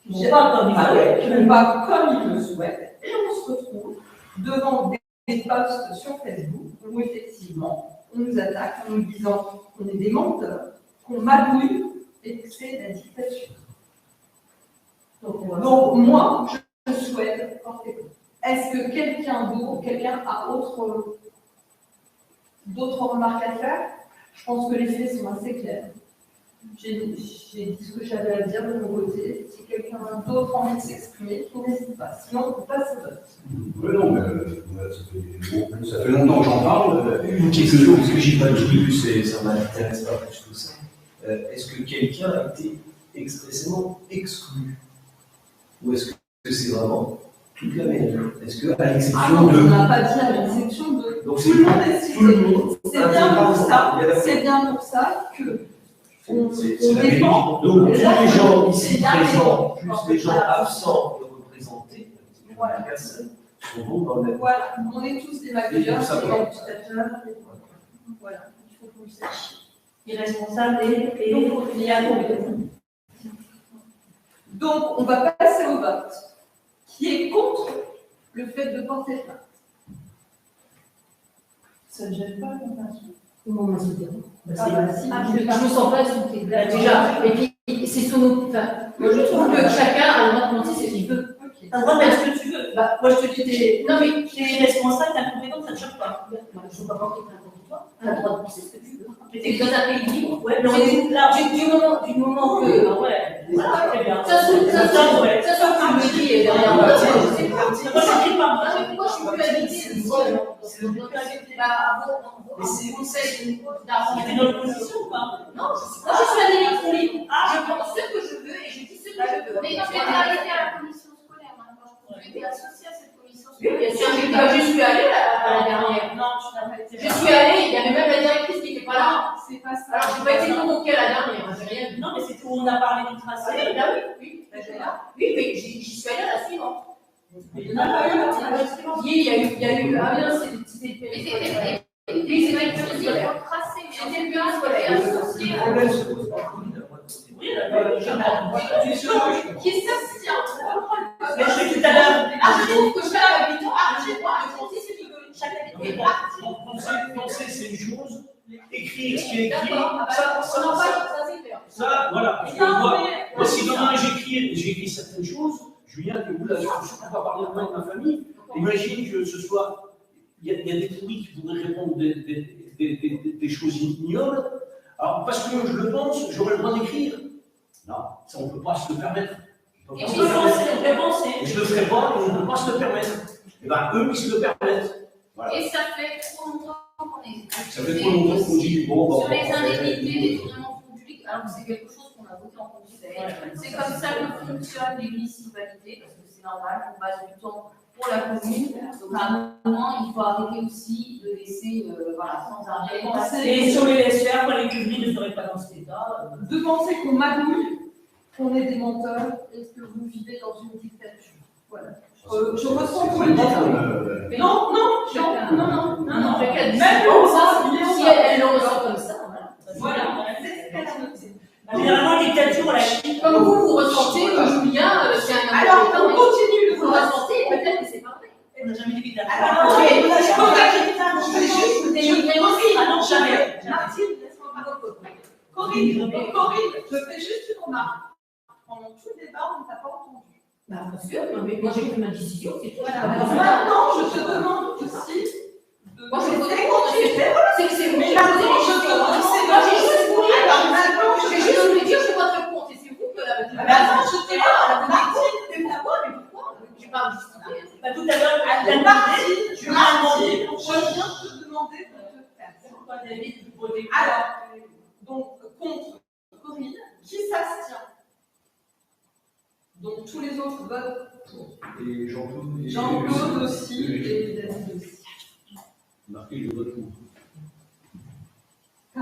A: qui ne vont pas comme il le souhaite, et on se retrouve devant des posts sur Facebook où effectivement on nous attaque en nous disant qu'on est des menteurs, qu'on magouille et que c'est la dictature. Donc moi, je souhaite porter plainte. Est-ce que quelqu'un a d'autres remarques à faire? Je pense que les faits sont assez clairs. J'ai dit ce que j'avais à dire de mon côté. Si quelqu'un d'autre a envie de s'exprimer, qu'il n'hésite pas. Sinon, on passe au vote.
F: Oui, non, mais ça fait longtemps que j'en parle. Une question, parce que j'ai pas tout lu, ça m'intéresse pas plus que ça. Est-ce que quelqu'un a été expressément exclu? Ou est-ce que c'est vraiment toute la mairie? Est-ce que, à l'exception de.
A: On n'a pas dit à l'exception de.
F: Donc
A: tout le monde est cité. C'est bien pour ça que. On dépend.
F: Donc, tous les gens ici présents, plus les gens absents et représentés,
A: voilà.
F: les personnes, sont donc dans le même.
A: Voilà, on est tous des magouilleurs,
F: ça,
A: des
F: voilà.
A: dictateurs. Voilà, il faut que vous le sachiez.
D: Irresponsable et
A: Donc, on va passer au vote. Qui est contre le fait de porter plainte? Ça ne gêne pas la compassion?
J: Comment on s'est dit?
A: Je
J: me sens pas insultée. Déjà. Et puis, c'est son autre. Enfin, moi, je trouve que chacun a le droit de mentir ce qu'il veut.
D: T'as le droit de faire ce que tu veux. Bah, moi, je te dis,
J: Non, mais
D: t'es irresponsable, t'es incompétent, ça ne te choque pas.
J: je ne veux pas porter plainte contre toi. Tu as le droit de penser ce que tu veux.
D: Mais
J: C'est dans un pays libre.
D: Ouais, mais on est là.
J: Du moment que.
D: Ah ouais, voilà, très bien.
J: Ça se tu me dis derrière moi.
D: Moi, je dis pas.
J: Moi, je suis plus habitée ici.
F: Mais c'est
J: conseil
D: T'es dans l'opposition ou pas?
J: Non, moi je suis un électron libre. Je pense ce que je veux et je dis ce que je veux. Mais non,
I: Tu es arrivé à la commission scolaire, maintenant. Tu étais associé à cette commission
J: Oui,
I: scolaire.
J: bien sûr, je suis allée à la dernière.
D: Non, tu n'as pas été.
J: Je suis allée, il y avait même la directrice qui n'était pas là.
A: C'est pas ça.
J: Alors, je n'ai pas été convoquée à la dernière, j'ai rien vu.
D: Non, mais c'est où on a parlé du tracé.
J: Oui, là, oui. Oui, mais j'y suis allée à la suivante.
D: Il y en a pas eu.
J: Il y a eu, ah bien, c'était le
I: Oui, c'est vrai que je dis pour le tracé, mais
J: c'était le bureau scolaire.
H: Le problème se pose par Covid.
D: Oui,
A: Qui s'abstient?
D: mais je suis tout à l'heure.
J: Je trouve que chaque habitant a le droit de penser ce qu'il veut. Chaque habitant.
F: Penser, c'est une chose. Écrire ce qui est écrit,
J: D'accord.
F: ça,
J: c'est clair.
F: ça, voilà. Parce que moi, si demain j'écris certaines choses, Julien, que vous, là, je ne peux pas parler de moi et de ma famille. Imagine que ce soit. Il y a des pourris qui voudraient répondre des choses ignobles. Alors, parce que je le pense, j'aurais le droit d'écrire. Non, ça, on ne peut pas se le permettre. On peut pas se le permettre. Et je ne le ferai pas, et on ne peut pas se le permettre. Et bien, eux, ils se le permettent. Voilà.
I: Et ça fait trop longtemps qu'on est.
F: Ça fait trop longtemps qu'on dit, bon,
I: Sur les indemnités des tournements de fonds publics, alors que c'est quelque chose qu'on a voté en conseil. C'est comme ça que fonctionnent les municipalités, parce que c'est normal, on passe du temps pour la commune. Donc à un moment, il faut arrêter aussi de laisser voilà, sans arrêt passer.
D: Et sur les SR, quand les publics ne seraient pas dans cet état.
A: De penser qu'on magouille, qu'on est des menteurs et que vous vivez dans une dictature. Voilà. Je ressens pour le dire. Non.
J: Même si elle le ressent comme ça.
A: Voilà. C'est ce qu'elle a noté.
D: Généralement, les dictatures, on la chie.
J: Comme vous ressentez que Julien, c'est un homme.
A: Alors, on continue de
J: vous ressentez, peut-être que c'est pas vrai.
D: On n'a jamais dit dictature.
A: Alors, je vais juste vous dire.
D: Ah non, jamais.
A: Martine, laisse-moi pas. Corinne, je fais juste une remarque. Pendant tout le débat, on ne t'a pas entendu.
J: Bah, bien sûr, mais moi j'ai pris ma décision, c'est tout.
A: Voilà. Maintenant, je te demande aussi de.
J: Moi je voté contre, c'est que c'est vous.
A: Mais maintenant, je te demande.
J: Moi j'ai juste voulu.
A: Alors maintenant,
J: Je vais juste vous dire, je voterai contre, et c'est vous que la.
A: Maintenant, je te demande. Martine,
J: Mais pourquoi? Je vais pas me justifier.
D: Bah, tout à l'heure,
A: Martine,
D: tu m'as demandé.
A: je viens de te demander de te faire. Alors, donc, contre Corinne, qui s'abstient? Donc, tous les autres votent
H: Et Jean-Claude.
A: Jean-Claude aussi, et David aussi.
F: Marqué le vote pour.
A: À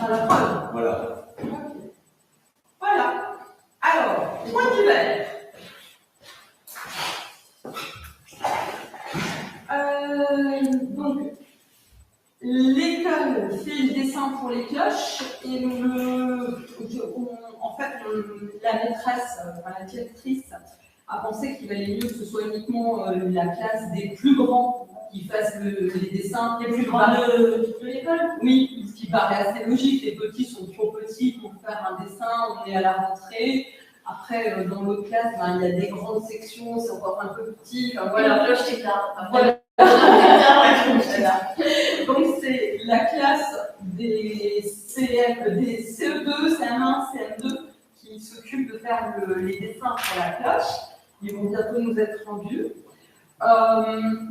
A: la preuve.
F: Voilà.
A: Ok. Voilà. Alors, point divers. Donc, l'école fait le dessin pour les cloches et la maîtresse, la directrice a pensé qu'il valait mieux que ce soit uniquement la classe des plus grands qui fassent les dessins.
D: Les plus grands de l'école.
A: Oui, ce qui paraît assez logique. Les petits sont trop petits pour faire un dessin, on est à la rentrée. Après, dans l'autre classe, il y a des grandes sections, c'est encore un peu petit. Enfin, voilà.
J: La cloche, c'est là.
A: Voilà. Donc, c'est la classe des CE2, CM1, CM2 qui s'occupe de faire les dessins pour la cloche. Ils vont bientôt nous être rendus.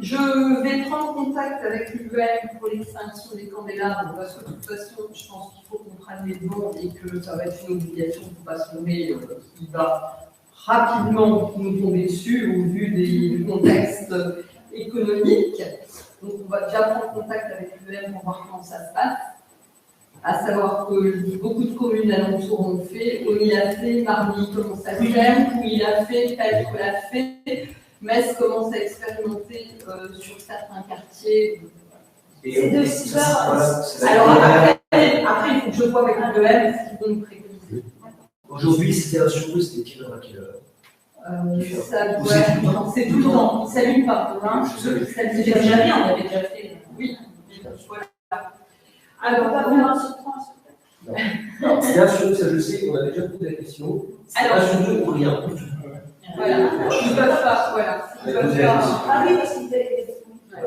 A: Je vais prendre contact avec l'UEM pour l'extinction des candélabres parce que de toute façon, je pense qu'il faut qu'on prenne les devants et que ça va être une obligation pour ne pas se tomber, qui va rapidement nous tomber dessus au vu du contexte économique. Donc on va déjà prendre contact avec l'UEM pour voir comment ça se passe. À savoir que beaucoup de communes alentours ont fait, Oni l'a fait, Marly commence à le faire, Pouilly l'a fait, Peltre l'a fait. Metz commence à expérimenter sur certains quartiers.
G: C'est de 6 heures.
A: Alors après, il faut que je vois avec l'UEM ce qu'ils vont nous préconiser.
H: Aujourd'hui, c'était un sur deux, c'était tiré à quelle heure?
A: C'est tout le temps. Il ne s'allume pas.
D: C'est déjà bien, on avait déjà fait.
A: Oui, voilà.
G: Alors, on va faire un sur 3,
H: Non, c'est un sur deux, ça je sais, on a déjà posé la question. C'est un sur deux ou rien.
A: Voilà, ils ne peuvent pas, voilà. Ils peuvent faire.
G: Ah oui, parce qu'il était.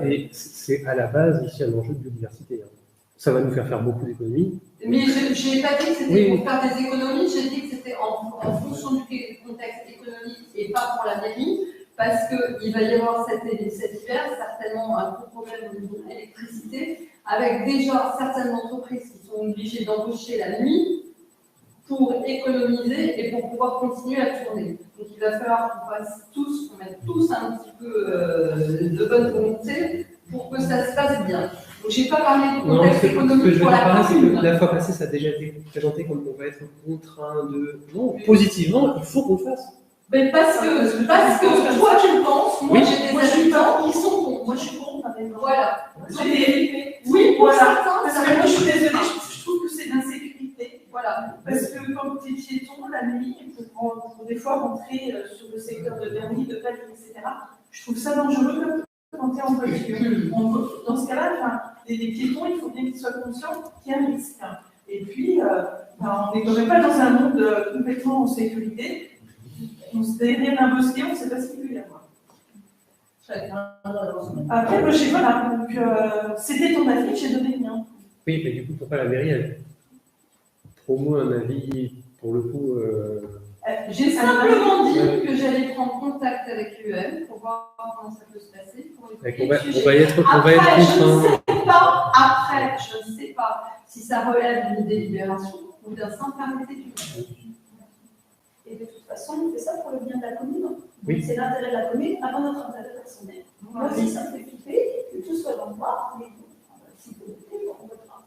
C: Et c'est à la base aussi un enjeu de biodiversité. Ça va nous faire beaucoup d'économies.
A: Mais je n'ai pas dit que c'était pour faire des économies, j'ai dit que c'était en fonction du contexte économique et pas pour la mairie, parce qu'il va y avoir cet hiver certainement un gros problème au niveau de l'électricité, avec déjà certaines entreprises qui sont obligées d'embaucher la nuit pour économiser et pour pouvoir continuer à tourner. Donc il va falloir qu'on mette tous un petit peu de bonne volonté pour que ça se passe bien. Donc je n'ai pas parlé du contexte économique pour la commune.
C: La fois passée, ça a déjà été présenté comme on va être contraint de... Non, positivement, il faut qu'on le fasse.
A: Mais parce que toi tu le penses, moi j'ai des habitants qui sont contre.
G: Moi je suis contre,
A: voilà.
E: Oui,
A: voilà.
E: Parce que moi je suis désolée, je trouve que c'est d'insécurité.
A: Voilà.
E: Parce que quand tu es piéton la nuit, pour des fois rentrer sur le secteur de Berny, de Paris, etc., je trouve ça dangereux quand tu es en voiture. Dans ce cas-là, les piétons, il faut bien qu'ils soient conscients qu'il y a un risque. Et puis, on n'est quand même pas dans un monde complètement en sécurité. On se derrière un bosquet, on ne sait pas ce qu'il peut y avoir. Après, moi, voilà, donc c'était ton avis, j'ai donné le mien.
C: Oui, mais du coup, pourquoi la mairie, elle promeut un avis, pour le coup...
A: J'ai simplement dit que j'allais prendre contact avec l'UM pour voir comment ça peut se passer.
C: On va y être contraint.
A: Après, je ne sais pas si ça relève d'une délibération ou d'un simple arrêté du maire.
G: Et de toute façon, on fait ça pour le bien de la commune.
C: Oui.
G: C'est l'intérêt de la commune avant notre intérêt personnel. Moi aussi, ça me fait flipper que tout soit dans le noir, mais si vous voulez, on votera.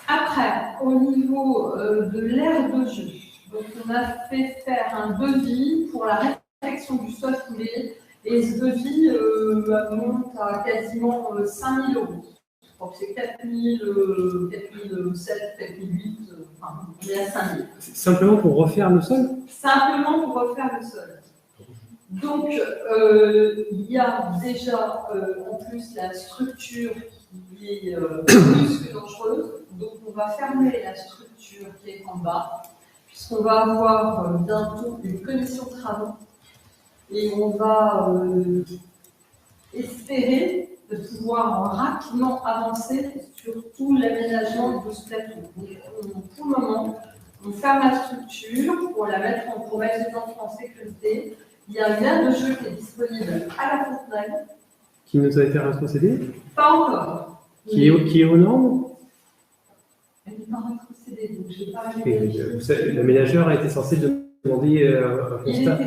A: Après, au niveau de l'aire de jeu, donc on a fait faire un devis pour la réfection du sol coulé, et ce devis monte à quasiment 5 000 €. Je crois que c'est 4 007, 4 008, enfin, on est à 5 000.
C: Simplement pour refaire le sol?
A: Simplement pour refaire le sol. Donc, il y a déjà en plus la structure qui est plus que dangereuse. Donc, on va fermer la structure qui est en bas, puisqu'on va avoir bientôt une commission de travaux. Et on va espérer de pouvoir rapidement avancer sur tout l'aménagement de ce plateau. Donc, pour le moment, on ferme la structure pour la mettre pour mettre les enfants en sécurité. Il y a une aire de jeu qui est disponible à la Fontenelle.
C: Qui nous a été rétrocédée?
A: Pas encore.
C: Qui est aux normes?
A: Elle n'est pas rétrocédée, donc je n'ai pas vérifié.
C: L'aménageur a été censé demander un constat.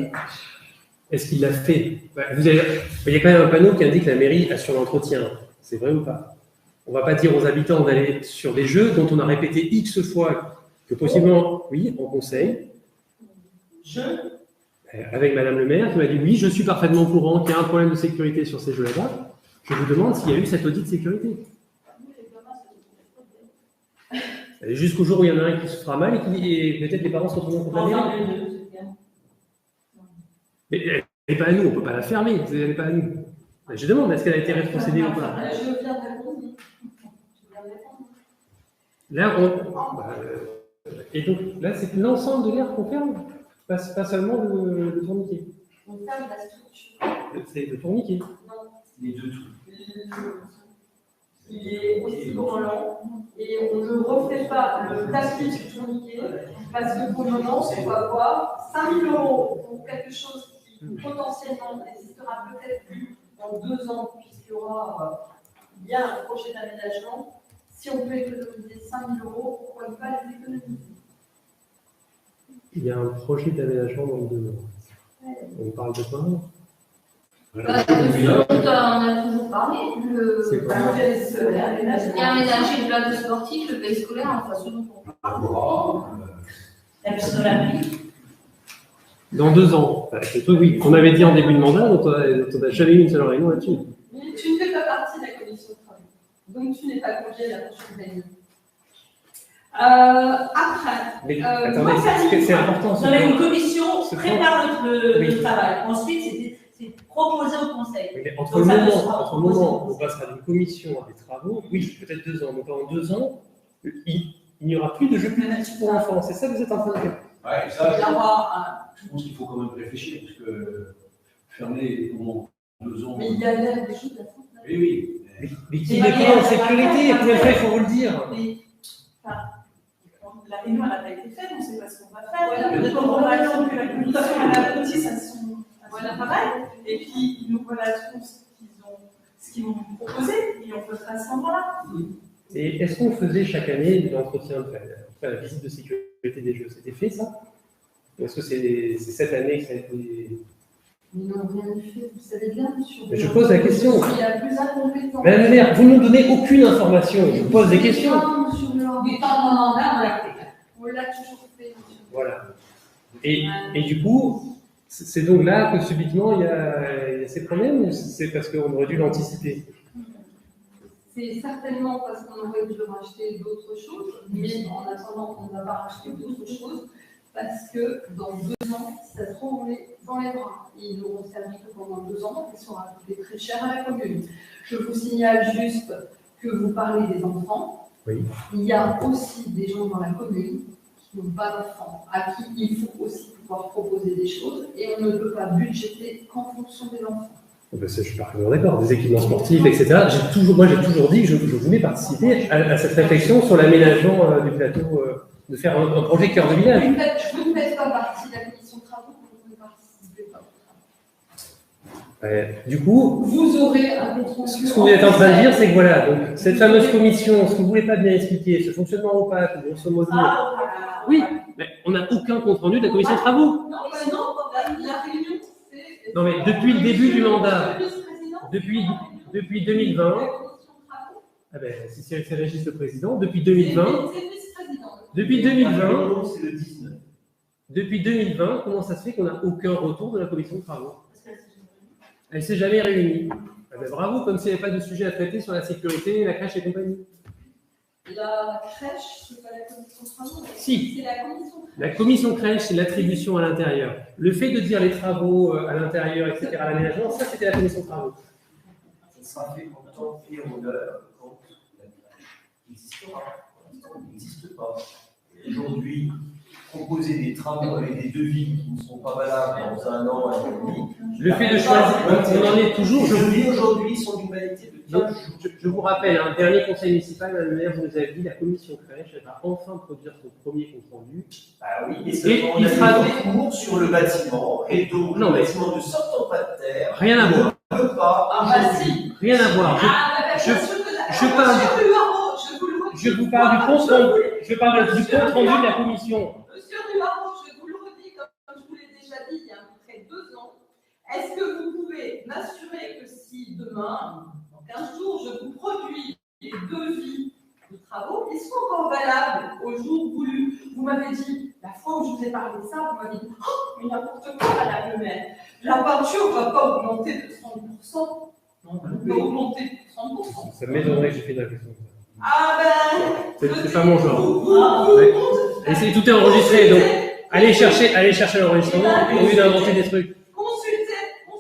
C: Est-ce qu'il l'a fait? Il y a quand même un panneau qui indique la mairie assure l'entretien. C'est vrai ou pas? On ne va pas dire aux habitants d'aller sur des jeux dont on a répété X fois que possiblement, oui, en conseil. Avec Madame le maire qui m'a dit oui, je suis parfaitement au courant qu'il y a un problème de sécurité sur ces jeux-là. Je vous demande s'il y a eu cet audit de sécurité. Et jusqu'au jour où il y en a un qui se fera mal et peut-être les parents se retrouveront contre la mairie. Mais elle n'est pas à nous, on ne peut pas la fermer, elle n'est pas à nous. Je demande, est-ce qu'elle a été rétrocédée ou pas?
A: Je viens de répondre.
C: Là, et donc, là, c'est l'ensemble de l'air qu'on ferme, pas seulement le tourniquet.
A: On ferme la structure.
C: C'est le tourniquet.
A: Non.
F: Les deux trucs.
A: Il est aussi branlant et on ne refait pas le tapis du tourniquet parce que pour le moment, on va avoir 5 000 € pour quelque chose qui potentiellement n'existera peut-être plus dans 2 ans puisqu'il y aura bien un projet d'aménagement. Si on peut économiser 5 000 €, pourquoi ne pas les économiser?
C: Il y a un projet d'aménagement dans 2 ans. On parle de quoi?
J: On a toujours parlé.
C: C'est quoi?
J: Il y a aménagé le plateau sportif, le pays scolaire, enfin ce dont on parle.
D: La piscine olympique.
C: Dans 2 ans. C'est le truc, oui. On avait dit en début de mandat, donc on n'a jamais eu une seule réunion là-dessus.
A: Mais tu ne fais pas partie de la commission de travail. Donc tu n'es pas convié à la prochaine réunion. Après.
C: Mais attendez, c'est important.
D: Dans une commission prépare le
C: Oui.
D: travail. Ensuite, c'est proposé au conseil.
C: Mais entre le moment où on passera d'une commission à des travaux, oui, peut-être 2 ans. Donc en 2 ans, il n'y aura plus de jeux publics pour enfants. C'est ça que vous êtes en train de faire.
F: Ouais, ça, je pense qu'il faut quand même réfléchir, parce que fermer pendant 2 ans.
A: Mais il y a même des choses à faire.
F: Oui, oui.
C: Mais qui dépend en sécurité, combien de fois il faut vous le dire?
E: Mais, enfin, la réunion n'a pas été faite, on ne sait pas ce qu'on va faire.
A: Voilà.
E: Peut-être qu'on va attendre que la commission elle aboutisse à son travail, et puis ils nous relateront ce qu'ils vont nous proposer, et on fera à ce moment-là.
C: Et est-ce qu'on faisait chaque année l'entretien, la visite de sécurité des jeux? C'était fait ça? Ou est-ce que c'est cette année que ça a été...
A: Ils n'ont rien fait, vous savez bien, monsieur.
C: Mais je pose la question.
A: Il y a plus incompétent.
C: Madame la maire, vous ne nous donnez aucune information. Je vous pose des questions.
A: Non, monsieur Blanc. Mais pendant mandat, on l'a toujours fait, monsieur.
C: Voilà. Et du coup, c'est donc là que subitement il y a ces problèmes, ou c'est parce qu'on aurait dû l'anticiper?
A: C'est certainement parce qu'on aurait dû racheter d'autres choses, mais en attendant, on n'a pas racheté d'autres choses parce que dans 2 ans, ça se trouve, on est dans les bras. Ils n'auront servi que pendant 2 ans, ils sont coûtés très cher à la commune. Je vous signale juste que vous parlez des enfants.
C: Oui.
A: Il y a aussi des gens dans la commune qui n'ont pas d'enfants, à qui il faut aussi pouvoir proposer des choses, et on ne peut pas budgéter qu'en fonction des enfants.
C: Ben, je suis parfaitement d'accord, des équipements sportifs, etc. Moi, j'ai toujours dit que je voulais participer à cette réflexion sur l'aménagement du plateau, de faire un projet cœur de village.
A: Vous ne faites pas partie de la commission de travaux, vous ne participez pas.
C: Du coup,
A: Vous aurez un contrôle.
C: ce que vous êtes en train de dire, c'est que voilà, donc, cette fameuse commission, ce que vous ne voulez pas bien expliquer, ce fonctionnement opaque, grosso modo. Oui, mais on n'a aucun compte rendu de la commission de travaux.
A: Non, la réunion, c'est.
C: Non, mais depuis le début du mandat, depuis 2020, ah ben, si c'est Régis le président, depuis 2020, depuis 2020, comment ça se fait qu'on n'a aucun retour de la commission de travaux? Elle ne s'est jamais réunie. Ah ben, bravo, comme s'il n'y avait pas de sujet à traiter sur la sécurité, la crèche et compagnie.
A: La crèche, c'est pas la commission de travaux.
C: Si.
A: C'est la commission.
C: La commission crèche, c'est l'attribution à l'intérieur. Le fait de dire les travaux à l'intérieur, etc., l'aménagement, ça, c'était la commission de travaux.
H: Ça sera fait en temps et en heure quand la crèche existera. Elle n'existe pas. Aujourd'hui, proposer des travaux avec des devis qui ne sont pas valables dans 1 an, 1 an et demi.
C: Le fait de choisir, on en est toujours.
H: Les devis aujourd'hui sont d'une validité de 15 jours.
C: Je vous rappelle, un dernier conseil municipal, Madame la maire, vous nous avez dit, la commission crèche, elle va enfin produire son premier compte rendu.
H: Ah oui, et
C: Et
H: on
C: il
H: a
C: sera
H: des cours sur le bâtiment, et donc
C: Non,
H: le
C: mais-
H: bâtiment ne sortant pas de terre,
C: Rien à voir.
H: ne peut pas.
A: Ah, bah si.
C: Rien à voir. Je parle
A: Je
C: vous parle du compte rendu. Je parle du compte rendu de la commission.
A: Monsieur Ruaro, je vous le redis, comme je vous l'ai déjà dit il y a à peu près 2 ans, demain, dans 15 jours, je vous produis les devis de travaux, ils sont encore valables au jour voulu. Vous m'avez dit, la fois où je vous ai parlé de ça, vous m'avez dit, oh, mais n'importe quoi, madame le maire. La peinture ne va pas augmenter de 30%. Non, elle va augmenter de 30%.
C: Ça m'étonnerait que j'ai fait une réflexion.
A: Ah ben.
C: C'est pas mon genre. Et tout est enregistré, donc allez chercher l'enregistrement au lieu d'inventer des trucs.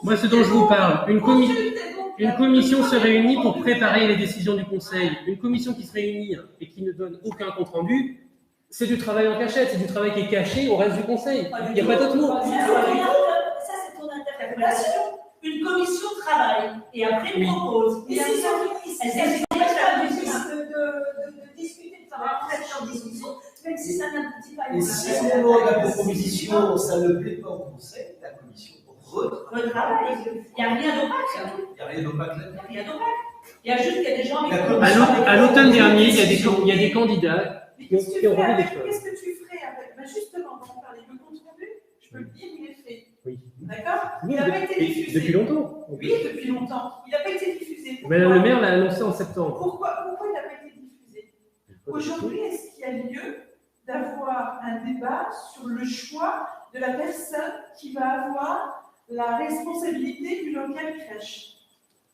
C: Moi, ce dont je vous parle, une commission se réunit pour préparer les décisions du Conseil. Une commission qui se réunit et qui ne donne aucun compte-rendu, c'est du travail en cachette, c'est du travail qui est caché au reste du Conseil. Il n'y a pas d'autre mot.
D: Ça, c'est ton interprétation. Une commission travaille et après elle propose.
G: Et si ça de discuter, de faire un prêt en discussion, même si ça n'aboutit pas à une
H: Et si au moment de la proposition, ça ne plaît pas au Conseil, la commission
D: retravaille. Il n'y a rien d'opaque.
H: Il n'y a rien d'opaque là.
D: Il y a rien d'opaque. Il y a juste qu'il y a des gens avec
C: À l'automne dernier, il y a des candidats qui ont revu des choses.
E: Qu'est-ce que tu ferais avec? Ben justement, on va en parler. Le compte rendu, je peux le dire, il est fait.
C: Oui.
E: D'accord?
C: Oui,
E: Il n'a pas été diffusé.
C: depuis longtemps.
E: Oui, depuis longtemps. Il n'a pas été diffusé. Pourquoi?
C: Madame le maire l'a annoncé en septembre.
E: Pourquoi il n'a pas été diffusé? Aujourd'hui, est-ce qu'il y a lieu d'avoir un débat sur le choix de la personne qui va avoir la responsabilité du local crèche?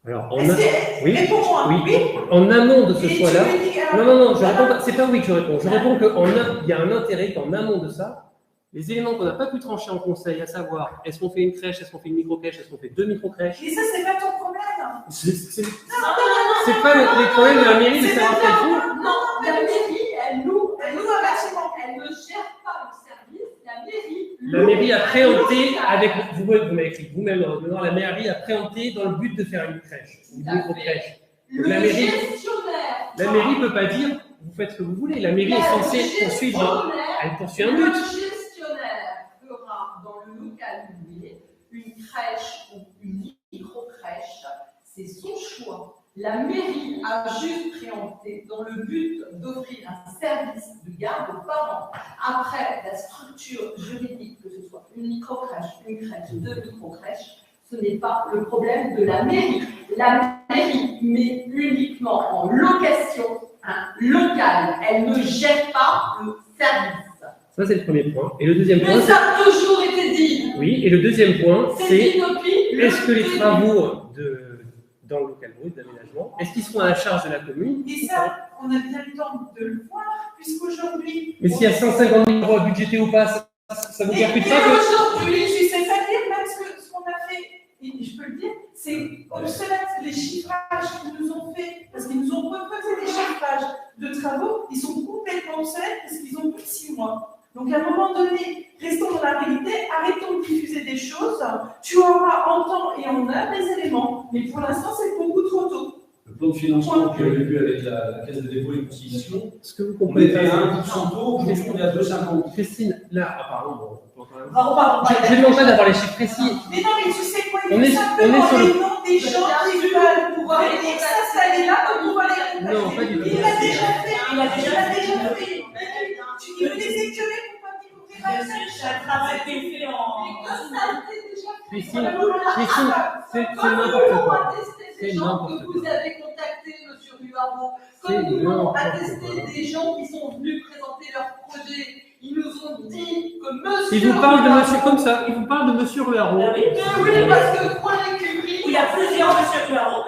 C: Alors,
E: Réponds-moi.
C: oui. En amont de ce choix-là. Non, je réponds pas. C'est pas oui que je réponds. Je réponds qu'il y a un intérêt qu'en amont de ça, les éléments qu'on n'a pas pu trancher en conseil, à savoir, est-ce qu'on fait une crèche, est-ce qu'on fait une micro-crèche, est-ce qu'on fait 2 micro-crèches.
E: Et ça, c'est pas ton problème.
C: C'est pas les problèmes de la mairie de savoir quel jour.
A: Non, la mairie, elle loue un bâtiment. Elle ne gère pas le service.
C: La mairie a préempté, avec vous m'avez écrit vous-même dans votre mémoire, la mairie a préempté dans le but de faire une crèche, une micro-crèche.
A: La mairie
C: ne peut pas dire, vous faites ce que vous voulez. La mairie est censée poursuivre, elle poursuit un but.
A: Le gestionnaire fera dans le local loué une crèche ou une micro-crèche, c'est son choix. La mairie a juste préempté dans le but d'offrir un service de garde aux parents. Après, la structure juridique, que ce soit une micro-crèche, une crèche, 2 micro-crèches, ce n'est pas le problème de la mairie. La mairie met uniquement en location un local. Elle ne gère pas le service.
C: Ça, c'est le premier point. Et le deuxième point.
A: Mais ça a toujours été dit.
C: Oui, et le deuxième point, c'est est-ce que les
A: dit.
C: travaux dans le local brut d'aménagement, est-ce qu'ils seront à la charge de la commune?
E: Et ça, on a bien le temps de le voir, puisqu'aujourd'hui.
C: Mais s'il y a 150 000 euros budgétés ou pas, ça vous percute pas que.
E: Aujourd'hui, je sais pas dire même ce qu'on a fait, et je peux le dire, c'est obsolète. Les chiffrages qu'ils nous ont fait, parce qu'ils nous ont proposé des chiffrages de travaux, ils sont complètement obsolètes parce qu'ils ont plus de 6 mois. Donc, à un moment donné, restons dans la réalité, arrêtons de diffuser des choses. Tu auras en temps et en heure des éléments, mais pour l'instant, c'est beaucoup trop tôt.
F: Le plan de financement que j'avais vu avec la Caisse de dépôt et de consignation,
C: Ce que vous
F: on
C: comprenez
F: était à
C: pas,
F: 1% tôt, aujourd'hui on est à 2,50.
C: Christine, là, pardon, on peut quand même.
E: Je
C: Je ne demande pas d'avoir les chiffres précis.
E: Mais non, mais tu sais quoi,
C: On est
E: simplement
C: sur le-
E: les noms des gens qui veulent pouvoir venir s'installer là pour pouvoir les contacter.
C: Non, pas du tout.
E: Il l'a déjà fait. Tu dis, vous les écœurez pour pas dire que vous
D: C'est un travail qui est fait en.
C: Christine, c'est n'importe quoi.
A: C'est n'importe quoi. Vous avez contacté M. Ruaro,
C: C'est
A: comme nous avons
C: n'importe
A: attesté
C: quoi.
A: des gens qui sont venus présenter leur projet. Ils nous ont dit que M.
C: Il vous parle de monsieur comme ça, il vous parle de monsieur Ruaro.
D: Ah oui,
A: Oui, parce que pour l'écurie,
D: il y a plusieurs monsieur Ruaro.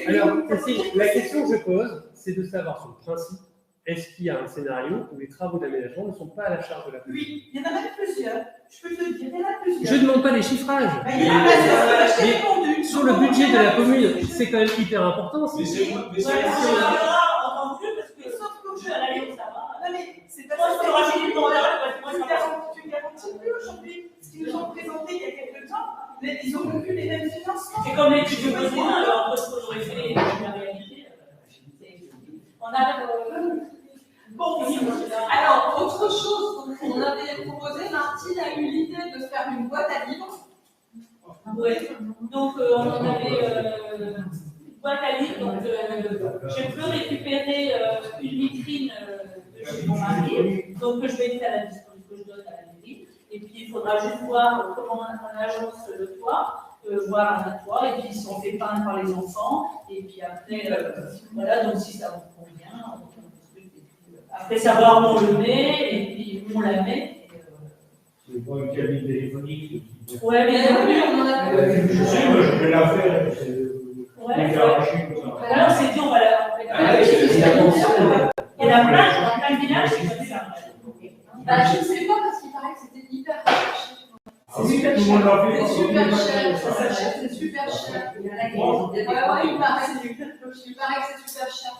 C: Alors, Christine, la question que je pose, c'est de savoir sur le principe, est-ce qu'il y a un scénario où les travaux d'aménagement ne sont pas à la charge de la commune?
E: Oui, il y en a même plusieurs. Je peux te le dire, il y en a plusieurs.
C: Je ne demande pas les chiffrages.
E: Il y en a plusieurs, je t'ai répondu.
C: Sur le budget de la commune, c'est quand même hyper important.
F: Mais c'est
D: On verra en plus parce que
E: Sauf
D: je
E: qu'aujourd'hui,
D: vais à l'allée, ça va.
E: non mais c'est pas
D: Moi, je peux rajouter le mandat,
E: tu garantis plus aujourd'hui. Ce qu'ils nous ont présenté il y a quelques temps, mais ils n'ont plus les mêmes financements.
D: C'est comme les études de besoin, alors parce qu'on aurait fait la réalité. On a.
A: Bon, alors, autre chose, donc, on avait proposé, Martine a eu l'idée de faire une boîte à livres.
D: Oui, donc on en avait une boîte à livres, donc j'ai pu récupérer une vitrine de chez mon mari, donc que je vais mettre à la disposition, que je donne à la mairie, et puis il faudra juste voir comment on agence le toit. voir un à trois, et puis si on fait peindre par les enfants, et puis après, voilà, donc si ça vous convient, après savoir où on le met, et puis où on la met.
B: C'est pas une cabine téléphonique.
D: Ouais, mais
A: on en a plus.
B: Je sais, moi, je vais la faire.
D: ouais,
B: Comme ça.
D: alors c'est dit, on va la. Il y en a plein de villages qui font ça.
A: Bah, je ne sais pas parce qu'il paraît que c'était hyper recherché.
B: C'est super cher.
A: C'est super cher, ça s'achète, c'est super cher. Il paraît que c'est super cher.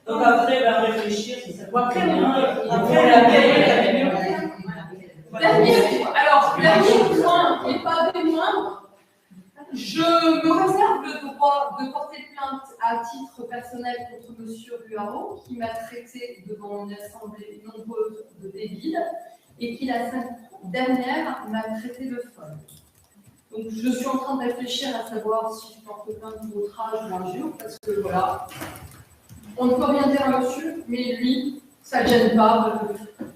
D: Donc après, va réfléchir si ça va. Après,
A: dernier point, et pas des moindres, je me réserve le droit de porter plainte à titre personnel contre M. Ruaro, qui m'a traité devant une assemblée nombreuse de débile et qui, la semaine dernière, m'a traité de folle. Donc, je suis en train de réfléchir à savoir si je porte plainte pour outrage ou injure, parce que voilà, on ne peut rien dire à monsieur, mais lui, ça ne gêne pas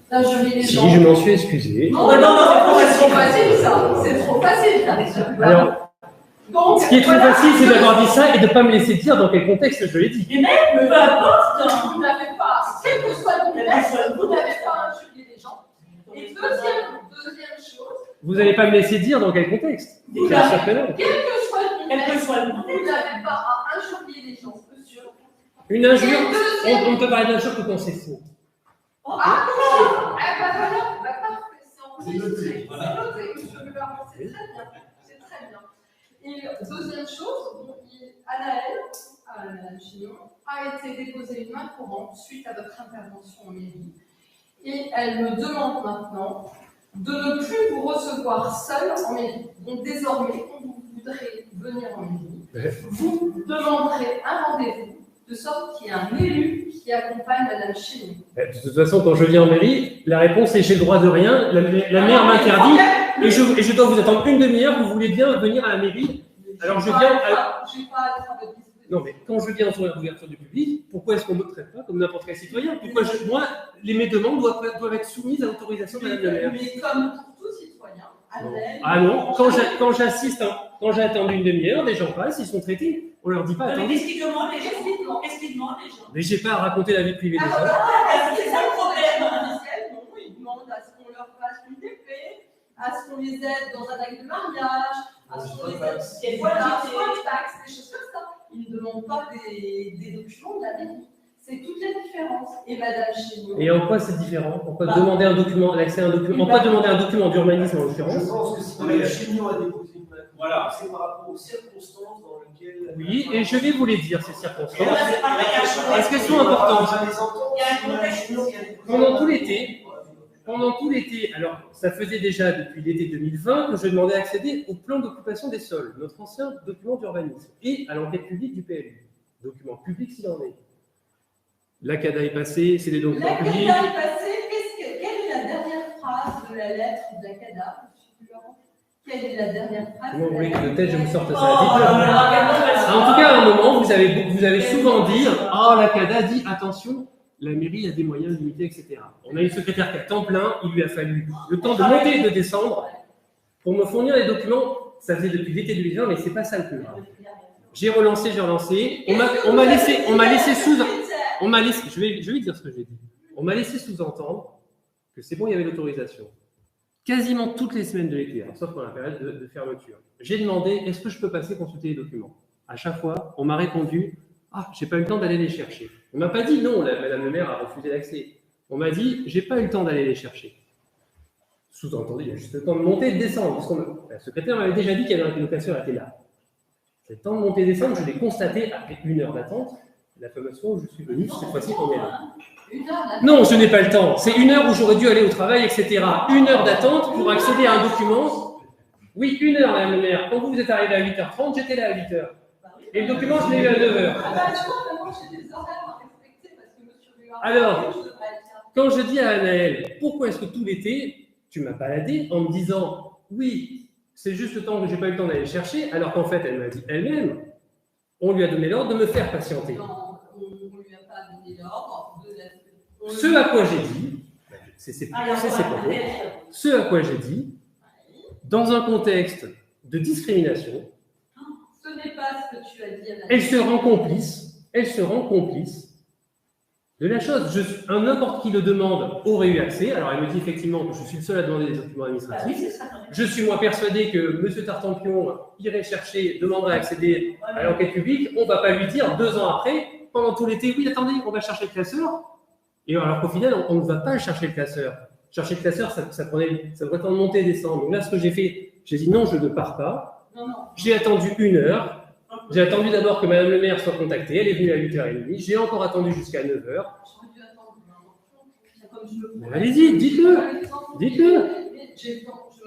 A: d'injurier les gens.
C: Si, je m'en suis excusé.
A: Non, c'est trop facile, ça. C'est trop facile.
C: Alors,
A: donc,
C: ce qui est très facile, c'est d'avoir dit ça et de ne pas me laisser dire dans quel contexte je l'ai dit.
D: Et même, peu importe.
A: Vous n'avez pas, quel que soit le contexte, vous n'avez pas injurié les gens. Et deuxième chose.
C: Vous n'allez pas me laisser dire dans quel contexte.
A: Vous
C: Bien sûr que non.
A: Quel que soit le contexte,
D: soit
A: vous n'avez pas à injurier les gens, monsieur.
C: Une injure, on ne peut parler d'injure que quand c'est faux.
A: Ah non. Ah bah voilà, bah parfait, c'est enregistré. C'est noté, monsieur Muller, c'est très bien. C'est très bien. Et deuxième chose, Anaël Chignon, a été déposée une main courante suite à votre intervention en mairie. Et elle me demande maintenant de ne plus vous recevoir seul en mairie. Donc désormais, quand vous voudrez venir en mairie, vous demanderez un rendez-vous de sorte qu'il y ait un élu qui accompagne Madame Chignon.
C: De toute façon, quand je viens en mairie, la réponse est j'ai le droit de rien, la maire m'interdit et je dois vous attendre une demi-heure, vous voulez bien venir à la mairie. Alors je viens.
A: Je n'ai pas à être à votre disposition.
C: Non, mais quand je viens sur l'ouverture du public, pourquoi est-ce qu'on ne me traite pas comme n'importe quel citoyen? Pourquoi moi, mes demandes doivent être soumises à l'autorisation de Madame la maire?
A: Mais comme pour tout citoyen,
C: Ah non, quand j'assiste, quand j'ai attendu une demi-heure, les gens passent, ils sont traités. On leur dit pas attendez.
D: Qu'est-ce qu'ils demandent les gens? Qu'est-ce qu'ils demandent les gens?
C: Mais j'ai pas à raconter la vie privée des gens.
D: C'est ça le problème.
A: Ils demandent à ce qu'on leur fasse une TP, à ce qu'on les aide dans un acte de mariage, à ce qu'on les aide dans un taxe, des choses comme ça. Ils ne demandent pas des documents de la mairie. C'est toute la différence. Et Madame Chignon.
C: Et en quoi c'est différent? Pourquoi demander un document, l'accès à un document? Pourquoi demander un document d'urbanisme en l'occurrence?
H: Je pense que si Mme Chignon a déposé une plainte,
F: voilà,
H: c'est par rapport aux circonstances dans lesquelles.
C: Oui, et je vais vous les dire, ces circonstances.
D: Et là, c'est pareil,
C: Est-ce qu'elles sont importantes?
D: Il y a un contexte.
C: Pendant tout l'été, alors ça faisait déjà depuis l'été 2020 que je demandais à accéder au plan d'occupation des sols, notre ancien document d'urbanisme, et à l'enquête publique du PLU, document public s'il en est. La CADA est passée, c'est des documents publics.
A: La CADA est passée, quelle est la dernière phrase de la lettre de la CADA, M. Laurent? Quelle est la dernière phrase?
C: Comment vous voulez que de tête je me sorte ça? En tout cas, à un moment, vous avez souvent dit « Oh, la CADA dit, attention, la mairie a des moyens limités, etc. » On a une secrétaire qui a temps plein, il lui a fallu le temps de monter et de descendre pour me fournir les documents. Ça faisait depuis l'été 2020, mais c'est pas ça le plus grave. J'ai relancé. On m'a laissé je vais dire ce que j'ai dit. On m'a laissé sous-entendre que c'est bon, il y avait l'autorisation. Quasiment toutes les semaines de l'été, sauf pendant la période de fermeture. J'ai demandé, est-ce que je peux passer consulter les documents? À chaque fois, on m'a répondu, j'ai pas eu le temps d'aller les chercher. On m'a pas dit non, Madame le maire a refusé l'accès. On m'a dit, j'ai pas eu le temps d'aller les chercher. Sous-entendu, il y a juste le temps de monter et de descendre. Parce la secrétaire m'avait déjà dit qu'il y avait un locateur qui était là. Le temps de monter et descendre, je l'ai constaté après 1 heure d'attente. La fameuse fois où je suis venu, cette fois-ci, on est là. Non, je n'ai pas le temps. C'est 1 heure où j'aurais dû aller au travail, etc. 1 heure d'attente pour accéder à un document. Oui, 1 heure, Madame le maire. Quand vous êtes arrivé à 8h30, j'étais là à 8h. Et le document, je l'ai eu à 9h. Alors, quand je dis à Anaël, pourquoi est-ce que tout l'été, tu m'as baladé en me disant, oui, c'est juste le temps que je n'ai pas eu le temps d'aller chercher, alors qu'en fait, elle m'a dit elle-même, on lui a donné l'ordre de me faire patienter.
A: Non, on ne lui a pas donné l'ordre.
C: Ce à quoi j'ai dit, ce à quoi j'ai dit, dans un contexte de discrimination.
A: Ce n'est pas ce que tu as dit, Anna.
C: Elle se rend complice de la chose. N'importe qui le demande aurait eu accès. Alors, elle me dit effectivement que je suis le seul à demander des documents administratifs. Je suis moi persuadé que M. Tartampion irait chercher, demanderait à accéder à l'enquête publique. On ne va pas lui dire 2 ans après, pendant tout l'été, oui, attendez, on va chercher le classeur. Et alors qu'au final, on ne va pas chercher le classeur. Chercher le classeur, ça devrait temps de monter et descendre. Donc là, ce que j'ai fait, j'ai dit non, je ne pars pas. J'ai attendu 1 heure. J'ai attendu d'abord que Madame le maire soit contactée. Elle est venue à 8h30. J'ai encore attendu jusqu'à 9h. Allez-y, dites-le. Dites-le.
A: Je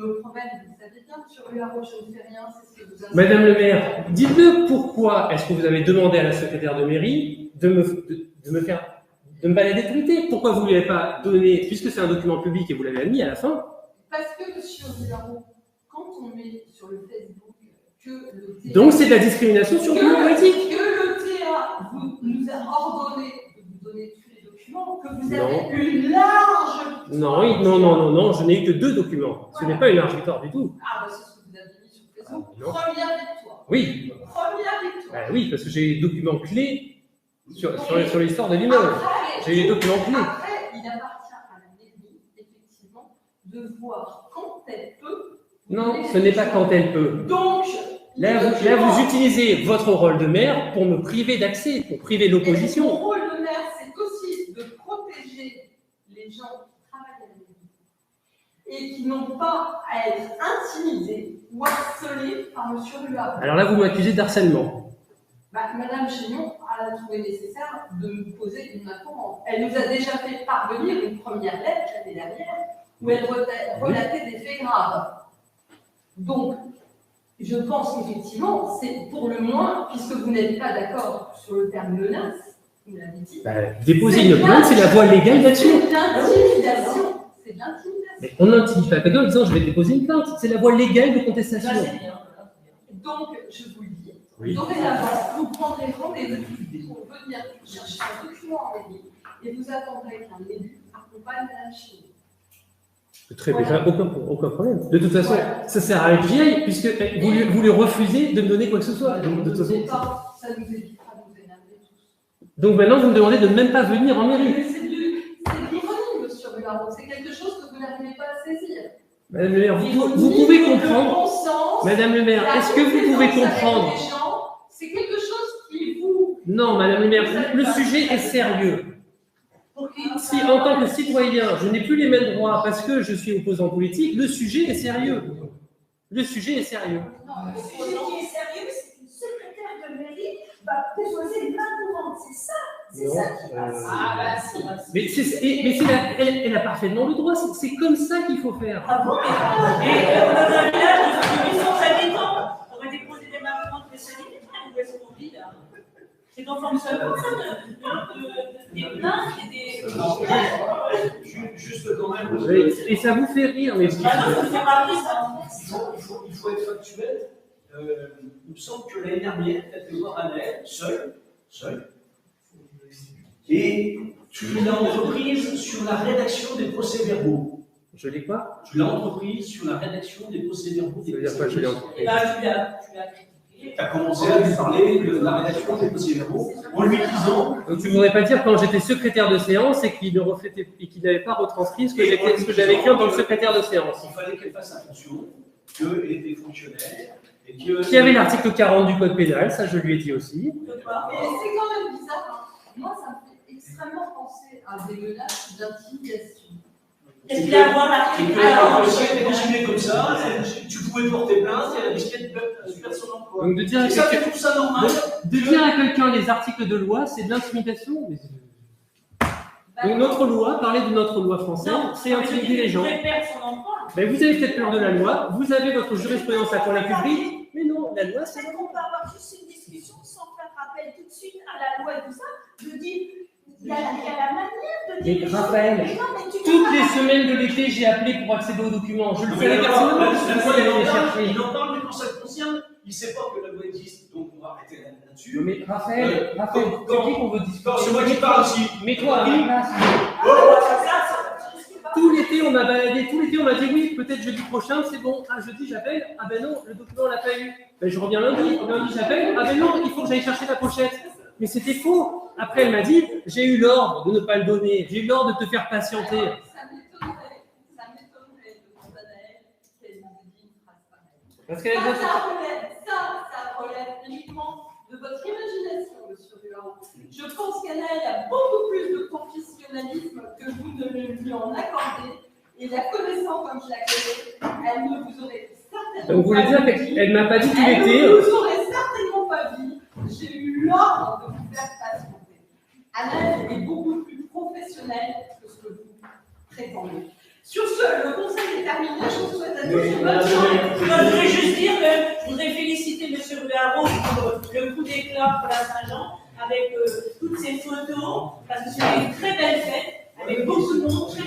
A: me promène, vous savez bien que sur l'UARO, je ne fais rien, c'est ce que vous avez.
C: Madame le maire, dites-le pourquoi est-ce que vous avez demandé à la secrétaire de mairie de me balader tout l'été? Pourquoi vous ne lui avez pas donné, puisque c'est un document public et vous l'avez admis à la fin?
A: Parce que sur l'UARO, quand on met sur le Facebook que le TA.
C: Donc c'est de la discrimination sur le plan politique.
A: Que le TA nous a ordonné de vous donner tous les documents, que vous avez une large.
C: Non, je n'ai eu que 2 documents. Ce n'est pas une large victoire du tout.
A: Ah, bah c'est ce que vous avez mis sur Facebook. Première victoire.
C: Oui.
A: Première victoire.
C: Oui, parce que j'ai les documents clés sur l'histoire de l'immeuble. J'ai les documents clés.
A: Après, il appartient à la mairie, effectivement, de voir quand elle peut.
C: Non, ce n'est pas quand elle peut.
A: Donc,
C: là, vous utilisez votre rôle de maire pour me priver d'accès, pour priver l'opposition.
A: Mon rôle de maire, c'est aussi de protéger les gens qui travaillent à la mairie et qui n'ont pas à être intimidés ou harcelés par M. Ruard.
C: Alors là, vous m'accusez d'harcèlement.
A: Madame Chénion a trouvé nécessaire de me poser une main courante. Elle nous a déjà fait parvenir une première lettre l'année dernière où elle relatait des faits graves. Donc, je pense qu'effectivement, c'est pour le moins, puisque vous n'êtes pas d'accord sur le terme menace, vous l'avez dit.
C: Déposer une plainte, c'est la voie légale d'action.
A: C'est de l'intimidation. C'est de l'intimidation.
C: Mais on n'intimide pas quelqu'un en disant je vais déposer une plainte. C'est la voie légale de contestation.
A: Donc, je vous le dis,
C: Oui.
A: dorénavant, vous prendrez rendez-vous pour venir chercher un document en mairie et vous attendrez qu'un élu accompagne Madame Chénion.
C: Très bien, aucun problème. De toute façon, ça sert à rien que j'y aille, puisque vous lui refusez de me donner quoi que ce soit. Donc, de toute façon,
A: ça nous évitera de nous énerver tous.
C: donc maintenant, vous me demandez de ne même pas venir en mairie.
A: C'est de l'ironie, monsieur Ruard. C'est quelque chose que vous n'arrivez pas à saisir.
C: Madame le maire, vous pouvez comprendre. Madame le maire, est-ce que vous pouvez comprendre?
A: C'est quelque chose qui vous.
C: Non, Madame le maire, le sujet est sérieux. Si en tant que citoyen, je n'ai plus les mêmes droits parce que je suis opposant politique, le sujet est sérieux. Le sujet est sérieux.
G: Non, le sujet qui est sérieux, c'est qu'une secrétaire de mairie va déposer une main courante. C'est ça qui passe.
C: Mais elle a parfaitement le droit, c'est comme ça qu'il faut faire.
D: Ah bon, et dans un village de 800 habitants, on va déposer des mains courantes spécialisées, où elles sont vides. C'est qu'on fonctionne comme ça, des plaintes et des.
F: Juste quand même.
C: Et ça vous fait rire, mais.
D: Ah non, ça ne fait pas rire, ça.
F: Il faut être factuel. Il me semble que l'année dernière, tu as fait voir Anaël, seul. Et tu l'as entreprise sur la rédaction des procès-verbaux.
C: Je l'ai quoi?
F: Tu l'as entreprise sur la rédaction des procès-verbaux.
C: Ça veut dire quoi, je l'ai entreprise?
D: Et là, tu l'as critiqué.
F: Tu as commencé à lui parler de la rédaction des procès-verbaux en lui disant.
C: Donc tu ne voudrais pas dire quand j'étais secrétaire de séance et qu'il n'avait pas retranscrit ce que j'avais écrit en tant que secrétaire de séance.
F: Il fallait qu'elle fasse attention, qu'elle était fonctionnaire. Et
C: qu'il y avait l'article 40 du code pénal, ça je lui ai dit aussi.
A: Mais c'est quand même bizarre. Moi, ça me fait extrêmement penser à des menaces d'intimidation.
D: Est-ce qu'il y a à voir l'article?
F: Alors, si elle était désignée comme ça, tu pouvais porter plainte et elle risquait de perdre son emploi.
C: Donc de dire à
F: ça, tu trouves ça normal?
C: De dire à quelqu'un les articles de loi, c'est de l'intimidation. Donc notre loi, parler de notre loi française, c'est intimider les gens.
D: Vous perdre son emploi.
C: Mais vous avez peut-être peur de la loi, vous avez votre jurisprudence à la publique, mais non, la loi c'est.
G: Peut-être qu'on peut avoir juste une discussion sans faire rappel tout de suite à la loi et tout ça. Je dis, il y a la manière de dire.
C: Mais Raphaël, toutes les semaines de l'été, j'ai appelé pour accéder aux documents. Je le savais personnellement, pourquoi d'aller les chercher.
F: Il en parle, mais quand ça le concerne, il ne sait pas que la loi existe, donc on va arrêter là-dessus.
C: Mais Raphaël, c'est qui qu'on veut discuter?
F: C'est moi qui parle aussi.
C: Mets-toi à ma place. Tout l'été, on m'a baladé, tout l'été, on m'a dit oui, peut-être jeudi prochain, c'est bon. Ah, jeudi, j'appelle, ah ben non, le document, on l'a pas eu. Ben, je reviens lundi, j'appelle, ah ben non, il faut que j'aille chercher la pochette. Mais c'était faux. Après, elle m'a dit, j'ai eu l'ordre de ne pas le donner, j'ai eu l'ordre de te faire patienter.
A: Ça m'étonnerait de Condanaël qu'elle nous dise une phrase pareille.
C: Parce qu'elle
A: Ça relève uniquement de votre imagination, monsieur Ruan. Je pense qu'Anaël a beaucoup plus de professionnalisme que vous ne lui en accordez. Et la connaissant comme je la connais, elle ne vous aurait certainement
C: donc, vous voulez dire qu'elle ne m'a pas dit tout
A: Elle
C: l'été.
A: ne vous aurait certainement pas dit. J'ai eu l'ordre de vous faire patienter. Anaël est beaucoup plus professionnelle que ce que vous prétendez. Sur ce, le conseil est terminé. Je vous souhaite à tous une bonne journée.
D: Je voudrais juste dire que je voudrais féliciter M. Ruaro pour le coup d'éclat pour la Saint-Jean, avec toutes ces photos, parce que c'est une très belle fête, avec beaucoup de monde, très